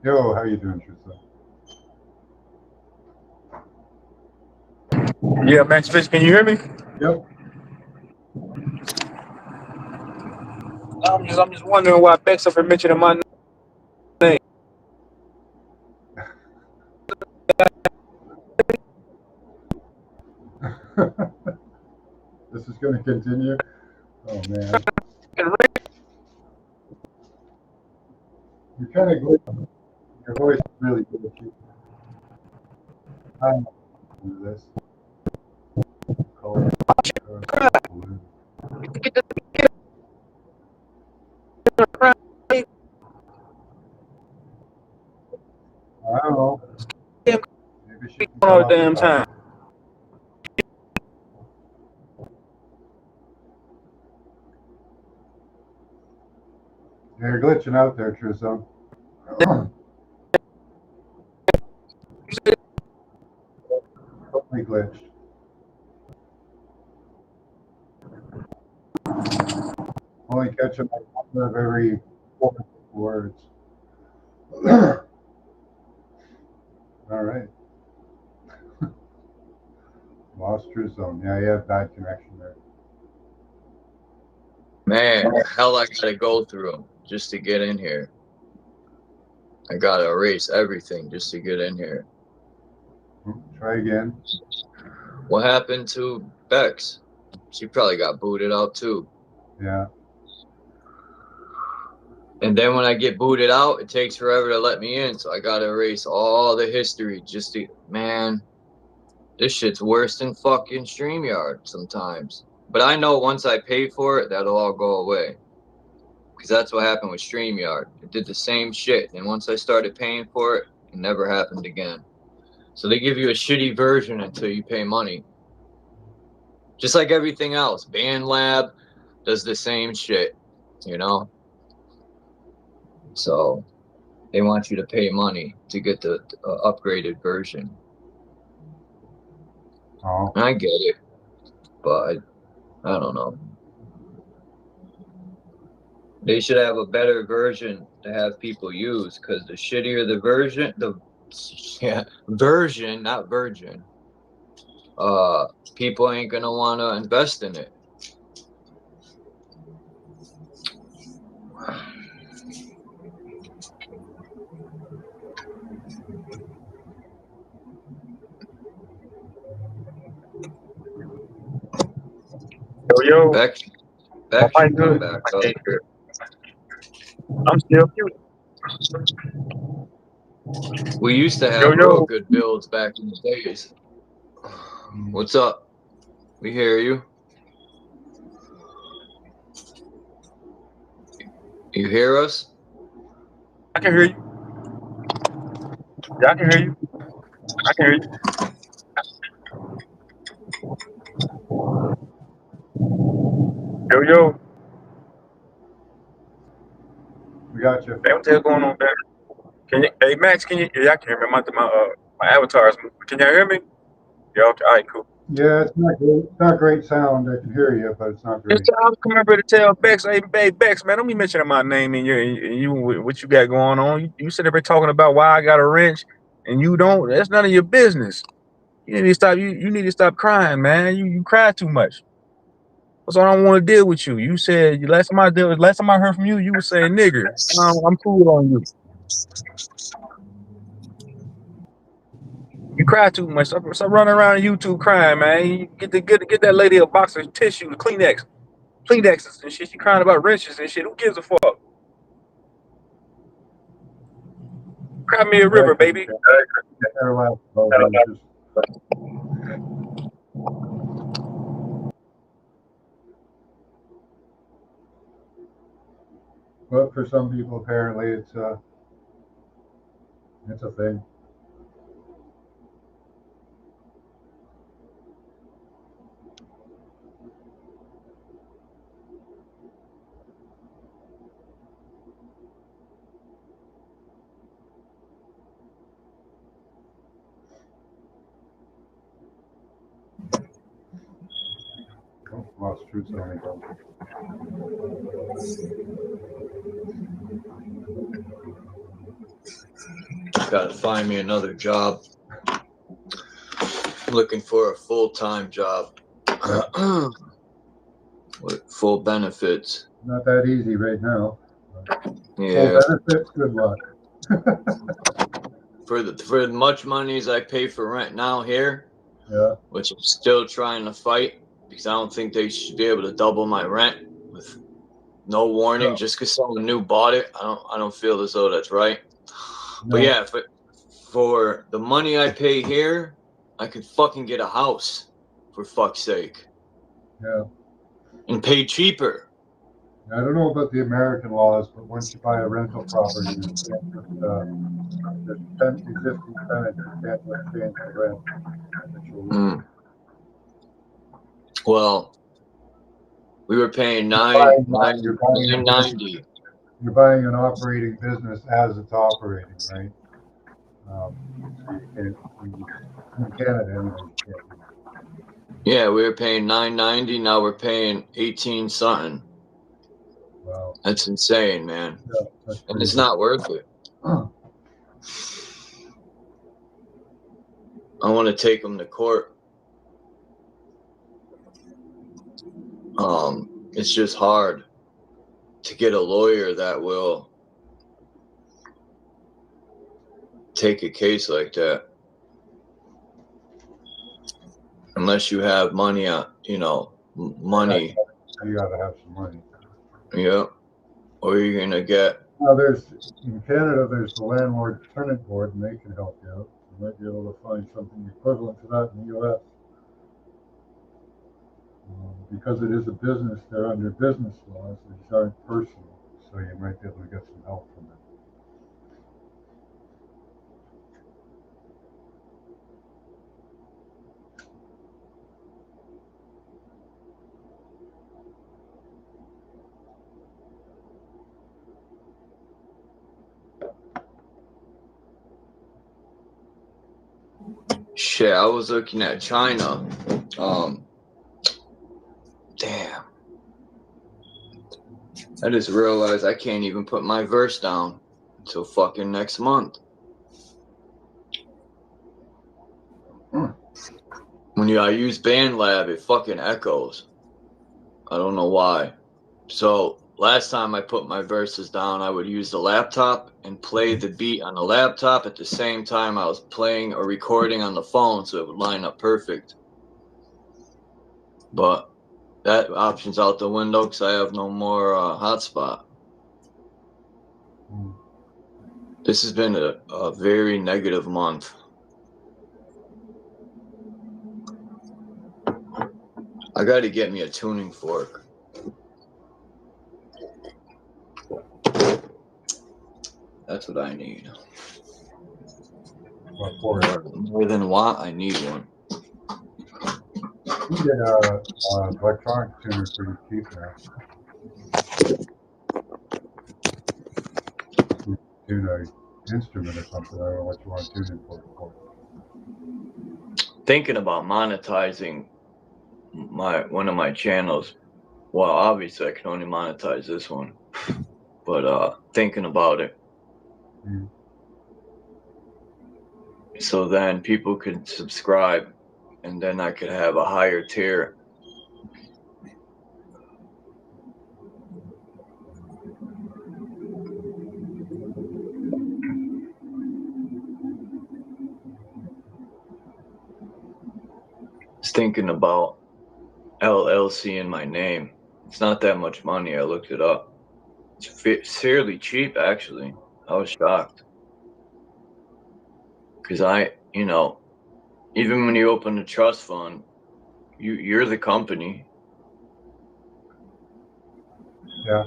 Yo, how you doing, Tristan? Yeah, Max Vision, can you hear me? Yep. I'm just wondering why Bex up and mentioning my name. This is going to continue. Oh man, you're kind of glitching. Your voice is really glitchy. I'm do this. Color blue. I don't know. Maybe she can come All the up and damn talk. time. You're glitching out there, Tristan. Totally glitched. Only catching like one of every 4 words. All right. Lost Tristan. Yeah, you have bad connection there. Man, hell, I gotta go through just to get in here. I gotta erase everything just to get in here. Try again. What happened to Bex? She probably got booted out too. Yeah. And then when I get booted out, it takes forever to let me in. So I gotta erase all the history just to, man, this shit's worse than fucking StreamYard sometimes. But I know once I pay for it, that'll all go away. Because that's what happened with StreamYard. It did the same shit. And once I started paying for it, it never happened again. So they give you a shitty version until you pay money. Just like everything else. BandLab does the same shit, you know? So they want you to pay money to get the upgraded version. Oh. I get it, but I don't know. They should have a better version to have people use, because the shittier the version, version, not virgin, people ain't gonna want to invest in it. Yo, Beck my mic should come good. back I up. can't hear. I'm still cute. We used to have real good builds back in the days. What's up? We hear you. You hear us? I can hear you. Yeah, I can hear you. I can hear you. Yo. We got you. Hey, what the hell going on, man? Can you? Hey, Max, can you? Yeah, I can hear me. My avatar is moving. Can y'all hear me? Yeah. Okay. All right. Cool. Yeah, it's not great. It's not great sound. I can hear you, but it's not great. I was coming over to tell Bex, hey, Bex, man, don't be mentioning my name and you what you got going on. You sit there talking about why I got a wrench and you don't. That's none of your business. You need to stop. You need to stop crying, man. You cry too much. That's why I don't want to deal with you. You said last time I heard from you, you were saying nigger. I'm cool on you. You cry too much. Stop running around YouTube crying, man. You get that lady a box of tissue, Kleenexes and shit. She crying about wrenches and shit. Who gives a fuck? Cry me a river, baby. But for some people, apparently, it's a thing. Oh, lost truth on me. Gotta find me another job. I'm looking for a full-time job with full benefits. Not that easy right now. Yeah. Full benefits, good luck. For as much money as I pay for rent now here, Yeah. which I'm still trying to fight, because I don't think they should be able to double my rent with no warning just because someone new bought it. I don't feel as though that's right. No. But yeah, for the money I pay here, I could fucking get a house, for fuck's sake. Yeah. And pay cheaper. I don't know about the American laws, but once you buy a rental property, you can't just, the existing tenant, you can't just change the rent. Well, we were paying $9.90. You're buying an operating business as it's operating, right? So you can't, in Canada anyway, you can't do that. Yeah, we were paying $9.90. Now we're paying 18 something. Wow. That's insane, man. Yeah, and it's not worth it. I want to take them to court. It's just hard. to get a lawyer that will take a case like that. Unless you have money, money. You got to have some money. Yeah. Or you're going to get. Now, in Canada, there's the Landlord Tenant Board, and they can help you out. You might be able to find something equivalent to that in the U.S. Because it is a business, they're under business laws. These aren't personal, so you might be able to get some help from it. Shit, I was looking at China. Damn. I just realized I can't even put my verse down until fucking next month. When I use BandLab, it fucking echoes. I don't know why. So last time I put my verses down, I would use the laptop and play the beat on the laptop at the same time I was playing or recording on the phone, so it would line up perfect. But that option's out the window because I have no more hotspot. This has been a very negative month. I got to get me a tuning fork. That's what I need. More than what, I need one. You get an electronic tuner pretty cheap now. Tune an instrument or something. I don't know what you want to tune it for. Thinking about monetizing one of my channels. Well, obviously I can only monetize this one, but thinking about it. So then people could subscribe, and then I could have a higher tier. Just thinking about LLC in my name. It's not that much money. I looked it up. It's fairly cheap, actually. I was shocked. Because even when you open a trust fund, you're the company. Yeah.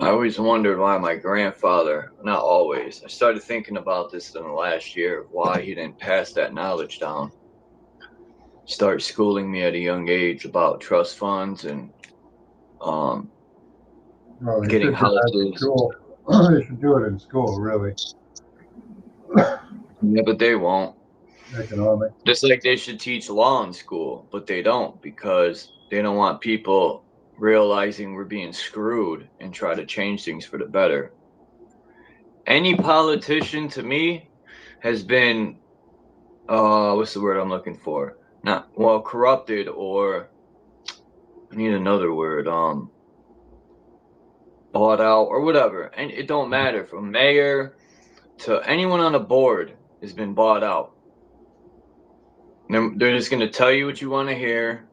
I always wondered why my grandfather, not always, I started thinking about this in the last year, why he didn't pass that knowledge down. Start schooling me at a young age about trust funds and getting houses. They should do it in school, really. Yeah, but they won't. Economics. Just like they should teach law in school, but they don't, because they don't want people realizing we're being screwed and try to change things for the better. Any politician to me has been, what's the word I'm looking for? Corrupted, or I need another word, bought out or whatever. And it don't matter, from mayor to anyone on a board has been bought out. They're just going to tell you what you want to hear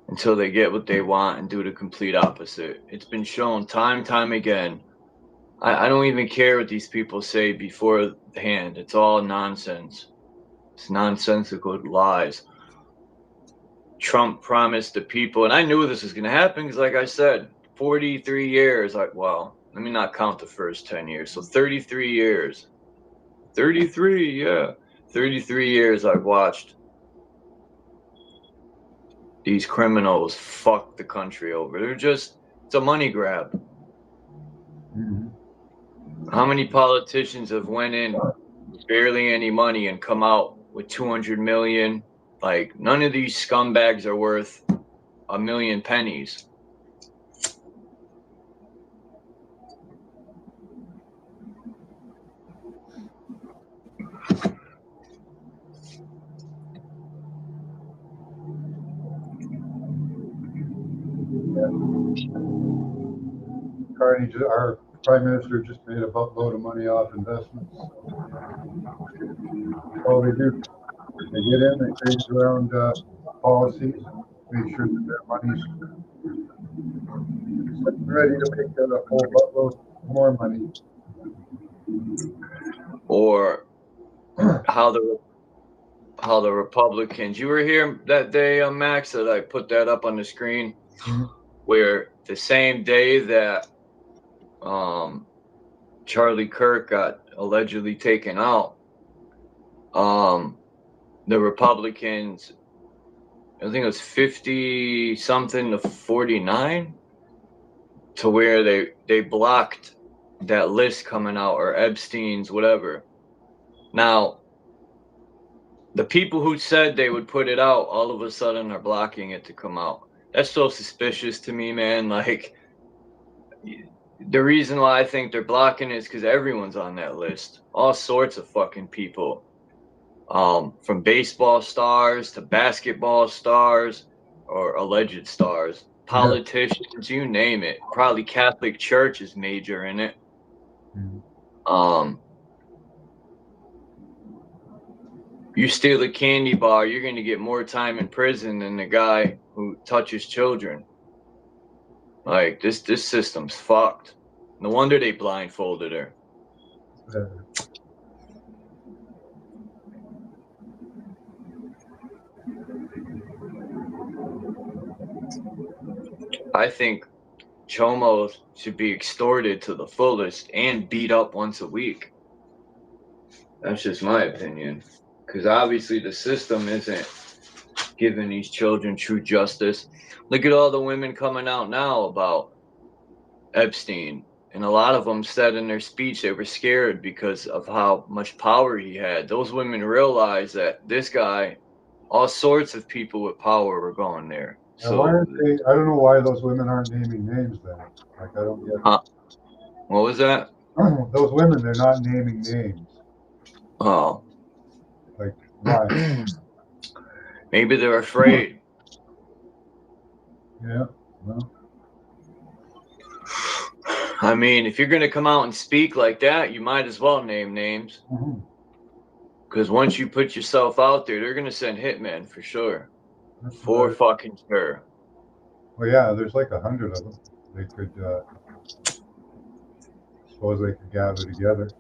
until they get what they want and do the complete opposite. It's been shown time again. I don't even care what these people say beforehand. It's all nonsense. It's nonsensical lies. Trump promised the people, and I knew this was going to happen because, like I said, 43 years. Well, let me not count the first 10 years. So 33 years. 33, yeah. 33 years I've watched these criminals fuck the country over. It's a money grab. Mm-hmm. How many politicians have went in with barely any money and come out with 200 million? Like, none of these scumbags are worth a million pennies. our prime minister just made a buttload of money off investments. All they do, they get in, they change around policies, make sure that their money's ready to make a whole buttload more money. Or how the Republicans, you were here that day, Max, that I put that up on the screen, where the same day that Charlie Kirk got allegedly taken out, the Republicans, I think it was 50 something to 49, to where they blocked that list coming out, or Epstein's whatever. Now, the people who said they would put it out all of a sudden are blocking it to come out. That's so suspicious to me, man. Like, the reason why I think they're blocking it is because everyone's on that list. All sorts of fucking people. From baseball stars to basketball stars, or alleged stars, politicians, you name it. Probably Catholic Church is major in it. You steal a candy bar, you're going to get more time in prison than the guy who touches children. Like, this system's fucked. No wonder they blindfolded her. I think Chomo should be extorted to the fullest and beat up once a week. That's just my opinion. Because obviously the system isn't giving these children true justice. Look at all the women coming out now about Epstein. And a lot of them said in their speech they were scared because of how much power he had. Those women realized that this guy, all sorts of people with power were going there. So why aren't they, I don't know why those women aren't naming names then. Like, I don't get it. What was that? Those women, they're not naming names. Oh. Like, why? Maybe they're afraid. Yeah, well. I mean, if you're going to come out and speak like that, you might as well name names. Because once you put yourself out there, they're going to send hitmen for sure. For fucking sure. Well, yeah, there's like 100 of them. They could, suppose they could gather together.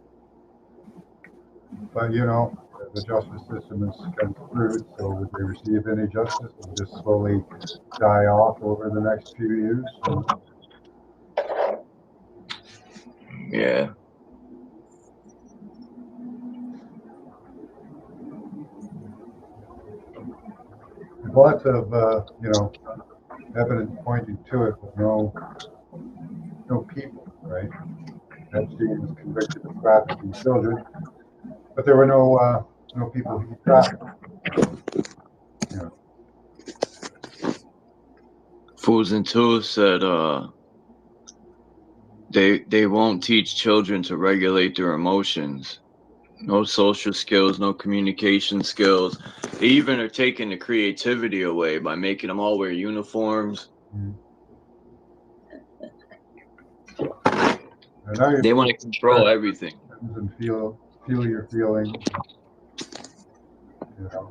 But, you know, the justice system is kind of screwed, so would they receive any justice? It will just slowly die off over the next few years. So. Yeah. There's lots of, you know, evidence pointing to it, but no people, right? Epstein was convicted of trafficking children, but there were no people he trafficked. You know. Fools and Tools said they won't teach children to regulate their emotions. No social skills, no communication skills. They even are taking the creativity away by making them all wear uniforms. They want to control everything. And feel your feelings. You know.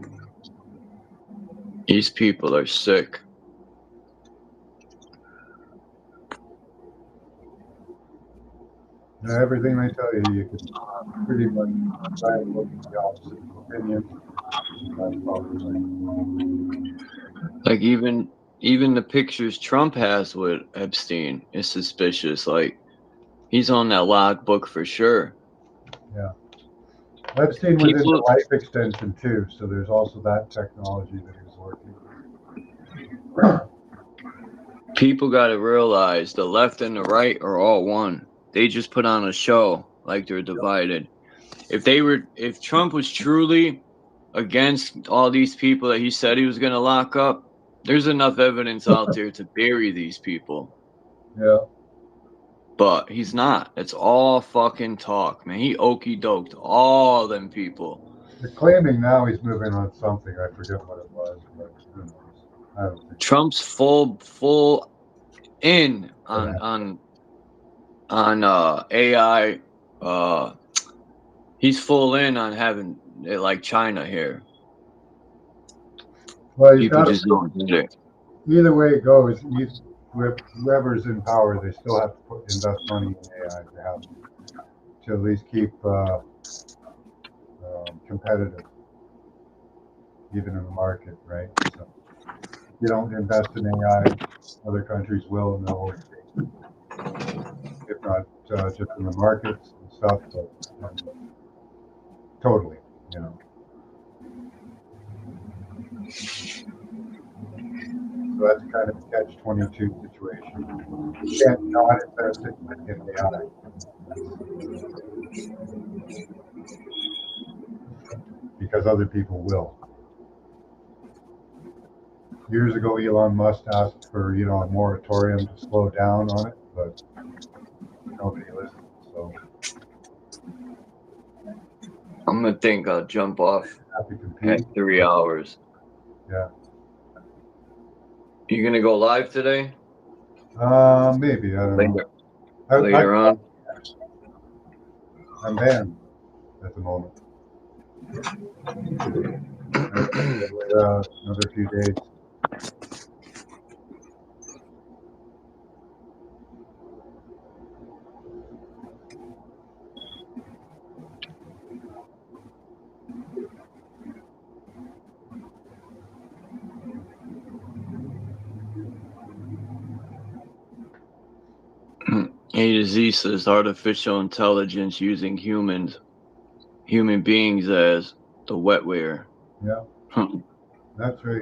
These people are sick. Now, everything they tell you, you can pretty much try and look at the opposite opinion. Like even the pictures Trump has with Epstein is suspicious. Like, he's on that logbook for sure. Yeah. Epstein was into life extension too, so there's also that technology that he was working with. People got to realize the left and the right are all one. They just put on a show like they're divided. If Trump was truly against all these people that he said he was going to lock up, there's enough evidence out there to bury these people. Yeah. But he's not. It's all fucking talk, man. He okey-doked all them people. They're claiming now he's moving on something. I forget what it was, but who knows? I don't think Trump's full in on on AI. He's full in on having it like China here. Well, you've People got just don't get it. either way it goes, whoever's in power, they still have to invest money in AI. They have to at least keep competitive, even in the market, right? So if you don't invest in AI, other countries will, and they'll overtake, if not just in the markets and stuff, but totally, you know. So that's kind of a catch-22 situation. You can't not invest in AI. Because other people will. Years ago, Elon Musk asked for, a moratorium to slow down on it, but nobody listened. So I'm gonna think I'll jump off have to at compete. 3 hours. Yeah. You gonna go live today? Maybe, I don't know. Later on. I'm banned at the moment. Another few days. A to Z says artificial intelligence using human beings as the wetware. Yeah, that's right.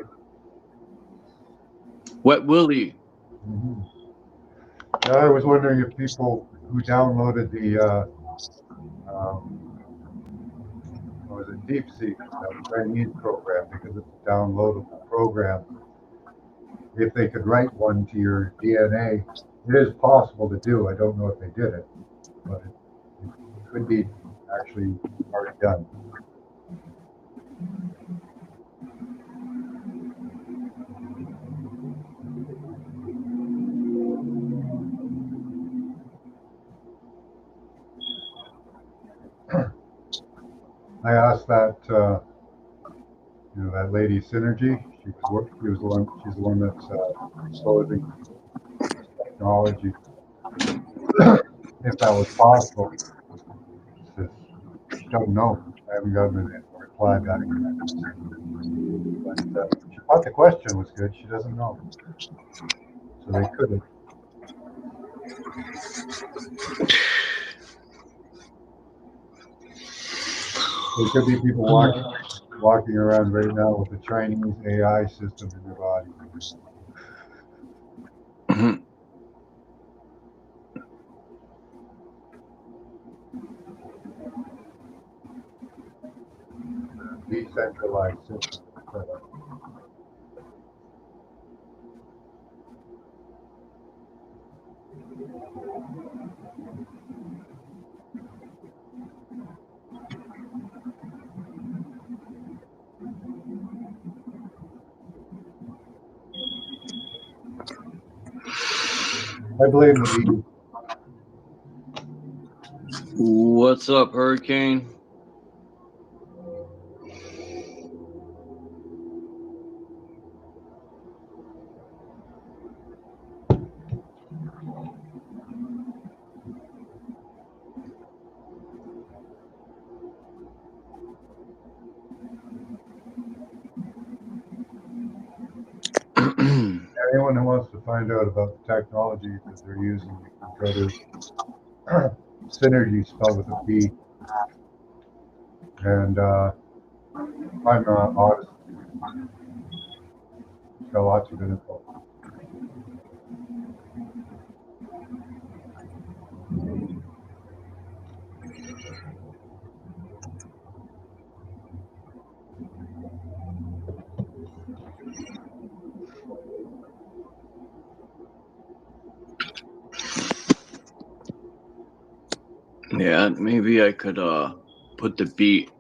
Wet Willie. Mm-hmm. Yeah, I was wondering if people who downloaded the what was it, DeepSeek, that Chinese program, because it's a downloadable program, if they could write one to your DNA. It is possible to do. I don't know if they did it, but it could be actually already done. I asked that that lady Synergy. She's the one that's exposing this technology. If that was possible, she says she don't know. I haven't gotten a reply back yet. But she thought the question was good. She doesn't know, so they could have. There could be people walking around right now with a Chinese AI system in their body. Decentralized system. I blame the media. What's up, Hurricane? Anyone who wants to find out about the technology that they're using, you can go to Synergy, spelled with a B, and I'm Odyssey. It's got lots of good info. Yeah, maybe I could put the beat.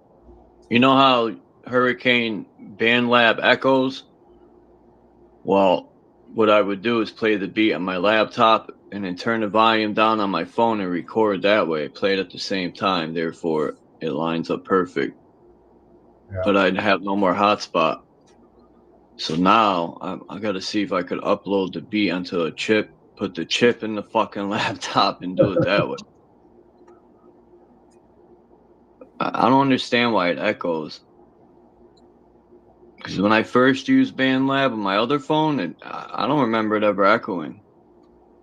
You know how Hurricane BandLab echoes? Well, what I would do is play the beat on my laptop and then turn the volume down on my phone and record that way. Play it at the same time. Therefore, it lines up perfect. Yeah. But I'd have no more hotspot. So now I got to see if I could upload the beat onto a chip, put the chip in the fucking laptop, and do it that way. I don't understand why it echoes. Because when I first used BandLab on my other phone, I don't remember it ever echoing.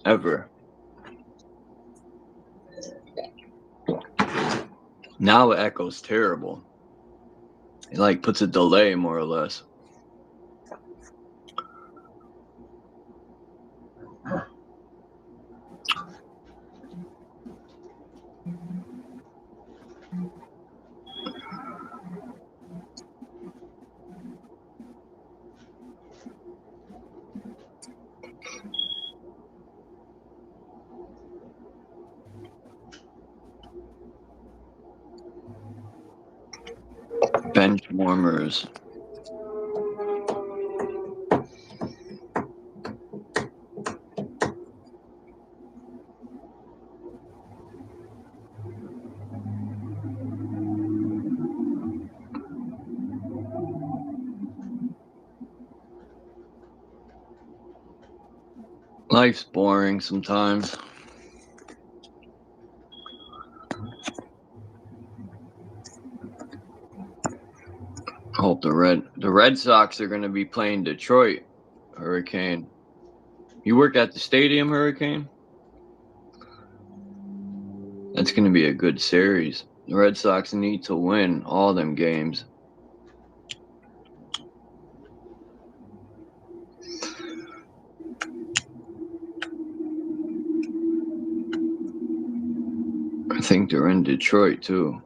Ever. Now it echoes terrible. It like puts a delay, more or less. Bench warmers. Life's boring sometimes. I hope the Red Sox are going to be playing Detroit, Hurricane. You work at the stadium, Hurricane? That's going to be a good series. The Red Sox need to win all them games. I think they're in Detroit, too.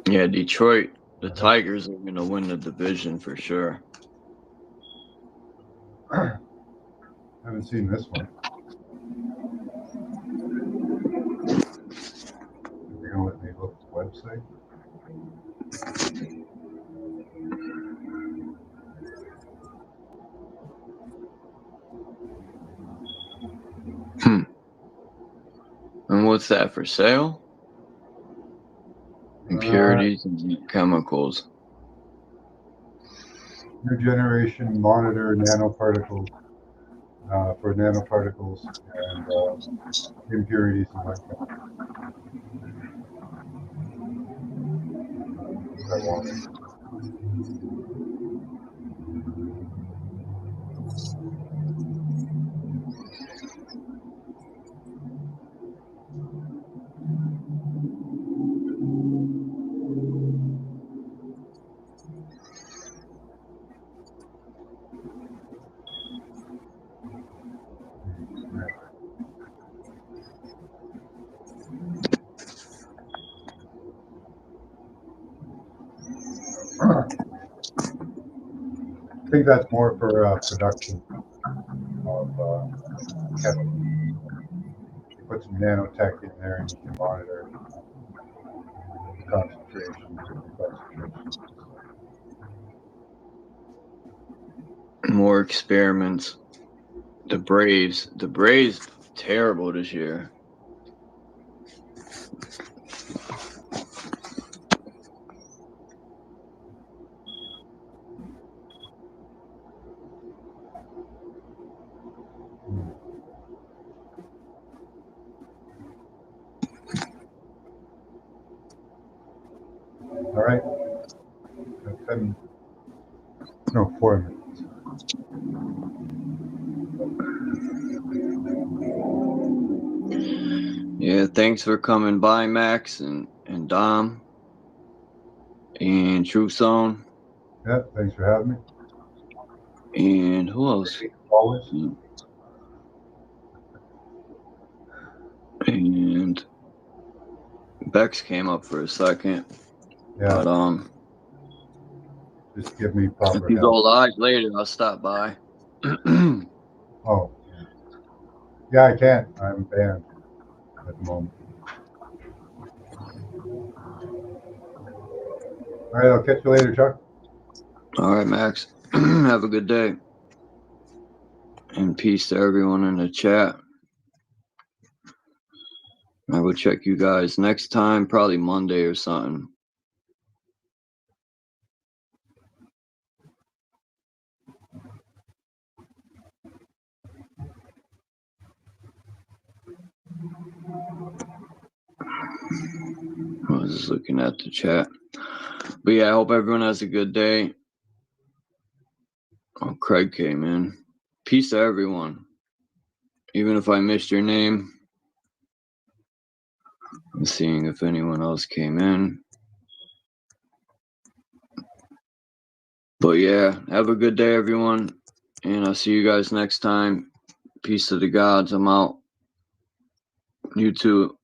Yeah, Detroit, the Tigers are going to win the division for sure. Haven't seen this one. You're gonna let me look at the website? And what's that, for sale? Impurities and chemicals. New generation monitor nanoparticles for nanoparticles and impurities and like that. I want it. I think that's more for production of chemicals. You put some nanotech in there and you can monitor concentration, different concentrations. More experiments. The Braves terrible this year. All right. 4 minutes. Yeah, thanks for coming by, Max and Dom and True Zone. Yeah, thanks for having me. And who else? Always. And Bex came up for a second. Yeah. But Just give me if proper you go help. live later, I'll stop by. Oh, yeah, I can't. I'm banned at the moment. All right, I'll catch you later, Chuck. All right, Max. Have a good day. And peace to everyone in the chat. I will check you guys next time, probably Monday or something. I was just looking at the chat. But yeah, I hope everyone has a good day. Oh, Craig came in. Peace to everyone. Even if I missed your name. I'm seeing if anyone else came in. But yeah, have a good day, everyone. And I'll see you guys next time. Peace to the gods. I'm out. You too.